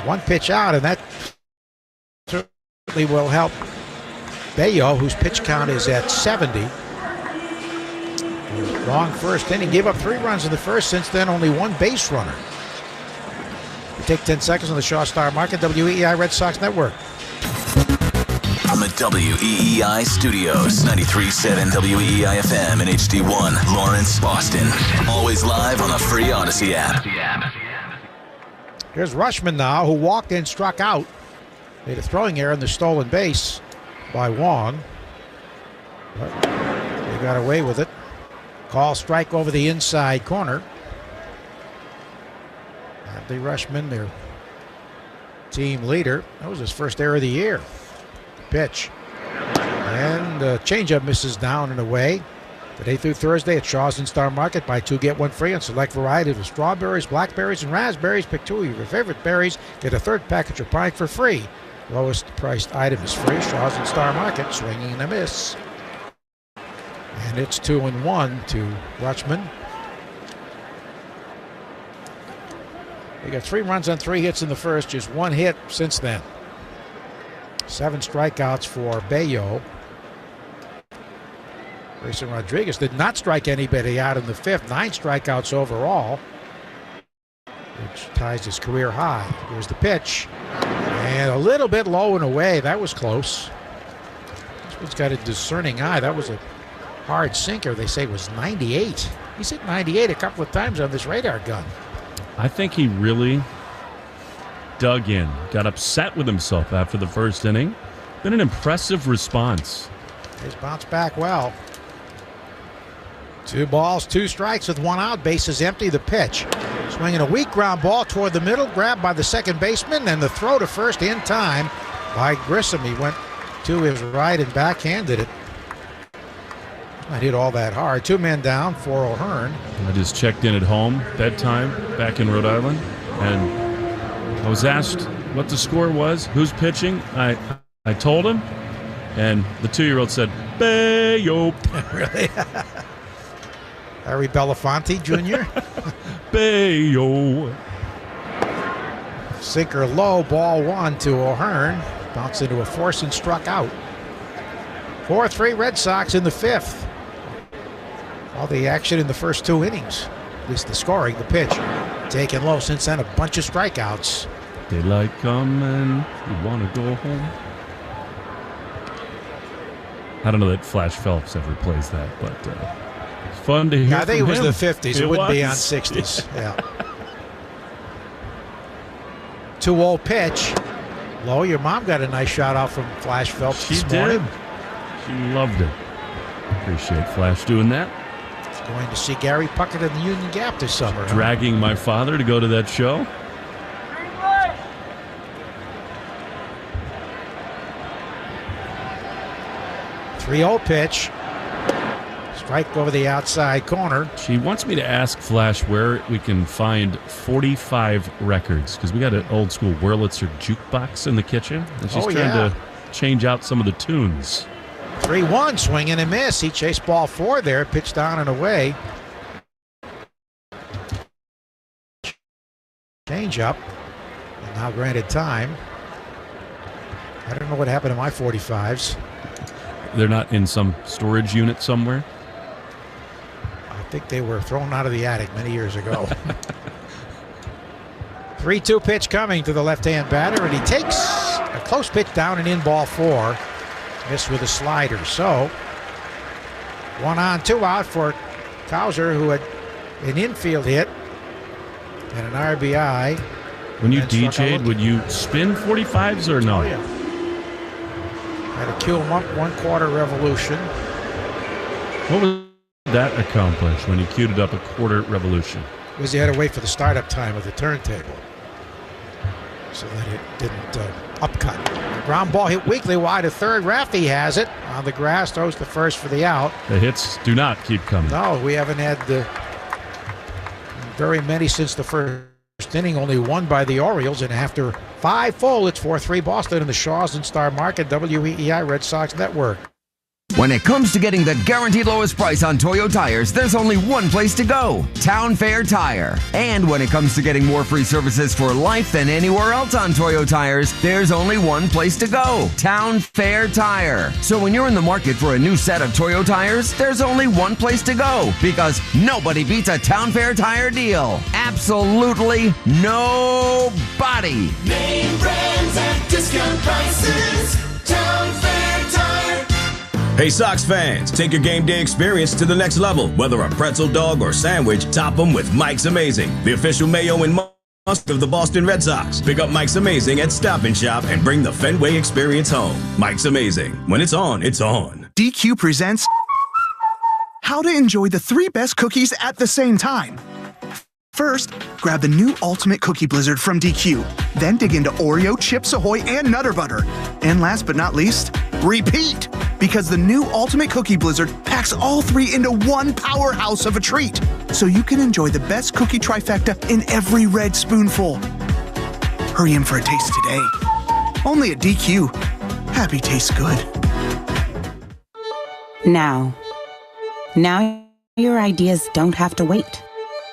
One pitch out, and that certainly will help Bayo, whose pitch count is at 70. Long first inning, gave up 3 runs in the first. Since then, only 1 base runner. We take 10 seconds on the Shaw Star Market, WEEI Red Sox Network. From the WEEI studios, 93.7 WEEI FM and HD1, Lawrence, Boston. Always live on the free Odyssey app. Here's Rushman now, who walked in, struck out. Made a throwing error in the stolen base by Wong. But they got away with it. Call strike over the inside corner. Andy Rushman, their team leader. That was his first error of the year. Pitch. And the changeup misses down and away. Today through Thursday at Shaw's and Star Market, buy 2 get 1 free on select varieties of strawberries, blackberries, and raspberries. Pick 2 of your favorite berries. Get a 3rd package of pine for free. Lowest priced item is free. Shaw's and Star Market, swinging and a miss. And it's 2-1 to Rutschman. They got 3 runs on 3 hits in the first, just 1 hit since then. 7 strikeouts for Bayo. Grayson Rodriguez did not strike anybody out in the 5th. 9 strikeouts overall, which ties his career high. Here's the pitch. And a little bit low and away. That was close. This one's got a discerning eye. That was a hard sinker. They say was 98. He's hit 98 a couple of times on this radar gun. I think he really dug in, got upset with himself after the first inning. Been an impressive response. He's bounced back well. 2 balls, 2 strikes with 1 out. Bases empty. The pitch. Swinging a weak ground ball toward the middle. Grabbed by the second baseman. And the throw to first in time by Grissom. He went to his right and backhanded it. Not hit all that hard. 2 men down for O'Hearn. I just checked in at home, bedtime, back in Rhode Island. And I was asked what the score was, who's pitching. I told him. And the 2-year-old said, Bayo. Really? Harry Belafonte Jr. Bayo. Sinker low, ball 1 to O'Hearn. Bounced into a force and struck out. 4-3 Red Sox in the 5th. All the action in the first 2 innings. At least the scoring, the pitch. Taken low. Since then, a bunch of strikeouts. Daylight coming. You want to go home? I don't know that Flash Phelps ever plays that, but it's fun to hear. I think from it was him. the 50s. It wouldn't be on was. 60s. Yeah. 2-0 pitch. Low. Your mom got a nice shout out from Flash Phelps this morning. She loved it. Appreciate Flash doing that. Going to see Gary Puckett in the Union Gap this summer. Dragging my father to go to that show. Huh? 3-0 pitch. Strike over the outside corner. She wants me to ask Flash where we can find 45 records, because we got an old school Wurlitzer jukebox in the kitchen, and she's trying to change out some of the tunes. 3-1, swing and a miss. He chased ball 4 there, pitched down and away. Change up, and now granted time. I don't know what happened to my 45s. They're not in some storage unit somewhere? I think they were thrown out of the attic many years ago. 3-2 pitch coming to the left-hand batter, and he takes a close pitch down and in, ball 4. Missed with a slider. So 1 on, 2 out for Cowser, who had an infield hit and an RBI. When you DJ'd, would you spin 45s or no? Oh, yeah. Had to cue him up 1/4 revolution. What was that accomplish when he queued it up a 1/4 revolution? Was he had to wait for the startup time of the turntable so that it didn't upcut. Ground ball hit weakly wide to third. Raffy has it on the grass, throws the first for the out. The hits do not keep coming. No, we haven't had very many since the first inning, only one by the Orioles, and after 5 full, it's 4-3 Boston in the Shaws and Star Market, WEEI Red Sox Network. When it comes to getting the guaranteed lowest price on Toyo tires, there's only one place to go, Town Fair Tire. And when it comes to getting more free services for life than anywhere else on Toyo tires, there's only one place to go, Town Fair Tire. So when you're in the market for a new set of Toyo tires, there's only one place to go, because nobody beats a Town Fair Tire deal. Absolutely nobody. Name brands at discount prices, Town Fair Tire. Hey Sox fans, take your game day experience to the next level. Whether a pretzel dog or sandwich, top them with Mike's Amazing, the official mayo and must of the Boston Red Sox. Pick up Mike's Amazing at Stop and Shop and bring the Fenway experience home. Mike's Amazing. When it's on, it's on. DQ presents how to enjoy the 3 best cookies at the same time. First, grab the new Ultimate Cookie Blizzard from DQ. Then dig into Oreo, Chips Ahoy, and Nutter Butter. And last but not least, repeat! Because the new Ultimate Cookie Blizzard packs all 3 into one powerhouse of a treat. So you can enjoy the best cookie trifecta in every red spoonful. Hurry in for a taste today. Only at DQ. Happy tastes good. Now your ideas don't have to wait.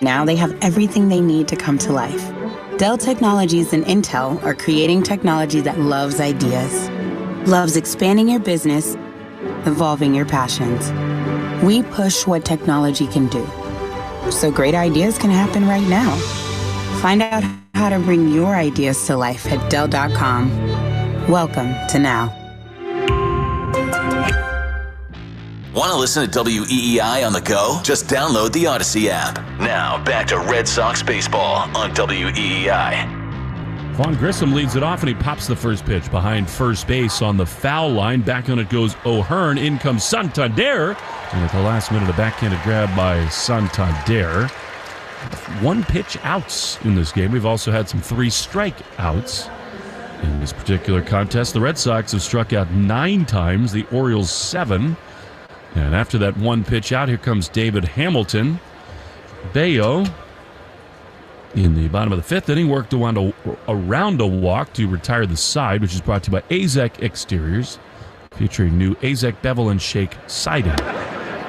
Now they have everything they need to come to life. Dell Technologies and Intel are creating technology that loves ideas, loves expanding your business, evolving your passions. We push what technology can do, so great ideas can happen right now. Find out how to bring your ideas to life at Dell.com. Welcome to Now. Want to listen to WEEI on the go? Just download the Odyssey app. Now, back to Red Sox baseball on WEEI. Vaughn Grissom leads it off, and he pops the first pitch behind first base on the foul line. Back on it goes O'Hearn. In comes Santander. And at the last minute, a backhanded grab by Santander. 1 pitch outs in this game. We've also had some 3 strikeouts in this particular contest. The Red Sox have struck out 9 times, the Orioles 7. And after that 1 pitch out, here comes David Hamilton. Bayo, in the bottom of the 5th inning, worked around a walk to retire the side, which is brought to you by Azek Exteriors, featuring new Azek Bevel and Shake siding.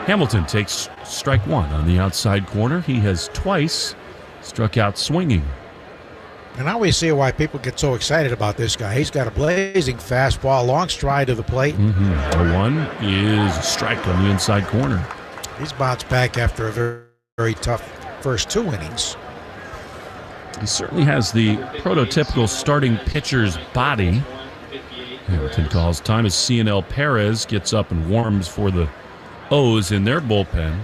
Hamilton takes strike 1 on the outside corner. He has twice struck out swinging. And I always see why people get so excited about this guy. He's got a blazing fastball, long stride to the plate. The 1 is a strike on the inside corner. He's bounced back after a very, very tough first 2 innings. He certainly has the prototypical starting pitcher's body. Hamilton calls time as C&L Perez gets up and warms for the O's in their bullpen.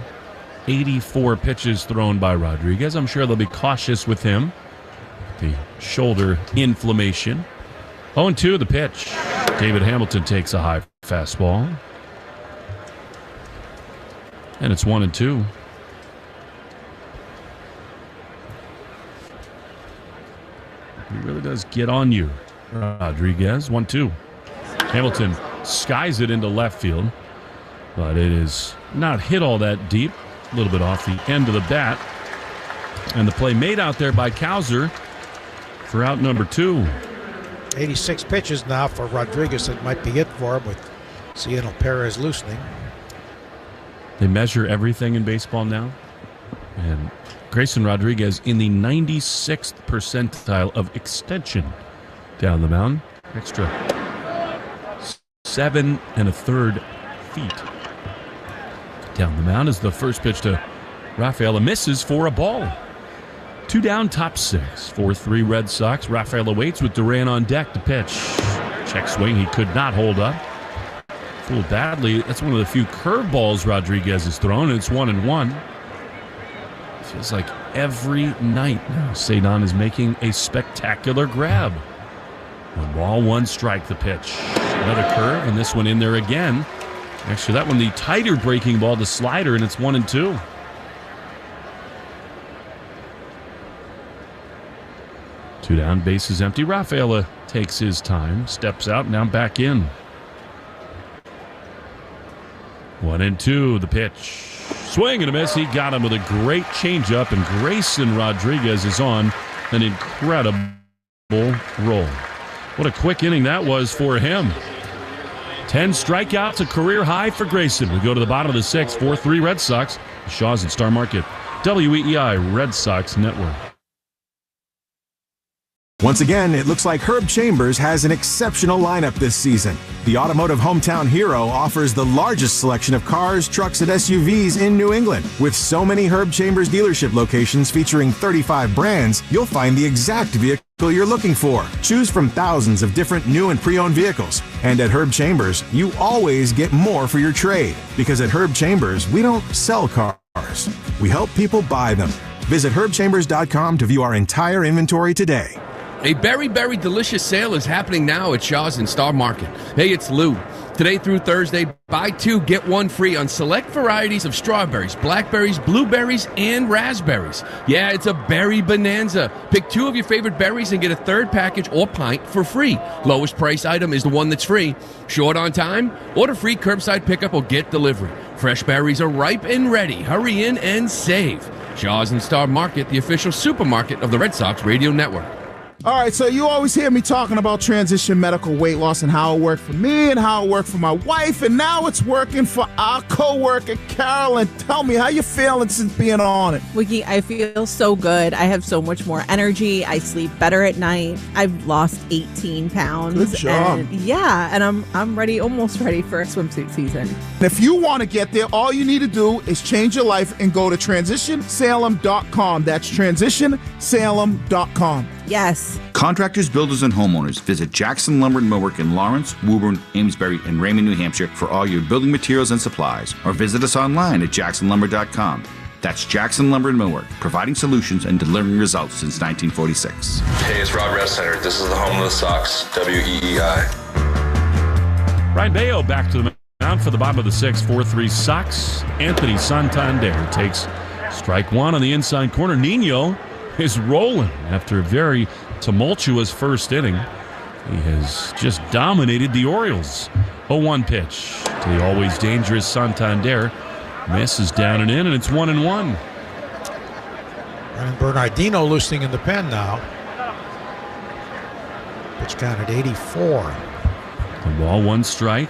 84 pitches thrown by Rodriguez. I'm sure they'll be cautious with him. The shoulder inflammation. 0-2 the pitch. David Hamilton takes a high fastball. And it's 1-2. He really does get on you. Rodriguez, 1-2. Hamilton skies it into left field, but it is not hit all that deep. A little bit off the end of the bat. And the play made out there by Cowser for out number 2. 86 pitches now for Rodriguez. That might be it for him with C&L Perez loosening. They measure everything in baseball now. And Grayson Rodriguez in the 96th percentile of extension down the mound. Extra 7 1/3 feet down the mound as the first pitch to Rafaela misses for a ball. 2 down, top 6. 4-3 Red Sox. Rafaela waits with Duran on deck to pitch. Check swing he could not hold up. pulled badly. That's one of the few curveballs Rodriguez has thrown. It's 1-1. Feels like every night now Cedon is making a spectacular grab. 1 ball, 1 strike, the pitch. Another curve, and this one in there again. Actually, that one the tighter breaking ball, the slider, and it's 1-2. Two down, bases empty. Rafaela takes his time, steps out, now back in. 1-2, the pitch. Swing and a miss. He got him with a great changeup, and Grayson Rodriguez is on an incredible roll. What a quick inning that was for him. 10 strikeouts, a career high for Grayson. We go to the bottom of the 6th, 4-3 Red Sox. Shaw's at Star Market, WEEI Red Sox Network. Once again, it looks like Herb Chambers has an exceptional lineup this season. The automotive hometown hero offers the largest selection of cars, trucks, and SUVs in New England. With so many Herb Chambers dealership locations featuring 35 brands, you'll find the exact vehicle you're looking for. Choose from thousands of different new and pre-owned vehicles. And at Herb Chambers, you always get more for your trade. Because at Herb Chambers, we don't sell cars. We help people buy them. Visit herbchambers.com to view our entire inventory today. A very, very delicious sale is happening now at Shaw's in Star Market. Hey, it's Lou. Today through Thursday, buy 2, get 1 free on select varieties of strawberries, blackberries, blueberries, and raspberries. Yeah, it's a berry bonanza. Pick 2 of your favorite berries and get a 3rd package or pint for free. Lowest price item is the one that's free. Short on time? Order free curbside pickup or get delivery. Fresh berries are ripe and ready. Hurry in and save. Shaw's in Star Market, the official supermarket of the Red Sox Radio Network. All right, so you always hear me talking about transition medical weight loss and how it worked for me and how it worked for my wife, and now it's working for our co-worker, Carolyn. Tell me, how you feeling since being on it? Wiki, I feel so good. I have so much more energy. I sleep better at night. I've lost 18 pounds. Good job. And I'm ready, almost ready for swimsuit season. If you want to get there, all you need to do is change your life and go to transitionsalem.com. That's transitionsalem.com. Yes. Contractors, builders, and homeowners, visit Jackson Lumber and Millwork in Lawrence, Woburn, Amesbury, and Raymond, New Hampshire for all your building materials and supplies, or visit us online at jacksonlumber.com. That's Jackson Lumber and Millwork, providing solutions and delivering results since 1946. Hey, it's Rob Center. This is the home of the Sox, WEEI. Ryan Bayo back to the mound for the bottom of the 6th, 4-3 Sox. Anthony Santander takes strike 1 on the inside corner. Nino is rolling after a very tumultuous first inning. He has just dominated the Orioles. 0-1 pitch to the always dangerous Santander. Misses down and in, and it's 1-1. And Bernardino loosening in the pen now. Pitch count at 84. The ball, 1 strike.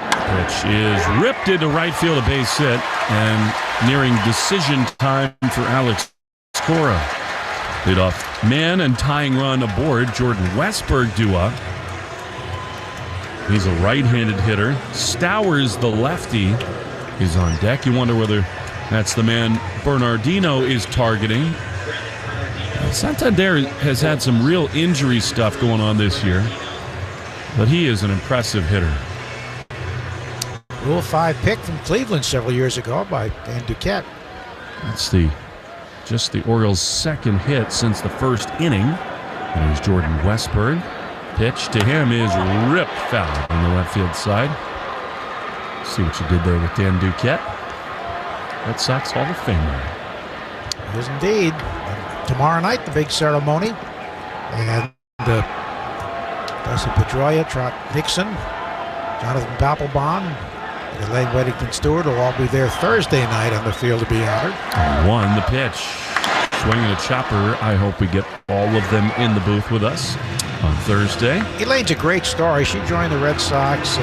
Pitch is ripped into right field, a base hit, and nearing decision time for Alex Cora. Leadoff man and tying run aboard. Jordan Westberg due up. He's a right-handed hitter. Stowers, the lefty, is on deck. You wonder whether that's the man Bernardino is targeting. Santander has had some real injury stuff going on this year, but he is an impressive hitter. Rule 5 pick from Cleveland several years ago by Dan Duquette. That's just the Orioles' second hit since the first inning. And here's Jordan Westberg. Pitch to him is ripped foul on the left field side. See what you did there with Dan Duquette. Red Sox Hall of Famer. It is indeed. Tomorrow night, the big ceremony. And Dusty Pedroia, Trot Nixon, Jonathan Papelbon, and Elaine Weddington-Stewart will all be there Thursday night on the field to be honored. 1, the pitch. Swinging a chopper. I hope we get all of them in the booth with us on Thursday. Elaine's a great story. She joined the Red Sox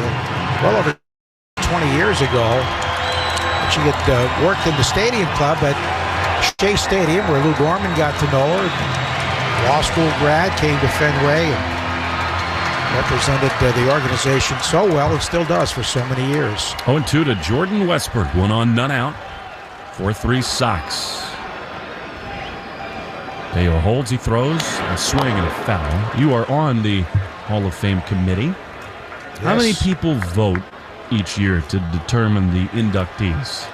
well over 20 years ago. She had worked in the Stadium Club at Shea Stadium, where Lou Gorman got to know her. Law school grad, came to Fenway and represented the organization so well and still does for so many years. 0-2 to Jordan Westberg. 1 on, none out. 4-3 Sox. Bayo holds, he throws, a swing and a foul. You are on the Hall of Fame committee. How many people vote each year to determine the inductees?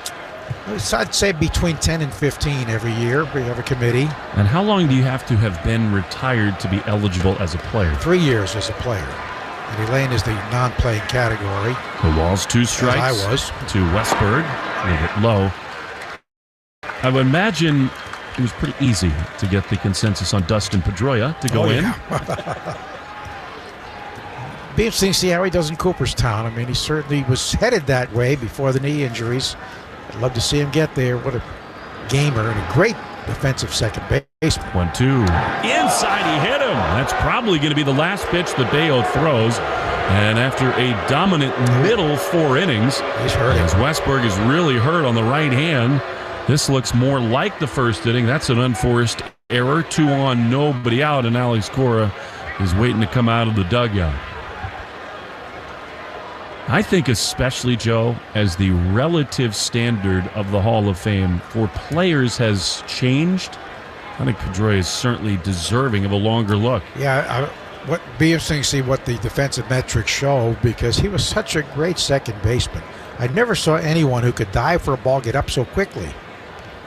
I'd say between 10 and 15 every year. We have a committee. And how long do you have to have been retired to be eligible as a player? 3 years as a player. And Elaine is the non-playing category. The Walls, 2 strikes. As I was. To Westberg, a little bit low. I would imagine it was pretty easy to get the consensus on Dustin Pedroia to go in. Be interesting to see how he does in Cooperstown. I mean, he certainly was headed that way before the knee injuries. I'd love to see him get there. What a gamer and a great defensive second baseman. 1-2. Inside, he hit him. That's probably going to be the last pitch that Bayo throws. And after a dominant middle 4 innings, he's hurting. As Westberg is really hurt on the right hand, this looks more like the first inning. That's an unforced error. 2 on, nobody out, and Alex Cora is waiting to come out of the dugout. I think especially, Joe, as the relative standard of the Hall of Fame for players has changed, I think Pedroia is certainly deserving of a longer look. Yeah, what be interesting to see what the defensive metrics show, because he was such a great second baseman. I never saw anyone who could dive for a ball, get up so quickly,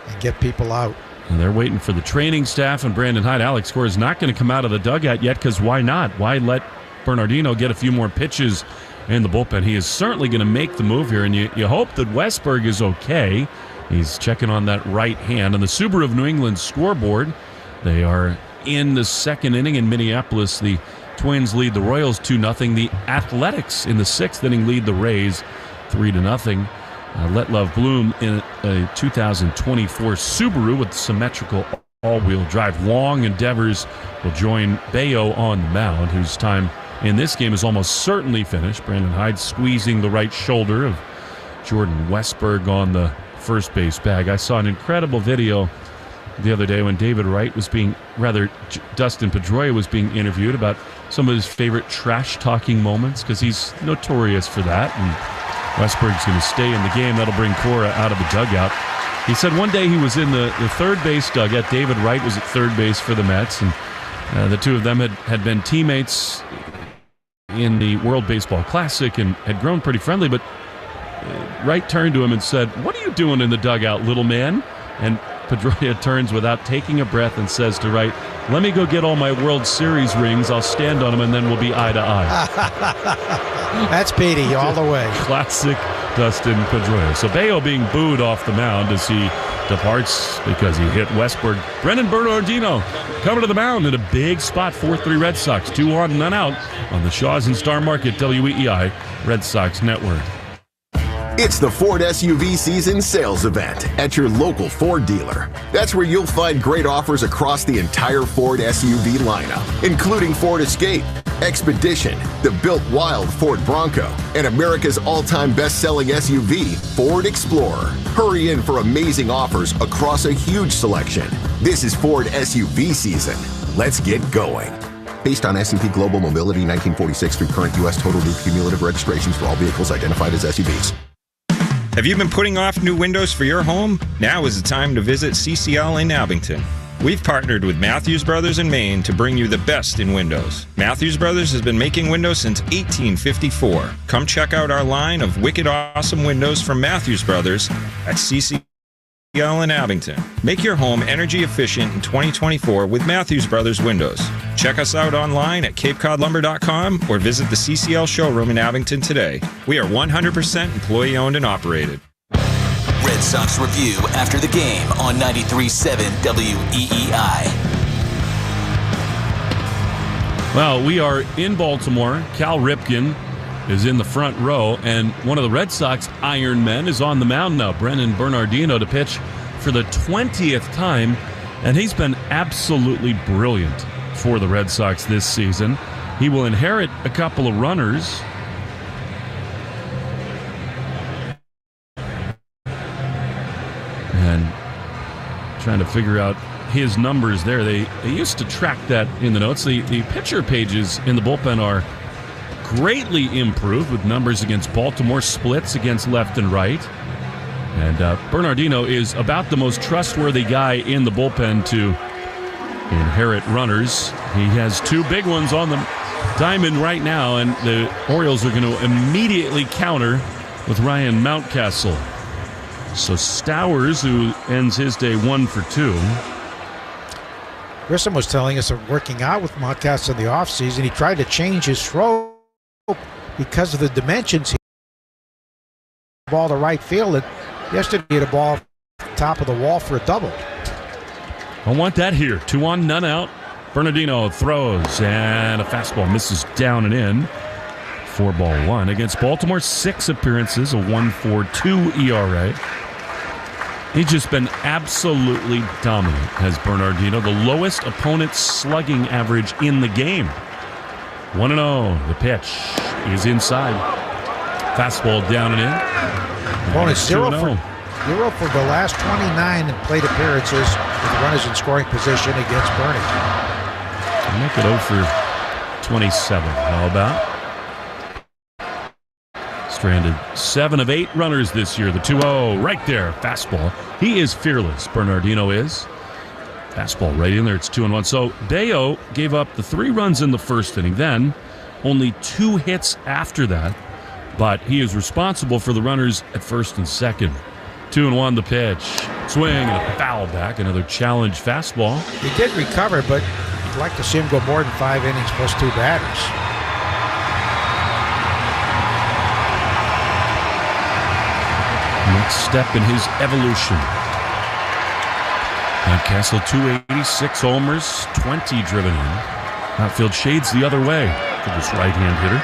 and get people out. And they're waiting for the training staff and Brandon Hyde. Alex Cora is not going to come out of the dugout yet, because why not? Why let Bernardino get a few more pitches in the bullpen? He is certainly going to make the move here, and you hope that Westberg is okay. He's checking on that right hand. On the Subaru of New England scoreboard, they are in the second inning in Minneapolis. The Twins lead the Royals 2-0. The Athletics in the 6th inning lead the Rays 3-0. Let Love Bloom in a 2024 Subaru with symmetrical all-wheel drive. Long endeavors will join Bayo on the mound, whose time in this game is almost certainly finished. Brandon Hyde squeezing the right shoulder of Jordan Westberg on the first base bag. I saw an incredible video the other day when Dustin Pedroia was being interviewed about some of his favorite trash-talking moments, because he's notorious for that. And Westberg's going to stay in the game. That'll bring Cora out of the dugout. He said one day he was in the third base dugout. David Wright was at third base for the Mets, and the two of them had been teammates in the World Baseball Classic and had grown pretty friendly, but Wright turned to him and said, "What are you doing in the dugout, little man?" And Pedroia turns without taking a breath and says to Wright, "Let me go get all my World Series rings. I'll stand on them, and then we'll be eye to eye." That's Petey all the way. Classic Dustin Pedroia. So Bayo being booed off the mound as he departs because he hit Westberg. Brennan Bernardino coming to the mound in a big spot. 4-3 Red Sox. 2 on, none out on the Shaws and Star Market WEEI Red Sox Network. It's the Ford SUV season sales event at your local Ford dealer. That's where you'll find great offers across the entire Ford SUV lineup, including Ford Escape, Expedition, the built wild Ford Bronco, and America's all-time best-selling SUV, Ford Explorer. Hurry in for amazing offers across a huge selection. This is Ford SUV season. Let's get going. Based on S&P Global Mobility 1946 through current U.S. total new cumulative registrations for all vehicles identified as SUVs. Have you been putting off new windows for your home? Now is the time to visit CCL in Abington. We've partnered with Matthews Brothers in Maine to bring you the best in windows. Matthews Brothers has been making windows since 1854. Come check out our line of wicked awesome windows from Matthews Brothers at CCL in Abington. Make your home energy efficient in 2024 with Matthews Brothers windows. Check us out online at capecodlumber.com or visit the CCL showroom in Abington today. We are 100% employee owned and operated. Red Sox review after the game on 93.7 WEEI. Well, we are in Baltimore. Cal Ripken is in the front row, and one of the Red Sox Iron Men is on the mound now. Brennan Bernardino to pitch for the 20th time, and he's been absolutely brilliant for the Red Sox this season. He will inherit a couple of runners. And trying to figure out his numbers there. They used to track that in the notes. The pitcher pages in the bullpen are greatly improved with numbers against Baltimore, splits against left and right. And Bernardino is about the most trustworthy guy in the bullpen to inherit runners. He has 2 big ones on the diamond right now, and the Orioles are going to immediately counter with Ryan Mountcastle. So Stowers, who ends his day 1 for 2. Grissom was telling us of working out with Mountcastle in the offseason. He tried to change his throw because of the dimensions. He hit the ball to right field, and yesterday he hit a ball top of the wall for a double. I want that here. 2 on, none out. Bernardino throws, and a fastball misses down and in. 4-1 against Baltimore. 6 appearances, a 1.42 ERA. He's just been absolutely dominant, has Bernardino. The lowest opponent's slugging average in the game. 1-0. The pitch is inside. Fastball down and in. Opponent 0 for the last 29 in plate appearances with runners in scoring position against Bernie. Make it 0 for 27. How about? Stranded 7 of 8 runners this year. The 2-0 right there. Fastball. He is fearless. Bernardino is. Fastball right in there. It's 2-1. So Bayo gave up the 3 runs in the first inning. Then only 2 hits after that. But he is responsible for the runners at first and second. 2-1 the pitch. Swing and a foul back. Another challenge fastball. He did recover, but I'd like to see him go more than 5 innings plus 2 batters. Next step in his evolution. Mountcastle, 286 homers, 20 driven in. Outfield shades the other way for this right-hand hitter.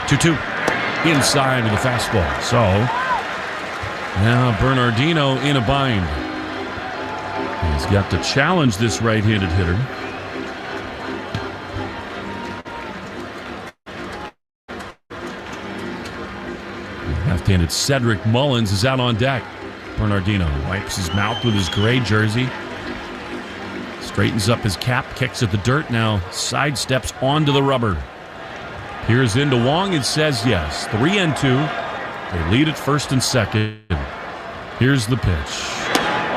2-2. Inside of the fastball. So, now Bernardino in a bind. He's got to challenge this right-handed hitter. Left-handed Cedric Mullins is out on deck. Bernardino wipes his mouth with his gray jersey. Straightens up his cap, kicks at the dirt, now sidesteps onto the rubber. Peers into Wong and says yes. 3-2. They lead at first and second. Here's the pitch.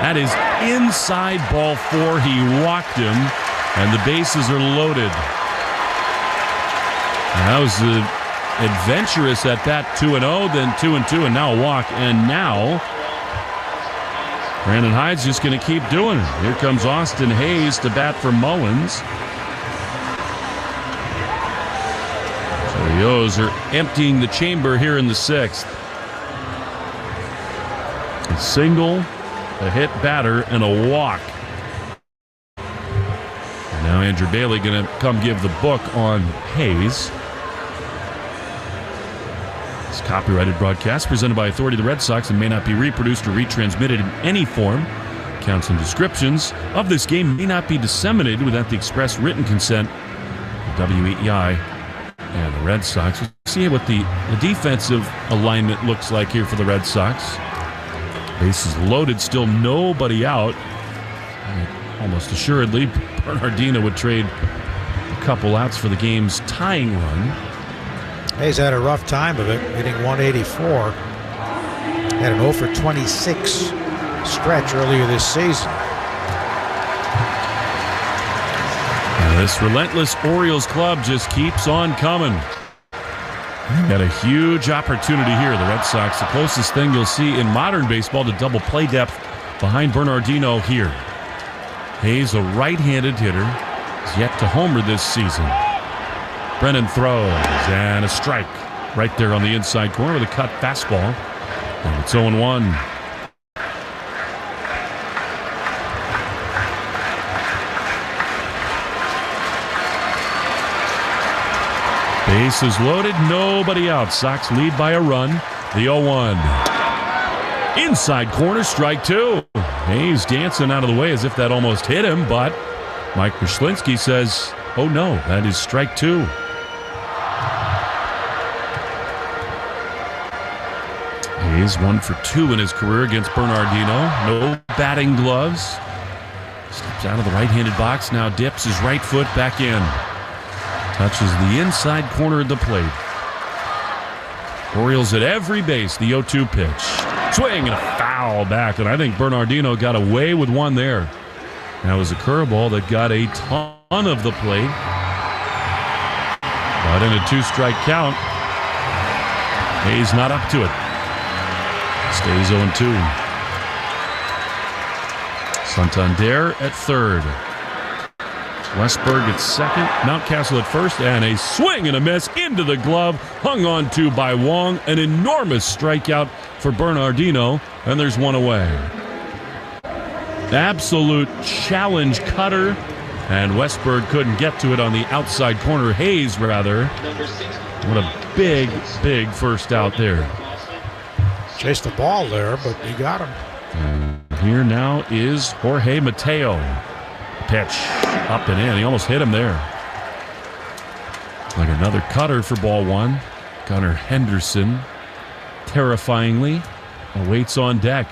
That is inside ball 4. He walked him, and the bases are loaded. And that was adventurous at that. 2-0, then 2-2, and now a walk. And now Brandon Hyde's just going to keep doing it. Here comes Austin Hayes to bat for Mullins. So the O's are emptying the chamber here in the 6th. A single, a hit batter, and a walk. And now Andrew Bailey going to come give the book on Hayes. This copyrighted broadcast presented by authority of the Red Sox and may not be reproduced or retransmitted in any form. Counts and descriptions of this game may not be disseminated without the express written consent of WEEI and the Red Sox. We'll see what the defensive alignment looks like here for the Red Sox. Bases loaded, still nobody out. And almost assuredly, Bernardino would trade a couple outs for the game's tying run. Hayes had a rough time of it, hitting 184. Had an 0 for 26 stretch earlier this season. Now this relentless Orioles club just keeps on coming. Got a huge opportunity here. The Red Sox, the closest thing you'll see in modern baseball to double play depth behind Bernardino here. Hayes, a right-handed hitter, is yet to homer this season. Brennan throws, and a strike right there on the inside corner with a cut fastball. And it's 0-1. Bases loaded, nobody out. Sox lead by a run. The 0-1. Inside corner, strike 2. Hayes dancing out of the way as if that almost hit him, but Mike Wyszynski says, oh no, that is strike 2. Hayes 1 for 2 in his career against Bernardino. No batting gloves. Steps out of the right-handed box, now dips his right foot back in. Touches the inside corner of the plate. Orioles at every base, the 0-2 pitch. Swing and a foul back, and I think Bernardino got away with one there. That was a curveball that got a ton of the plate. But in a 2-strike count, Hayes not up to it. Stays 0-2. Santander at third. Westberg at second. Mountcastle at first. And a swing and a miss into the glove. Hung on to by Wong. An enormous strikeout for Bernardino. And there's one away. Absolute challenge cutter. And Westberg couldn't get to it on the outside corner. Hayes, rather. What a big, big first out there. Chased the ball there, but he got him. And here now is Jorge Mateo. Pitch up and in. He almost hit him there. Like another cutter for ball one. Gunnar Henderson, terrifyingly, awaits on deck.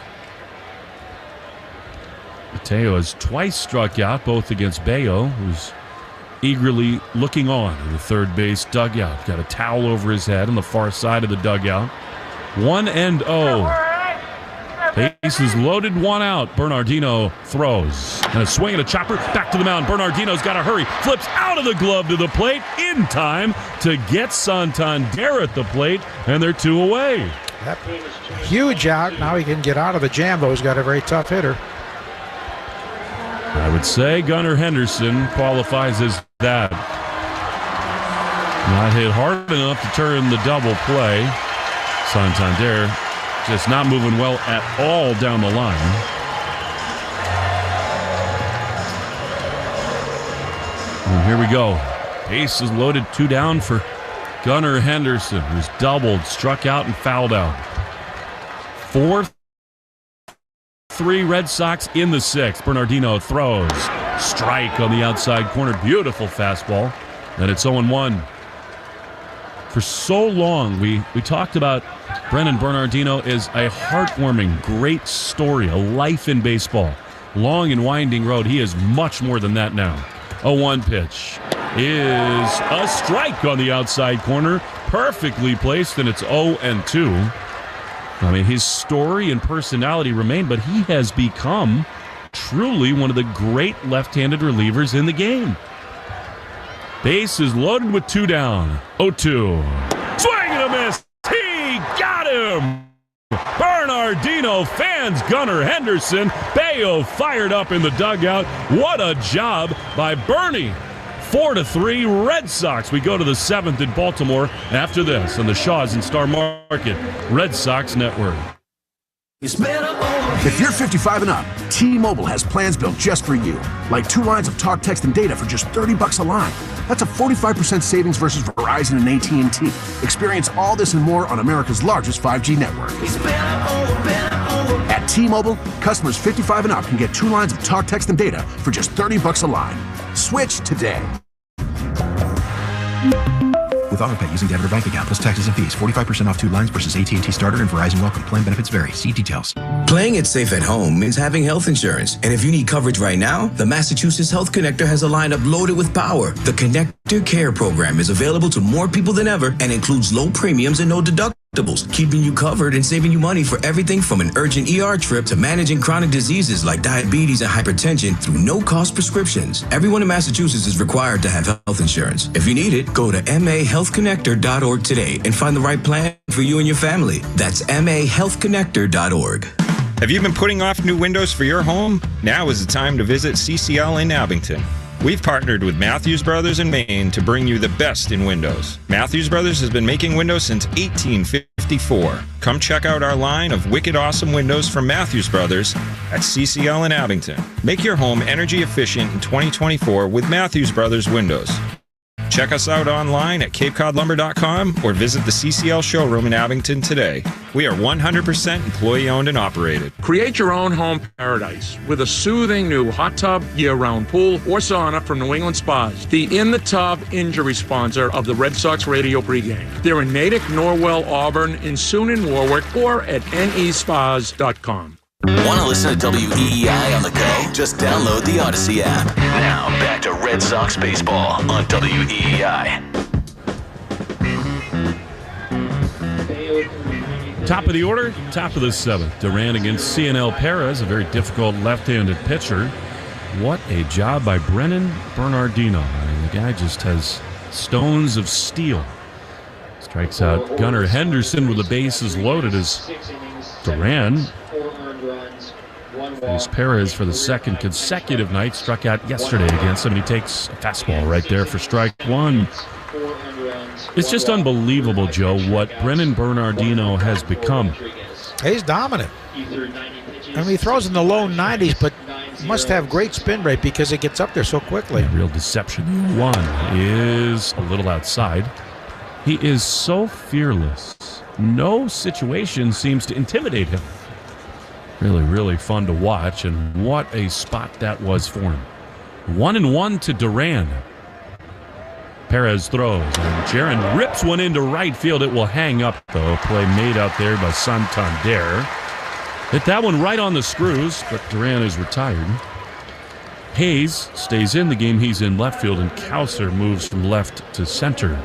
Mateo has twice struck out, both against Bayo, who's eagerly looking on in the third base dugout. Got a towel over his head on the far side of the dugout. 1-0. Bases loaded, one out. Bernardino throws. And a swing and a chopper back to the mound. Bernardino's got to hurry. Flips out of the glove to the plate in time to get Santander at the plate. And they're 2 away. Yep. Huge out. Now he can get out of the jam, though. He's got a very tough hitter. I would say Gunnar Henderson qualifies as that. Not hit hard enough to turn the double play. Santander just not moving well at all down the line. And here we go. Base is loaded, 2 down for Gunnar Henderson, who's doubled, struck out, and fouled out. 4-3 Red Sox in the 6th. Bernardino throws. Strike on the outside corner. Beautiful fastball. And it's 0-1. For so long, we talked about Brennan Bernardino as a heartwarming, great story, a life in baseball. Long and winding road. He is much more than that now. 0-1 pitch is a strike on the outside corner. Perfectly placed, and it's 0-2. I mean, his story and personality remain, but he has become truly one of the great left-handed relievers in the game. Base is loaded with 2 down. 0-2. Swing and a miss. He got him. Bernardino fans Gunnar Henderson. Bayo fired up in the dugout. What a job by Bernie. 4-3 Red Sox. We go to the 7th in Baltimore after this on the Shaws and Star Market Red Sox Network. If you're 55 and up, T-Mobile has plans built just for you. Like 2 lines of talk, text, and data for just $30 a line. That's a 45% savings versus Verizon and AT&T. Experience all this and more on America's largest 5G network. At T-Mobile, customers 55 and up can get 2 lines of talk, text, and data for just $30 a line. Switch today. With AutoPay using debit or bank account plus taxes and fees. 45% off 2 lines versus AT&T Starter and Verizon Welcome. Plan benefits vary. See details. Playing it safe at home means having health insurance. And if you need coverage right now, the Massachusetts Health Connector has a lineup loaded with power. The Connector Care program is available to more people than ever and includes low premiums and no deductibles, keeping you covered and saving you money for everything from an urgent ER trip to managing chronic diseases like diabetes and hypertension through no-cost prescriptions. Everyone in Massachusetts is required to have health insurance. If you need it, go to mahealthconnector.org today and find the right plan for you and your family. That's mahealthconnector.org. Have you been putting off new windows for your home? Now is the time to visit CCL in Abington. We've partnered with Matthews Brothers in Maine to bring you the best in windows. Matthews Brothers has been making windows since 1854. Come check out our line of wicked awesome windows from Matthews Brothers at CCL in Abington. Make your home energy efficient in 2024 with Matthews Brothers windows. Check us out online at capecodlumber.com or visit the CCL showroom in Abington today. We are 100% employee-owned and operated. Create your own home paradise with a soothing new hot tub, year-round pool, or sauna from New England Spas, the in-the-tub injury sponsor of the Red Sox radio pregame. They're in Natick, Norwell, Auburn, and soon in Warwick, or at nespas.com. Want to listen to WEEI on the go? Just download the Odyssey app. Now, back to Red Sox baseball on WEEI. Top of the order, top of the 7th. Duran against CNL Perez, a very difficult left-handed pitcher. What a job by Brennan Bernardino. I mean, the guy just has stones of steel. Strikes out Gunnar Henderson with the bases loaded as Duran. Luis Perez for the second consecutive night struck out yesterday against him, and he takes a fastball right there for strike one. It's just unbelievable, Joe, what Brennan Bernardino has become. He's dominant. I mean, he throws in the low 90s, but must have great spin rate because it gets up there so quickly. Yeah, real deception. One is a little outside. He is so fearless. No situation seems to intimidate him. Really, really fun to watch, and what a spot that was for him. 1-1 to Duran. Perez throws, and Jaron rips one into right field. It will hang up, though. Play made out there by Santander. Hit that one right on the screws, but Duran is retired. Hayes stays in the game. He's in left field, and Kauser moves from left to center.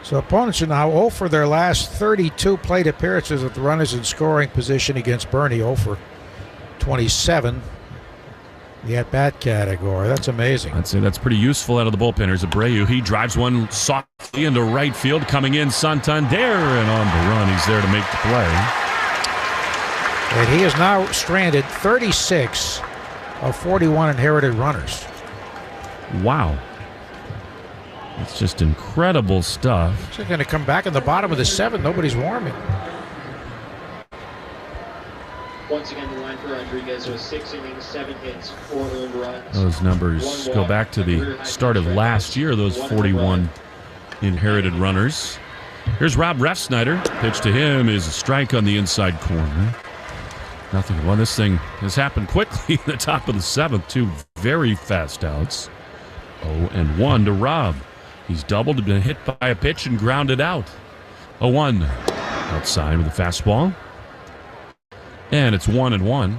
So opponents are now 0 for their last 32 plate appearances with the runners in scoring position against Bernie. 0 for 27. The at-bat category. That's amazing. I'd say that's pretty useful out of the bullpen. Here's Abreu. He drives one softly into right field. Coming in, Santander, and on the run. He's there to make the play. And he is now stranded 36 of 41 inherited runners. Wow. It's just incredible stuff. He's going to come back in the bottom of the 7th. Nobody's warming. Once again, the line for Rodriguez was 6 innings, 7 hits, 4 earned runs. Those numbers go back to the start of last year, those 41 inherited runners. Here's Rob Refsnyder. Pitch to him is a strike on the inside corner. Nothing. Well, this thing has happened quickly in the top of the 7th. 2 very fast outs. 0-1 to Rob. He's doubled, been hit by a pitch and grounded out. 0-1 outside with a fastball. And it's 1-1.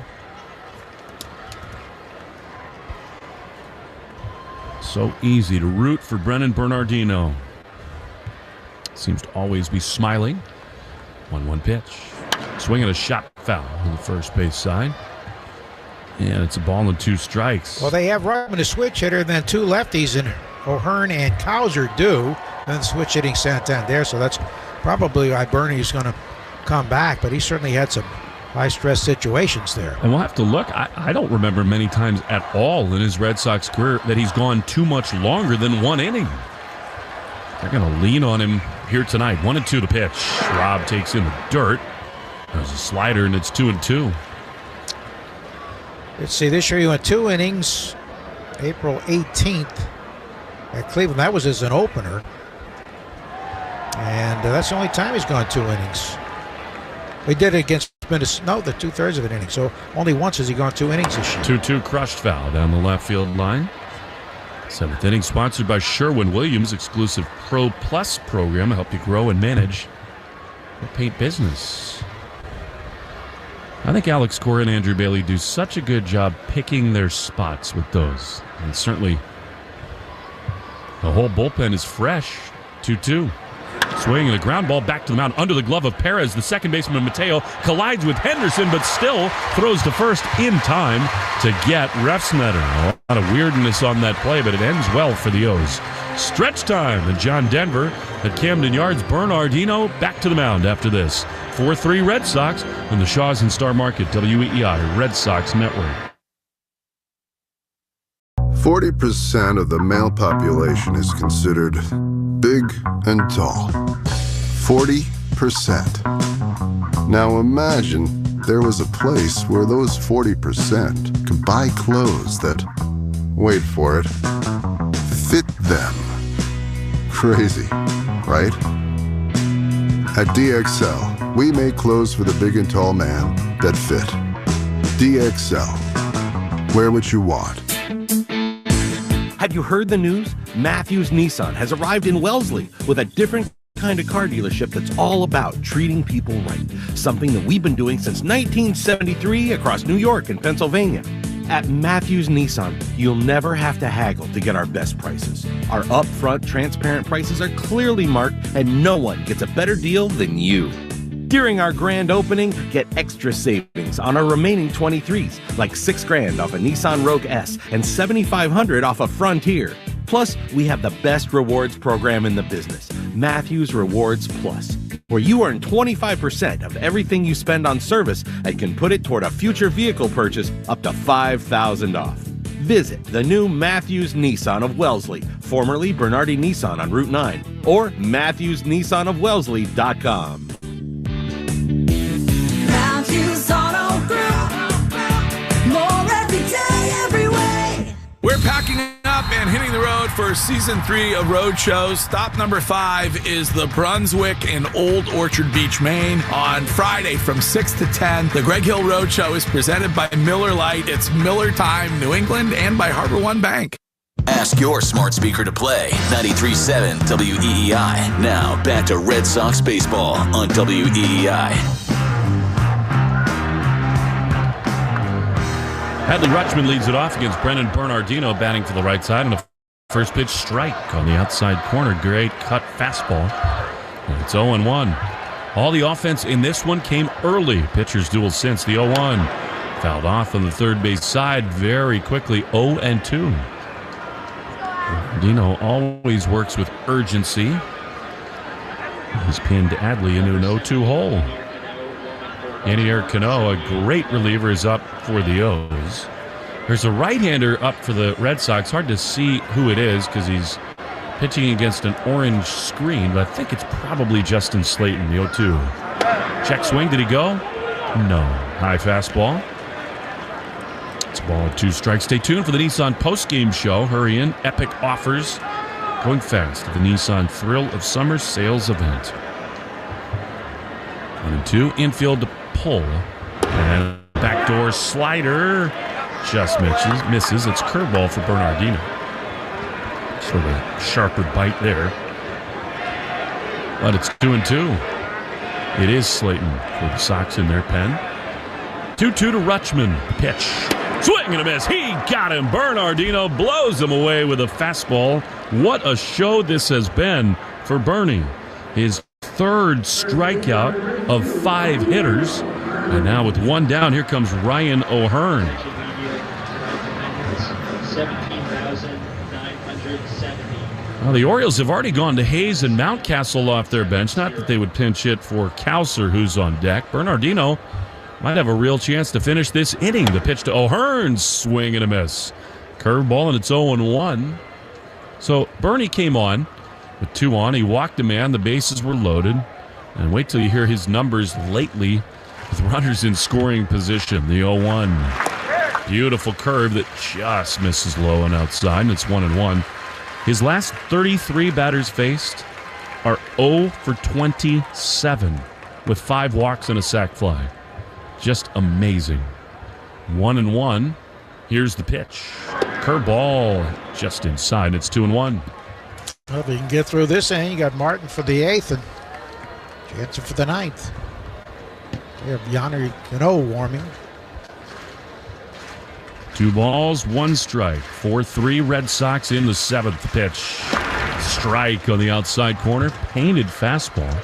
So easy to root for Brennan Bernardino. Seems to always be smiling. 1-1 pitch. Swinging a shot foul on the first base side. And it's a ball and 2 strikes. Well, they have Rutman, a switch hitter, and then 2 lefties, and O'Hearn and Kauser do. Then switch hitting Santander, so that's probably why Bernie's going to come back, but he certainly had some high-stress situations there. And we'll have to look. I don't remember many times at all in his Red Sox career that he's gone too much longer than 1 inning. They're going to lean on him here tonight. 1-2 to pitch. Rob takes in the dirt. There's a slider, and it's 2-2. Let's see, this year he went 2 innings, April 18th at Cleveland. That was as an opener. And that's the only time he's gone 2 innings. He did it against Minnesota. No, the 2/3 of an inning. So only once has he gone 2 innings this year. 2-2 crushed foul down the left field line. 7th inning sponsored by Sherwin-Williams, exclusive Pro Plus program to help you grow and manage your paint business. I think Alex Cora and Andrew Bailey do such a good job picking their spots with those. And certainly the whole bullpen is fresh. 2-2. Swing and a ground ball back to the mound under the glove of Perez. The second baseman, Mateo, collides with Henderson, but still throws to first in time to get Refsnyder. A lot of weirdness on that play, but it ends well for the O's. Stretch time, and John Denver at Camden Yards. Bernardino back to the mound after this. 4-3 Red Sox on the Shaws and Star Market, WEEI Red Sox Network. 40% of the male population is considered big and tall. 40%. Now imagine there was a place where those 40% could buy clothes that, wait for it, fit them. Crazy, right? At DXL, we make clothes for the big and tall man that fit. DXL. Wear what you want. Have you heard the news? Matthews Nissan has arrived in Wellesley with a different kind of car dealership that's all about treating people right. Something that we've been doing since 1973 across New York and Pennsylvania. At Matthews Nissan, you'll never have to haggle to get our best prices. Our upfront, transparent prices are clearly marked, and no one gets a better deal than you. During our grand opening, get extra savings on our remaining 23s, like $6,000 off a Nissan Rogue S and $7,500 off a Frontier. Plus, we have the best rewards program in the business, Matthews Rewards Plus, where you earn 25% of everything you spend on service and can put it toward a future vehicle purchase up to $5,000 off. Visit the new Matthews Nissan of Wellesley, formerly Bernardi Nissan on Route 9, or MatthewsNissanofWellesley.com. Matthews Auto Group. More every day, every way. We're packing up and hitting the road for season 3 of road shows. Stop number 5 is the Brunswick in Old Orchard Beach, Maine. On Friday from 6 to 10, the Greg Hill Road Show is presented by Miller Lite. It's Miller Time, New England, and by Harbor One Bank. Ask your smart speaker to play 93.7 WEEI. Now back to Red Sox baseball on WEEI. Hadley Rutschman leads it off against Brennan Bernardino, batting for the right side, and a first pitch strike on the outside corner. Great cut fastball. And it's 0-1. All the offense in this one came early. Pitchers duel since the 0-1. Fouled off on the third base side very quickly. 0-2. Bernardino always works with urgency. He's pinned Adley into an 0-2 hole. Anier Cano, a great reliever, is up for the O's. There's a right-hander up for the Red Sox. Hard to see who it is because he's pitching against an orange screen, but I think it's probably Justin Slayton, the 0-2. Check swing, did he go? No. High fastball. It's a ball of 2 strikes. Stay tuned for the Nissan post-game show. Hurry in. Epic offers going fast at the Nissan Thrill of Summer sales event. 1-2. Infield to pull. And backdoor slider. Just misses. It's curveball for Bernardino. Sort of a sharper bite there. But it's 2-2. It is Slayton for the Sox in their pen. 2-2 to Rutschman. Pitch. Swing and a miss. He got him. Bernardino blows him away with a fastball. What a show this has been for Bernie. His third strikeout of 5 hitters. And now with 1 down, here comes Ryan O'Hearn. 17,970. Well, the Orioles have already gone to Hayes and Mountcastle off their bench. Not that they would pinch hit for Kouser, who's on deck. Bernardino might have a real chance to finish this inning. The pitch to O'Hearn, swing and a miss. Curveball, and it's 0-1. So Bernie came on with 2 on. He walked a man. The bases were loaded. And wait till you hear his numbers lately with runners in scoring position. The 0-1. Beautiful curve that just misses low and outside, and it's 1-1. His last 33 batters faced are 0 for 27 with 5 walks and a sac fly. Just amazing. 1-1. Here's the pitch. Curveball just inside. It's 2-1. Well, if you can get through this inning, you got Martin for the 8th and Jansen for the 9th. We have Yonder Cano warming. 2 balls, 1 strike. 4-3 Red Sox in the 7th pitch. Strike on the outside corner. Painted fastball.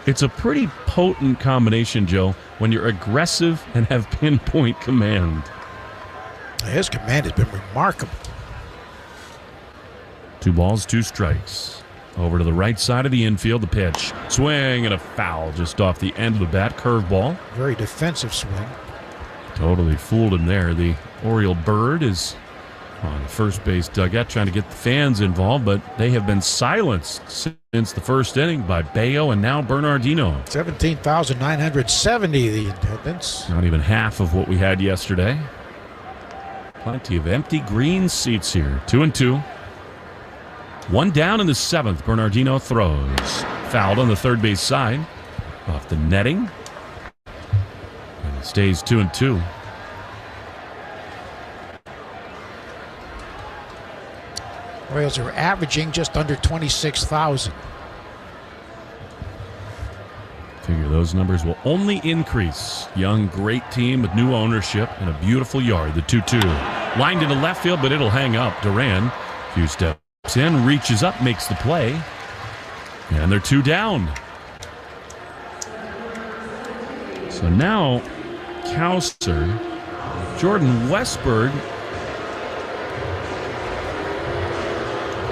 It's a pretty potent combination, Joe, when you're aggressive and have pinpoint command. His command has been remarkable. 2 balls, 2 strikes. Over to the right side of the infield, the pitch. Swing and a foul just off the end of the bat. Curveball. Very defensive swing. Totally fooled him there. The Oriole bird is on the first base dugout trying to get the fans involved, but they have been silenced since the first inning by Bayo and now Bernardino. 17,970 the attendance. Not even half of what we had yesterday. Plenty of empty green seats here. 2-2. 1 down in the 7th. Bernardino throws. Fouled on the third base side. Off the netting. And it stays 2-2. Royals are averaging just under 26,000. Figure those numbers will only increase. Young, great team with new ownership and a beautiful yard. The 2-2. Lined into left field, but it'll hang up. Duran, a few steps in, reaches up, makes the play. And they're 2 down. So now, Kauser, Jordan Westberg,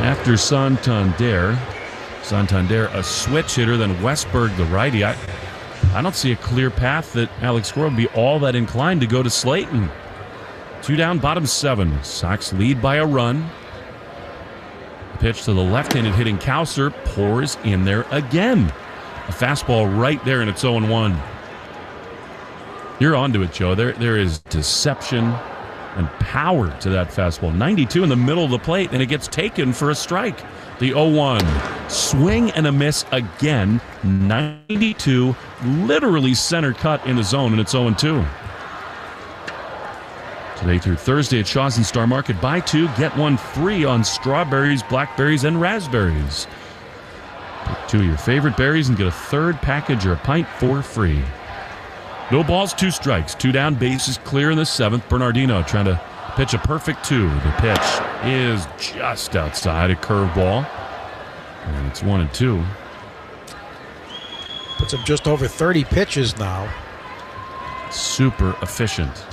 after Santander. Santander, a switch hitter, then Westberg, the righty. I don't see a clear path that Alex Cora would be all that inclined to go to Slayton. 2 down, bottom 7. Sox lead by a run. Pitch to the left-handed hitting Kauser, pours in there again. A fastball right there, and it's 0-1. You're onto it, Joe. There is deception and power to that fastball. 92 in the middle of the plate, and it gets taken for a strike. The 0-1. Swing and a miss again. 92, literally center cut in the zone, and it's 0-2. Today through Thursday at Shaw's and Star Market, buy 2, get 1 free on strawberries, blackberries, and raspberries. Pick 2 of your favorite berries and get a third package or a pint for free. No balls, 2 strikes. 2 down, bases clear in the 7th. Bernardino trying to pitch a perfect 2. The pitch is just outside, a curveball. And it's 1-2. Puts him just over 30 pitches now. Super efficient.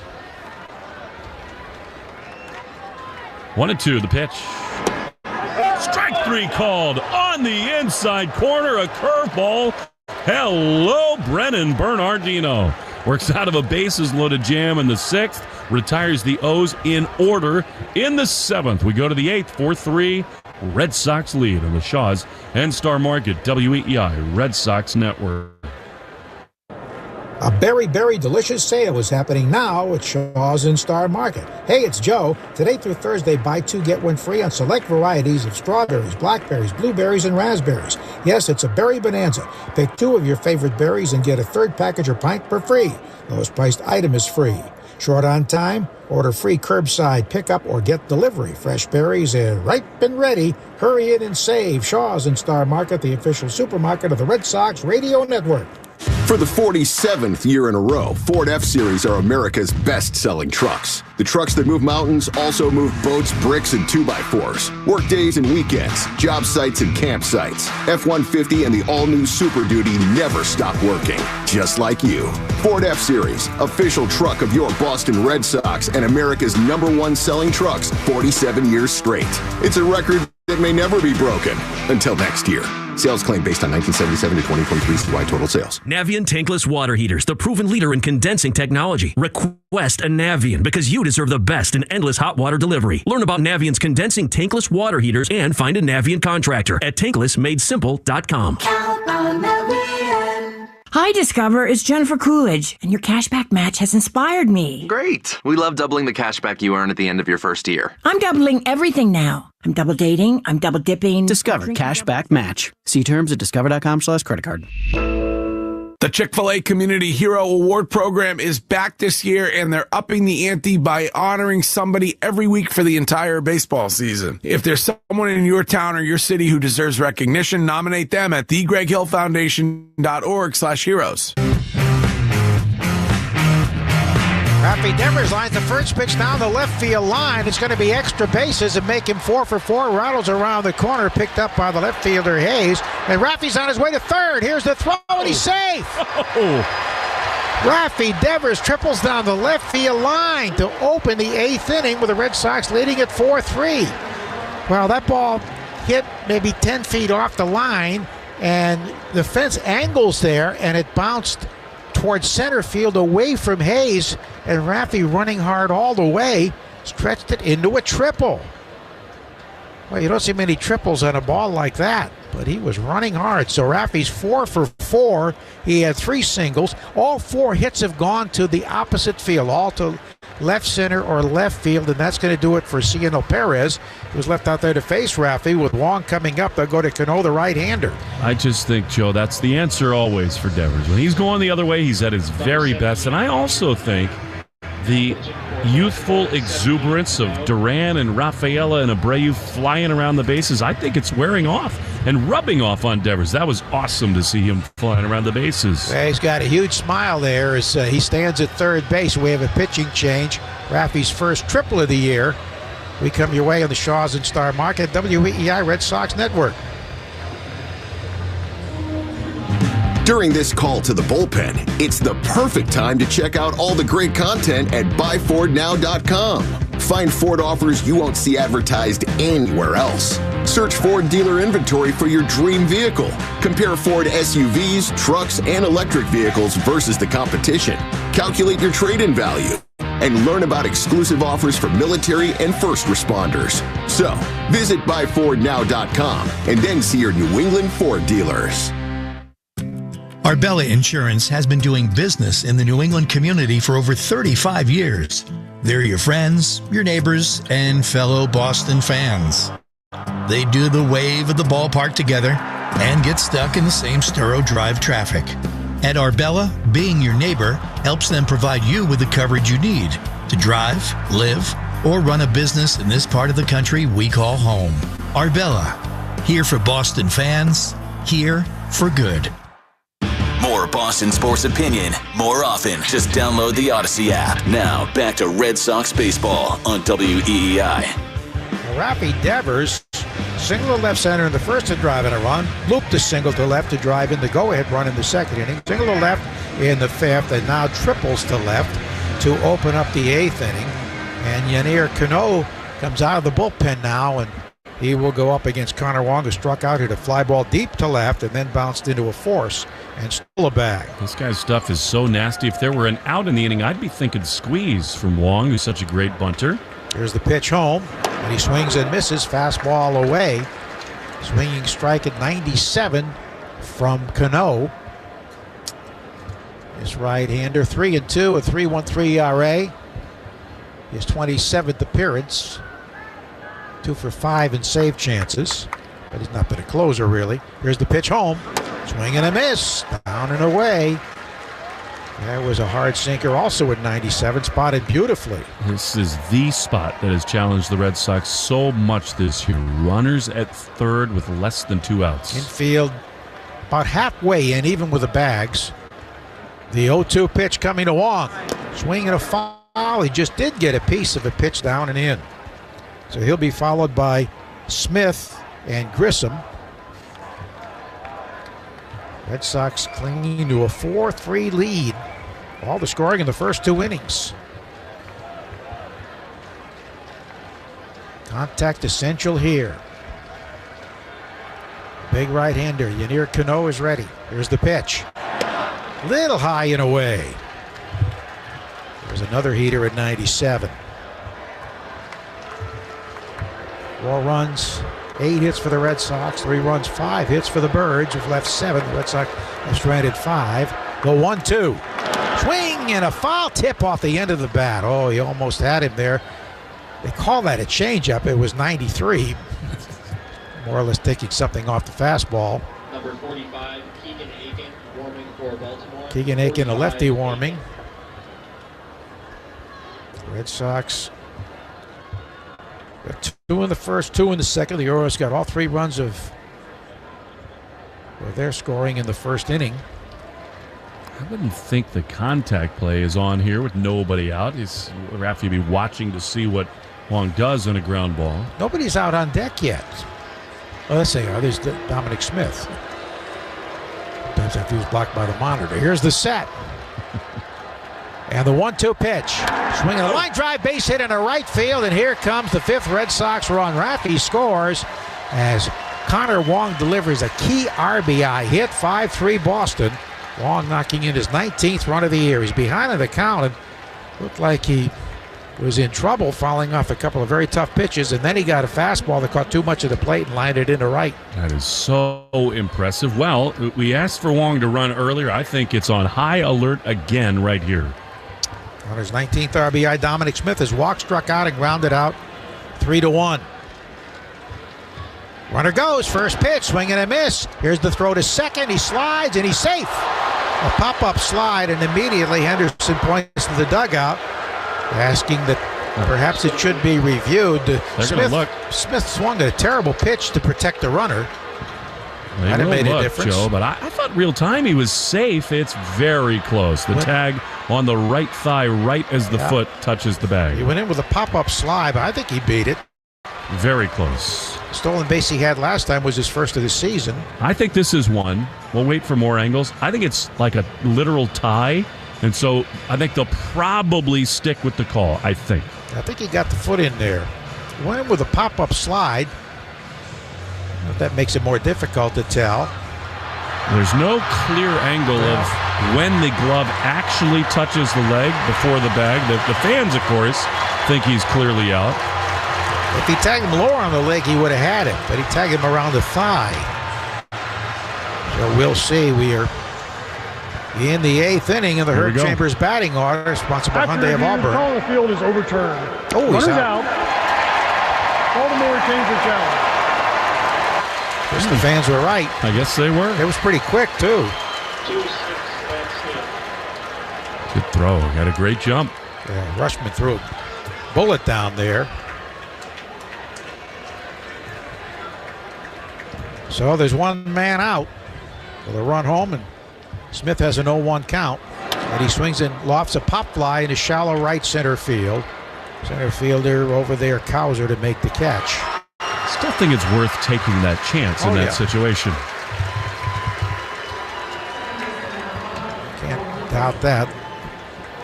1-2, the pitch. Strike 3 called on the inside corner, a curveball. Hello, Brennan Bernardino. Works out of a bases-loaded jam in the 6th. Retires the O's in order in the 7th. We go to the 8th, 4-3. Red Sox lead on the Shaw's and Star Market, WEEI Red Sox Network. A very, very delicious sale is happening now at Shaw's and Star Market. Hey, it's Joe. Today through Thursday, buy 2, get 1 free on select varieties of strawberries, blackberries, blueberries, and raspberries. Yes, it's a berry bonanza. Pick 2 of your favorite berries and get a third package or pint for free. Lowest priced item is free. Short on time? Order free curbside pickup or get delivery. Fresh berries and ripe and ready. Hurry in and save. Shaw's and Star Market, the official supermarket of the Red Sox Radio Network. For the 47th year in a row, Ford F-Series are America's best-selling trucks. The trucks that move mountains also move boats, bricks, and 2x4s. Work days and weekends, job sites and campsites. F-150 and the all-new Super Duty never stop working, just like you. Ford F-Series, official truck of your Boston Red Sox and America's #1 selling trucks 47 years straight. It's a record that may never be broken until next year. Sales claim based on 1977 to 2023 CY total sales. Navien tankless water heaters, the proven leader in condensing technology. Request a Navien because you deserve the best in endless hot water delivery. Learn about Navien's condensing tankless water heaters and find a Navien contractor at tanklessmadesimple.com. Hi, Discover. It's Jennifer Coolidge, and your cashback match has inspired me. Great. We love doubling the cashback you earn at the end of your first year. I'm doubling everything now. I'm double dating. I'm double dipping. Discover Cashback Match. See terms at discover.com/creditcard. The Chick-fil-A Community Hero Award Program is back this year, and they're upping the ante by honoring somebody every week for the entire baseball season. If there's someone in your town or your city who deserves recognition, nominate them at thegreghillfoundation.org/heroes. Rafi Devers lines the first pitch down the left field line. It's going to be extra bases and make him 4 for 4. Rattles around the corner, picked up by the left fielder Hayes. And Rafi's on his way to third. Here's the throw, and he's safe. Rafi Devers triples down the left field line to open the 8th inning with the Red Sox leading at 4-3. Well, that ball hit maybe 10 feet off the line, and the fence angles there, and it bounced towards center field away from Hayes, and Rafi, running hard all the way, stretched it into a triple. Well, you don't see many triples on a ball like that, but he was running hard. So Rafi's 4 for 4. He had 3 singles. All 4 hits have gone to the opposite field, all to left center or left field, and that's going to do it for Ciano Perez, who's left out there to face Rafi. With Wong coming up, they'll go to Cano, the right-hander. I just think, Joe, that's the answer always for Devers. When he's going the other way, he's at his very best. And I also think the youthful exuberance of Duran and Rafaela and Abreu flying around the bases, I think it's wearing off and rubbing off on Devers. That was awesome to see him flying around the bases. Yeah, he's got a huge smile there as he stands at third base. We have a pitching change. Rafi's first triple of the year. We come your way on the Shaw's and Star Market, WEEI Red Sox Network. During this call to the bullpen, it's the perfect time to check out all the great content at buyfordnow.com. Find Ford offers you won't see advertised anywhere else. Search Ford dealer inventory for your dream vehicle. Compare Ford SUVs, trucks, and electric vehicles versus the competition. Calculate your trade-in value. And learn about exclusive offers for military and first responders. So, visit buyfordnow.com and then see your New England Ford dealers. Arbella Insurance has been doing business in the New England community for over 35 years. They're your friends, your neighbors, and fellow Boston fans. They do the wave at the ballpark together and get stuck in the same Sturo Drive traffic. At Arbella, being your neighbor helps them provide you with the coverage you need to drive, live, or run a business in this part of the country we call home. Arbella, here for Boston fans, here for good. More Boston sports opinion, more often. Just download the Odyssey app. Now, back to Red Sox baseball on WEEI. Rafi Devers, single to left center in the first to drive in a run, looped a single to left to drive in the go-ahead run in the second inning, single to left in the fifth, and now triples to left to open up the eighth inning. And Yennier Cano comes out of the bullpen now, and he will go up against Connor Wong, who struck out, hit a fly ball deep to left, and then bounced into a force and stole a bag. This guy's stuff is so nasty. If there were an out in the inning, I'd be thinking squeeze from Wong, who's such a great bunter. Here's the pitch home, and he swings and misses, fastball away. Swinging strike at 97 from Cano. His right-hander, 3-2, a 3.13 ERA. His 27th appearance. 2 for 5 in save chances, but he's not been a closer, really. Here's the pitch home. Swing and a miss. Down and away. That was a hard sinker, also at 97, spotted beautifully. This is the spot that has challenged the Red Sox so much this year. Runners at third with less than 2 outs. Infield about halfway in, even with the bags. The 0-2 pitch coming to Wong. Swing and a foul. He just did get a piece of a pitch down and in. So he'll be followed by Smith and Grissom. Red Sox clinging to a 4-3 lead. All the scoring in the first 2 innings. Contact essential here. Big right-hander, Yennier Cano is ready. Here's the pitch. Little high and away. There's another heater at 97. 4 runs, 8 hits for the Red Sox, 3 runs, 5 hits for the Birds, who've left 7. The Red Sox have stranded 5. The 1-2. Swing and a foul tip off the end of the bat. Oh, he almost had him there. They call that a changeup. It was 93. More or less taking something off the fastball. Number 45, Keegan Aiken, warming for Baltimore. Keegan Aiken, a lefty warming. Red Sox got 2 in the first, 2 in the second. The Orioles got all 3 runs of their scoring in the first inning. I wouldn't think the contact play is on here with nobody out. Rafi be watching to see what Wong does on a ground ball. Nobody's out on deck yet. Oh, let's see. There's Dominic Smith. Sometimes after he was blocked by the monitor. Here's the set. And the 1-2 pitch. Swinging a line drive, base hit into right field, and here comes the 5th Red Sox run. Rafi scores as Connor Wong delivers a key RBI hit. 5-3 Boston. Wong knocking in his 19th run of the year. He's behind in the count and looked like he was in trouble, fouling off a couple of very tough pitches, and then he got a fastball that caught too much of the plate and lined it into right. That is so impressive. Well, we asked for Wong to run earlier. I think it's on high alert again right here. On his 19th RBI, Dominic Smith has walked, struck out, and grounded out 3-1. Runner goes, first pitch, swing and a miss. Here's the throw to second. He slides, and he's safe. A pop-up slide, and immediately Henderson points to the dugout, asking that perhaps it should be reviewed. They're going to look. Smith swung at a terrible pitch to protect the runner. Might have made a difference. Joe, but I thought real time he was safe. It's very close. The tag on the right thigh right as the foot touches the bag. He went in with a pop-up slide, but I think he beat it. Very close. Stolen base he had last time was his first of the season. I think this is one. We'll wait for more angles. I think it's like a literal tie, and so I think they'll probably stick with the call, I think. I think he got the foot in there. He went in with a pop-up slide. I don't know if that makes it more difficult to tell. There's no clear angle of when the glove actually touches the leg before the bag. The fans, of course, think he's clearly out. If he tagged him lower on the leg, he would have had it, but he tagged him around the thigh. So we'll see. We are in the 8th inning of the Herb Chambers batting order, sponsored by Hyundai of Auburn. Call on the field is overturned. Oh, he's out. Baltimore retains the challenge. Guess the fans were right. I guess they were. It was pretty quick, too. Good throw. Got a great jump. Yeah, Rushman threw a bullet down there. So there's one man out with a run home, and Smith has an 0-1 count. And he swings and lofts a pop fly into shallow right center field. Center fielder over there, Cowser, to make the catch. Still think it's worth taking that chance in that situation. Can't doubt that.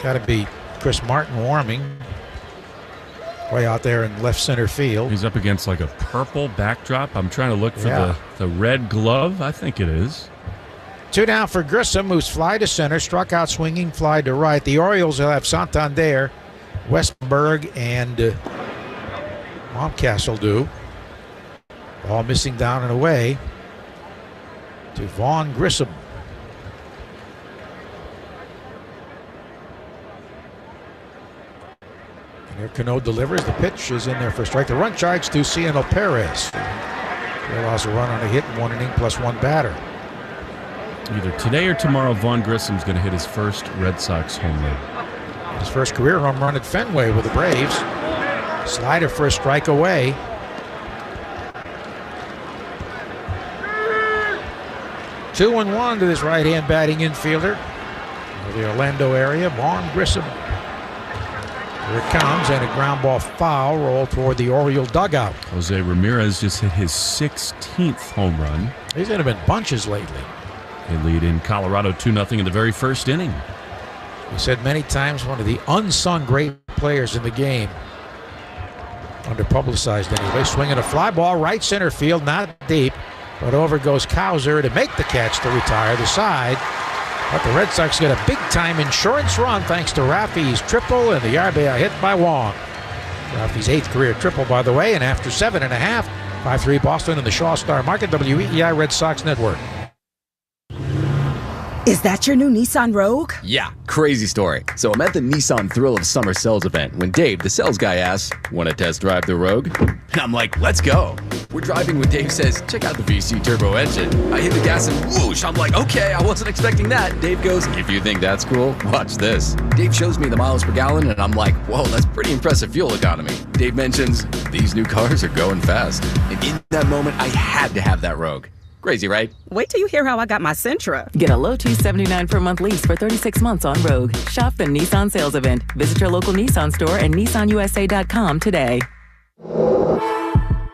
Got to be Chris Martin warming. Way out there in left center field. He's up against like a purple backdrop. I'm trying to look for the red glove. I think it is. 2 down for Grissom, who's fly to center, struck out swinging, fly to right. The Orioles will have Santander, Westberg, and Momcastle do. Ball missing down and away to Vaughn Grissom. Here Cano delivers. The pitch is in there for a strike. The run charge to Ciano Perez. He allows a run on a hit in 1 inning plus 1 batter. Either today or tomorrow, Vaughn Grissom's going to hit his first Red Sox home run. His first career home run at Fenway with the Braves. Slider for a strike away. Two and one to this right-hand batting infielder. The Orlando area, Vaughn Grissom. Here it comes, and a ground ball foul rolled toward the Oriole dugout. Jose Ramirez just hit his 16th home run. He's hit him in bunches lately. They lead in Colorado 2-0 in the very first inning. He said many times one of the unsung great players in the game. Underpublicized anyway. Swinging a fly ball right center field, not deep, but over goes Cowser to make the catch to retire the side. But the Red Sox get a big-time insurance run thanks to Rafi's triple and the RBI hit by Wong. Rafi's 8th career triple, by the way, and after 7.5, 5-3 Boston in the Shaw Star Market, WEEI Red Sox Network. Is that your new Nissan Rogue? Yeah, crazy story. So I'm at the Nissan Thrill of Summer sales event when Dave, the sales guy, asks, "Want to test drive the Rogue?" And I'm like, "Let's go." We're driving when Dave says, "Check out the VC turbo engine." I hit the gas and whoosh. I'm like, "Okay, I wasn't expecting that." Dave goes, "If you think that's cool, watch this." Dave shows me the miles per gallon and I'm like, "Whoa, that's pretty impressive fuel economy." Dave mentions, "These new cars are going fast." And in that moment, I had to have that Rogue. Crazy, right? Wait till you hear how I got my Sentra. Get a low $279 per month lease for 36 months on Rogue. Shop the Nissan sales event. Visit your local Nissan store and nissanusa.com today.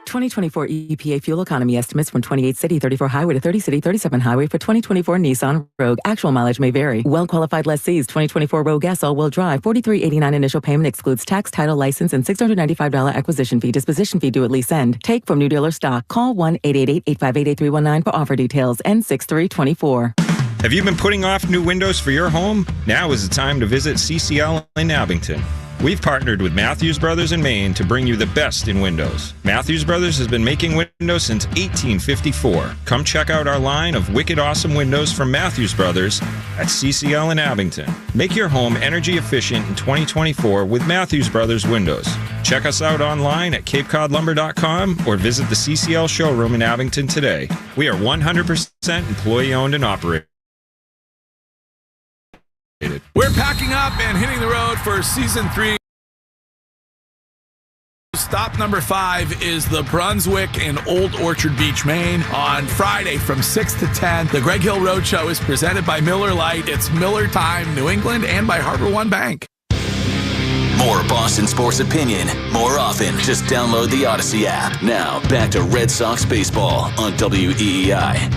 2024 EPA fuel economy estimates from 28 city, 34 highway to 30 city, 37 highway for 2024 Nissan Rogue. Actual mileage may vary. Well-qualified lessees, 2024 Rogue S all-wheel drive, $43.89 initial payment excludes tax, title, license, and $695 acquisition fee. Disposition fee due at lease end. Take from new dealer stock. Call 1-888-858-8319 for offer details. N6324. Have you been putting off new windows for your home? Now is the time to visit CCL in Abington. We've partnered with Matthews Brothers in Maine to bring you the best in windows. Matthews Brothers has been making windows since 1854. Come check out our line of wicked awesome windows from Matthews Brothers at CCL in Abington. Make your home energy efficient in 2024 with Matthews Brothers windows. Check us out online at capecodlumber.com or visit the CCL showroom in Abington today. We are 100% employee owned and operated. We're packing up and hitting the road for season 3. Stop number 5 is the Brunswick in Old Orchard Beach, Maine. On Friday from 6 to 10, the Greg Hill Roadshow is presented by Miller Lite. It's Miller Time, New England, and by Harbor One Bank. More Boston sports opinion, more often. Just download the Odyssey app. Now, back to Red Sox baseball on WEEI.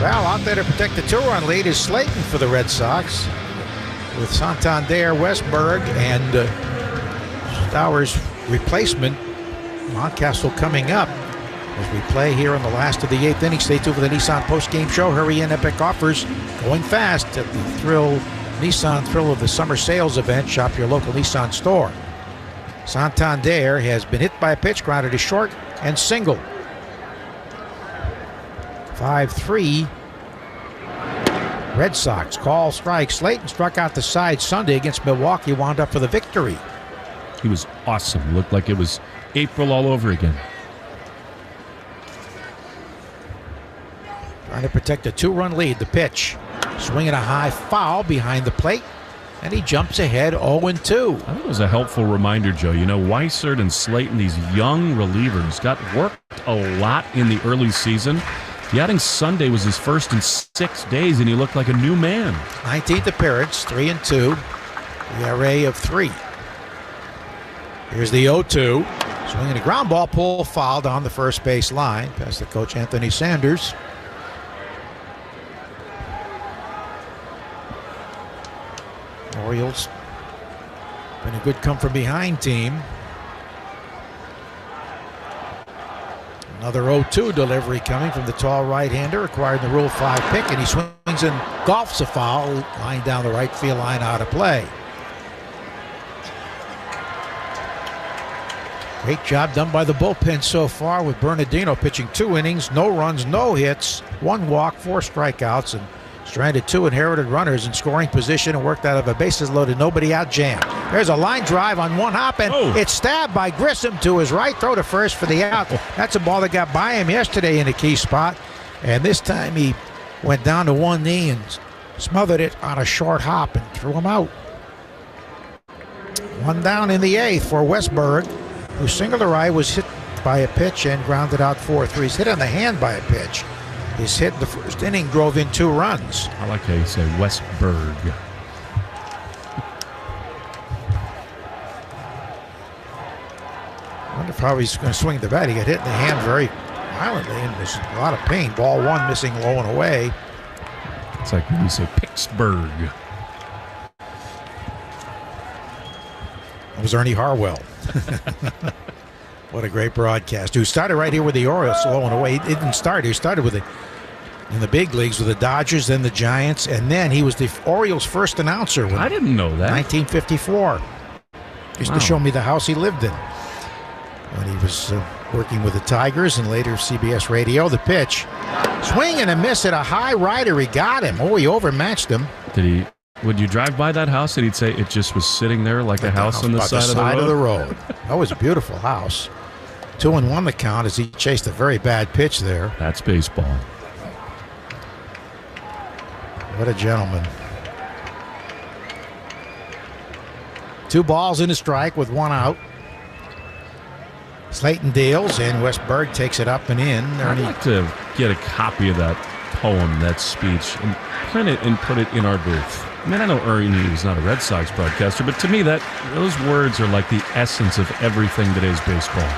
Well, out there to protect the 2-run lead is Slayton for the Red Sox, with Santander, Westberg, and Stowers' replacement, Mountcastle, coming up as we play here in the last of the 8th inning. Stay tuned for the Nissan post-game show. Hurry in, epic offers going fast at the Nissan Thrill of the Summer Sales event. Shop your local Nissan store. Santander has been hit by a pitch, grounded to short, and single. 5-3. Red Sox call strike. Slayton struck out the side Sunday against Milwaukee, wound up for the victory. He was awesome. Looked like it was April all over again. Trying to protect a 2-run lead. The pitch. Swinging a high foul behind the plate. And he jumps ahead 0-2. I think it was a helpful reminder, Joe. You know, Weissert and Slayton, these young relievers, got worked a lot in the early season. The outing Sunday was his first in 6 days, and he looked like a new man. 19th appearance, 3-2. ERA of 3. Here's the 0-2. Swinging a ground ball, pull foul down the first base line. Past the coach, Anthony Sanders. Orioles been a good come-from-behind team. Another 0-2 delivery coming from the tall right-hander, acquired the Rule 5 pick, and he swings and golfs a foul, lying down the right field line, out of play. Great job done by the bullpen so far, with Bernardino pitching 2 innings, no runs, no hits, 1 walk, 4 strikeouts, and stranded 2 inherited runners in scoring position and worked out of a bases-loaded, nobody-out jam. There's a line drive on 1 hop, and it's stabbed by Grissom to his right. Throw to first for the out. That's a ball that got by him yesterday in a key spot, and this time he went down to 1 knee and smothered it on a short hop and threw him out. 1 down in the 8th for Westberg, whose single right was hit by a pitch and grounded out 4-3. He's hit on the hand by a pitch. His hit in the first inning drove in 2 runs. I like how you say Westberg. I wonder how he's going to swing the bat. He got hit in the hand very violently and was in a lot of pain. Ball 1 missing low and away. It's like when you say Pittsburgh. That was Ernie Harwell. What a great broadcast. Who started right here with the Orioles low and away. He didn't start. He started with in the big leagues with the Dodgers, then the Giants, and then he was the Orioles' first announcer. I didn't know that. 1954. Used to show me the house he lived in when he was working with the Tigers and later CBS Radio. The pitch. Swing and a miss at a high rider. He got him. Oh, he overmatched him. Would you drive by that house and he'd say it just was sitting there like a house on the side of the road? That was a beautiful house. 2-1 the count as he chased a very bad pitch there. That's baseball. What a gentleman. 2 balls and a strike with 1 out. Slayton deals, and Westberg takes it up and in. I'd like to get a copy of that poem, that speech, and print it and put it in our booth. I mean, I know Ernie was not a Red Sox broadcaster, but to me, those words are like the essence of everything that is baseball.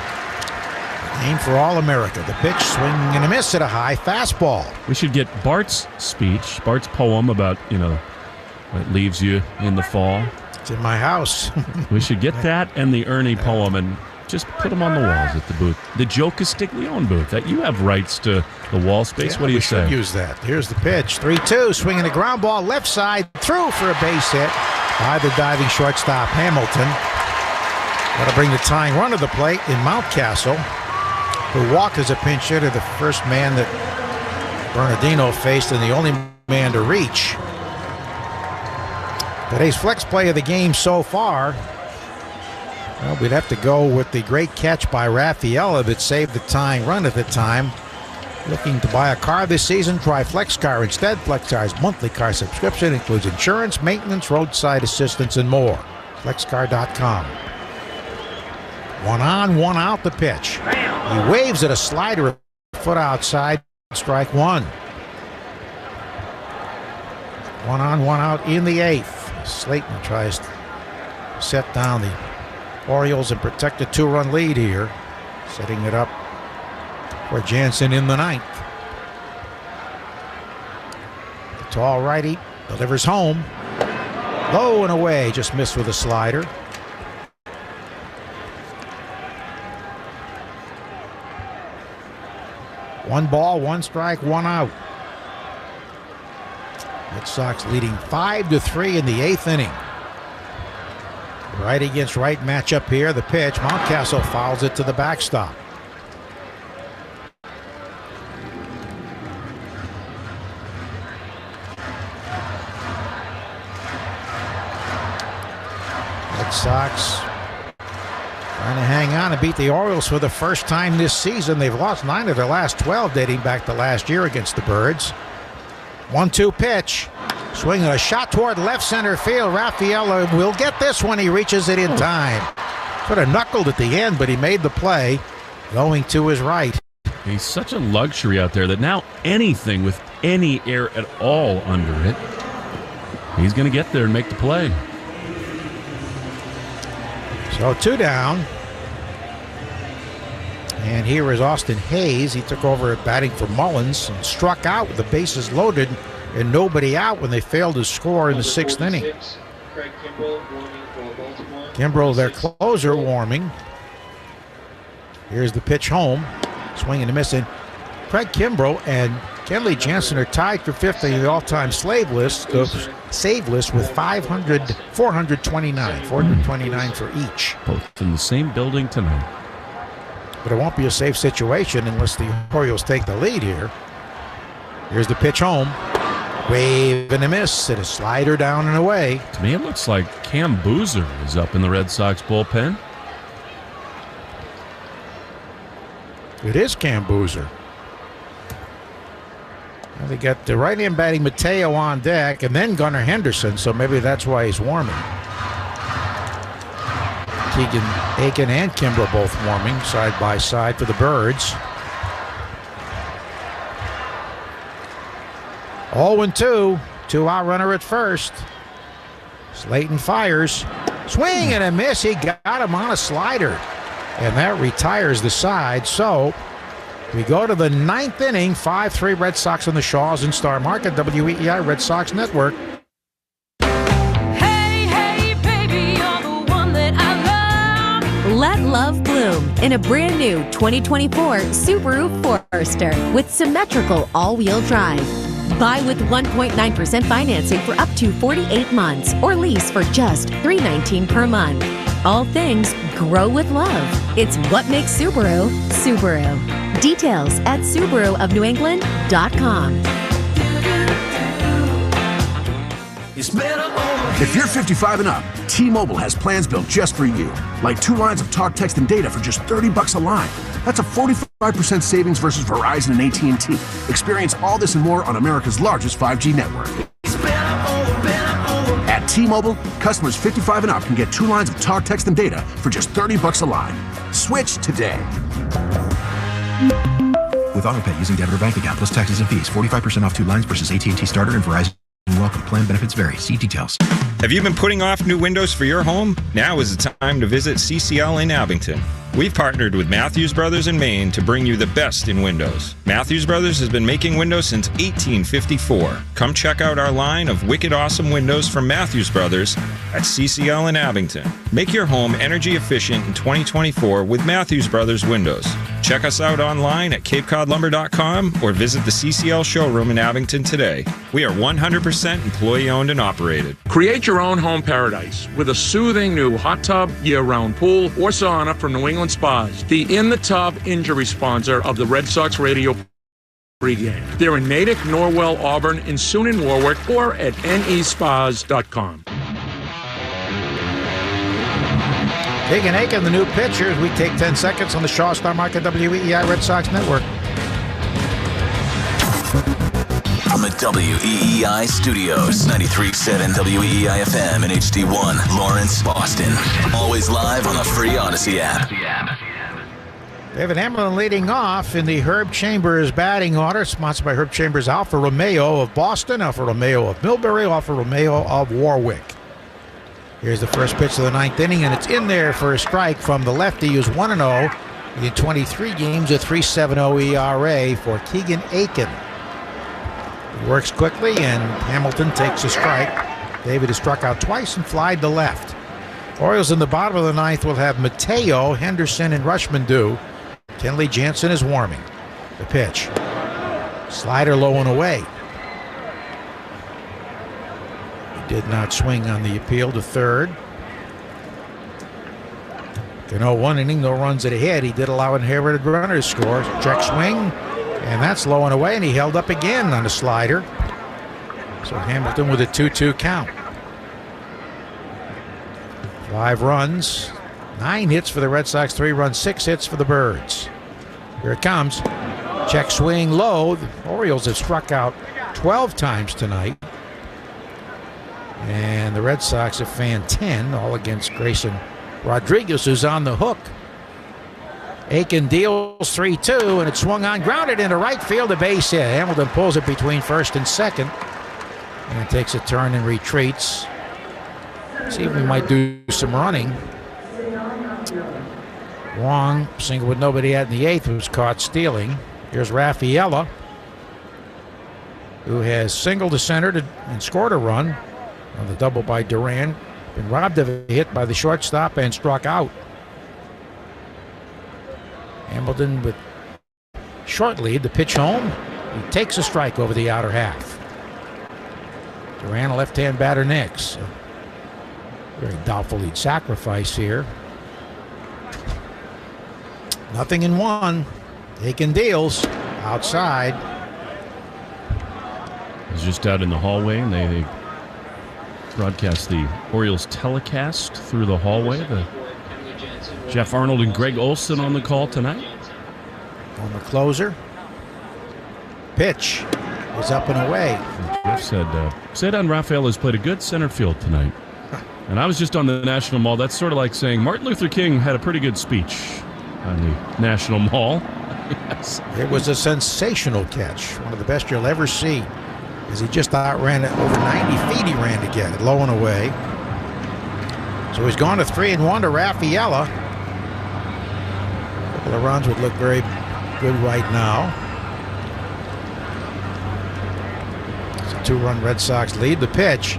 Aim for All-America. The pitch, swing and a miss at a high fastball. We should get Bart's speech, Bart's poem about, what leaves you in the fall. It's in my house. We should get that and the Ernie poem and just put them on the walls at the booth. The Joe Castiglione booth. That you have rights to the wall space. Yeah, what do you say? Use that. Here's the pitch. 3-2. Swinging a ground ball left side. Through for a base hit by the diving shortstop Hamilton. Got to bring the tying run to the plate in Mountcastle, who walked as a pinch hitter, the first man that Bernardino faced and the only man to reach. Today's flex play of the game so far, well, we'd have to go with the great catch by Raffaella that saved the tying run at the time. Looking to buy a car this season? Try FlexCar instead. FlexCar's monthly car subscription includes insurance, maintenance, roadside assistance, and more. FlexCar.com. 1 on, 1 out the pitch. He waves at a slider a foot outside. Strike 1. 1 on, 1 out in the 8th. Slayton tries to set down the Orioles and protect a 2-run lead here. Setting it up for Jansen in the ninth. The tall righty delivers home. Low and away, just missed with a slider. One ball, one strike, one out. Red Sox leading 5-3 in the 8th inning. Right against right matchup here. The pitch. Mountcastle fouls it to the backstop. Red Sox trying to hang on and beat the Orioles for the first time this season. They've lost 9 of their last 12 dating back to last year against the Birds. 1-2 pitch. Swinging a shot toward left center field. Rafaela will get this one. He reaches it in time. Sort of knuckled at the end, but he made the play going to his right. He's such a luxury out there that now anything with any air at all under it, he's going to get there and make the play. So 2 down. And here is Austin Hayes. He took over batting for Mullins and struck out with the bases loaded and nobody out when they failed to score in the 6th inning. Craig Kimbrell warming for Baltimore. Kimbrell, their closer, warming. Here's the pitch home. Swinging and missing. Craig Kimbrell and Kenley Jansen are tied for 5th in the all-time save list with 429 for each. Both in the same building tonight. But it won't be a safe situation unless the Orioles take the lead here. Here's the pitch home. Wave and a miss, and a slider down and away. To me, it looks like Cam Boozer is up in the Red Sox bullpen. It is Cam Boozer. And they got the right-hand batting Mateo on deck, and then Gunnar Henderson, so maybe that's why he's warming. Keegan Aiken and Kimbrell both warming side by side for the Birds. 0-2, 2-out runner at first. Slayton fires. Swing and a miss. He got him on a slider. And that retires the side. So we go to the 9th inning. 5-3 Red Sox on the Shaws and Star Market. WEEI Red Sox Network. Let love bloom in a brand new 2024 Subaru Forester with symmetrical all-wheel drive. Buy with 1.9% financing for up to 48 months or lease for just $319 per month. All things grow with love. It's what makes Subaru, Subaru. Details at SubaruofNewEngland.com. If you're 55 and up, T-Mobile has plans built just for you. Like 2 lines of talk, text, and data for just $30 a line. That's a 45% savings versus Verizon and AT&T. Experience all this and more on America's largest 5G network. At T-Mobile, customers 55 and up can get 2 lines of talk, text, and data for just $30 a line. Switch today. With AutoPay using debit or bank account plus taxes and fees, 45% off 2 lines versus AT&T Starter and Verizon. Welcome. Plan benefits vary. See details. Have you been putting off new windows for your home? Now is the time to visit CCL in Abington. We've partnered with Matthews Brothers in Maine to bring you the best in windows. Matthews Brothers has been making windows since 1854. Come check out our line of wicked awesome windows from Matthews Brothers at CCL in Abington. Make your home energy efficient in 2024 with Matthews Brothers windows. Check us out online at capecodlumber.com or visit the CCL showroom in Abington today. We are 100% employee owned and operated. Create your own home paradise with a soothing new hot tub, year-round pool, or sauna from New England Spas, the in-the-tub injury sponsor of the Red Sox radio pregame. They're in Natick, Norwell, Auburn, and soon in Warwick, or at nespas.com. Keegan Aiken, the new pitcher. We take 10 seconds on the Shaw Star Market WEEI Red Sox Network. From the WEEI studios, 93.7 WEEI FM and HD1, Lawrence, Boston. Always live on the free Odyssey app. David Hamlin leading off in the Herb Chambers batting order, sponsored by Herb Chambers Alfa Romeo of Boston, Alfa Romeo of Millbury, Alfa Romeo of Warwick. Here's the first pitch of the ninth inning, and it's in there for a strike from the lefty, who's 1-0 in 23 games, a 3.70 ERA for Keegan Aiken. He works quickly, and Hamilton takes a strike. David has struck out twice and flied to left. Orioles in the bottom of the ninth will have Mateo, Henderson, and Rushman due. Kenley Jansen is warming. The pitch. Slider low and away. He did not swing on the appeal to third. In 0-1 inning, no runs at a hit. He did allow inherited runners score. Check swing, and that's low and away, and he held up again on a slider. So Hamilton with a 2-2 count. 5 runs, 9 hits for the Red Sox, 3 runs, 6 hits for the Birds. Here it comes. Check swing low. The Orioles have struck out 12 times tonight. And the Red Sox have fanned 10, all against Grayson Rodriguez, who's on the hook. Aiken deals 3-2, and it's swung on, grounded into right field, a base hit. Hamilton pulls it between first and second, and takes a turn and retreats. See if we might do some running. Wong, single with nobody out in the eighth, was caught stealing. Here's Raffaella, who has singled to center and scored a run on the double by Duran. Been robbed of a hit by the shortstop and struck out. Hamilton with short lead. The pitch home. He takes a strike over the outer half. Duran, a left-hand batter next. Very doubtful he'd sacrifice here. Nothing in one. Aiken deals outside. He's just out in the hallway, and they broadcast the Orioles telecast through the hallway. Jeff Arnold and Greg Olson on the call tonight. On the closer. Pitch is up and away. Jeff said, Cedon Rafael has played a good center field tonight. And I was just on the National Mall. That's sort of like saying Martin Luther King had a pretty good speech on the National Mall. Yes. It was a sensational catch. One of the best you'll ever see. As he just outran it over 90 feet, he ran to get it, low and away. So he's gone to 3-1 to Raffaella. A couple of runs would look very good right now. It's a 2-run Red Sox lead. The pitch.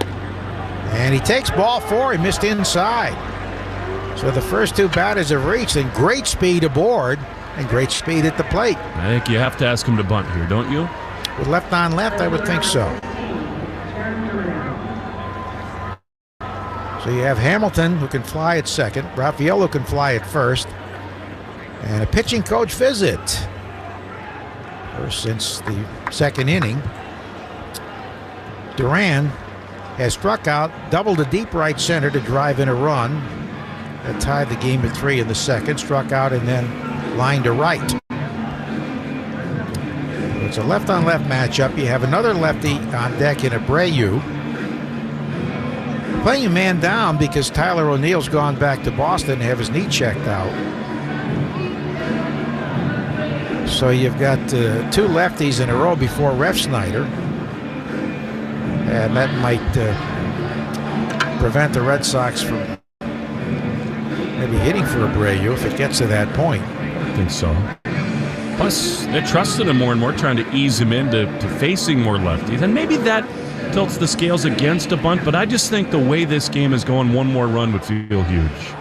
And he takes ball 4. He missed inside. So the first 2 batters have reached, and great speed aboard and great speed at the plate. I think you have to ask him to bunt here, don't you? With left on left, I would think so. So you have Hamilton, who can fly at second, Raphael, who can fly at first, and a pitching coach visit. First since the second inning. Duran has struck out, doubled to deep right center to drive in a run. That tied the game at 3 in the second, struck out and then lined to right. It's a left-on-left matchup. You have another lefty on deck in Abreu. Playing a man down because Tyler O'Neill's gone back to Boston to have his knee checked out. So you've got 2 lefties in a row before Refsnyder. And that might prevent the Red Sox from maybe hitting for Abreu if it gets to that point. I think so. Plus, they're trusting him more and more, trying to ease him into facing more lefties. And maybe that tilts the scales against a bunt, but I just think the way this game is going, one more run would feel huge.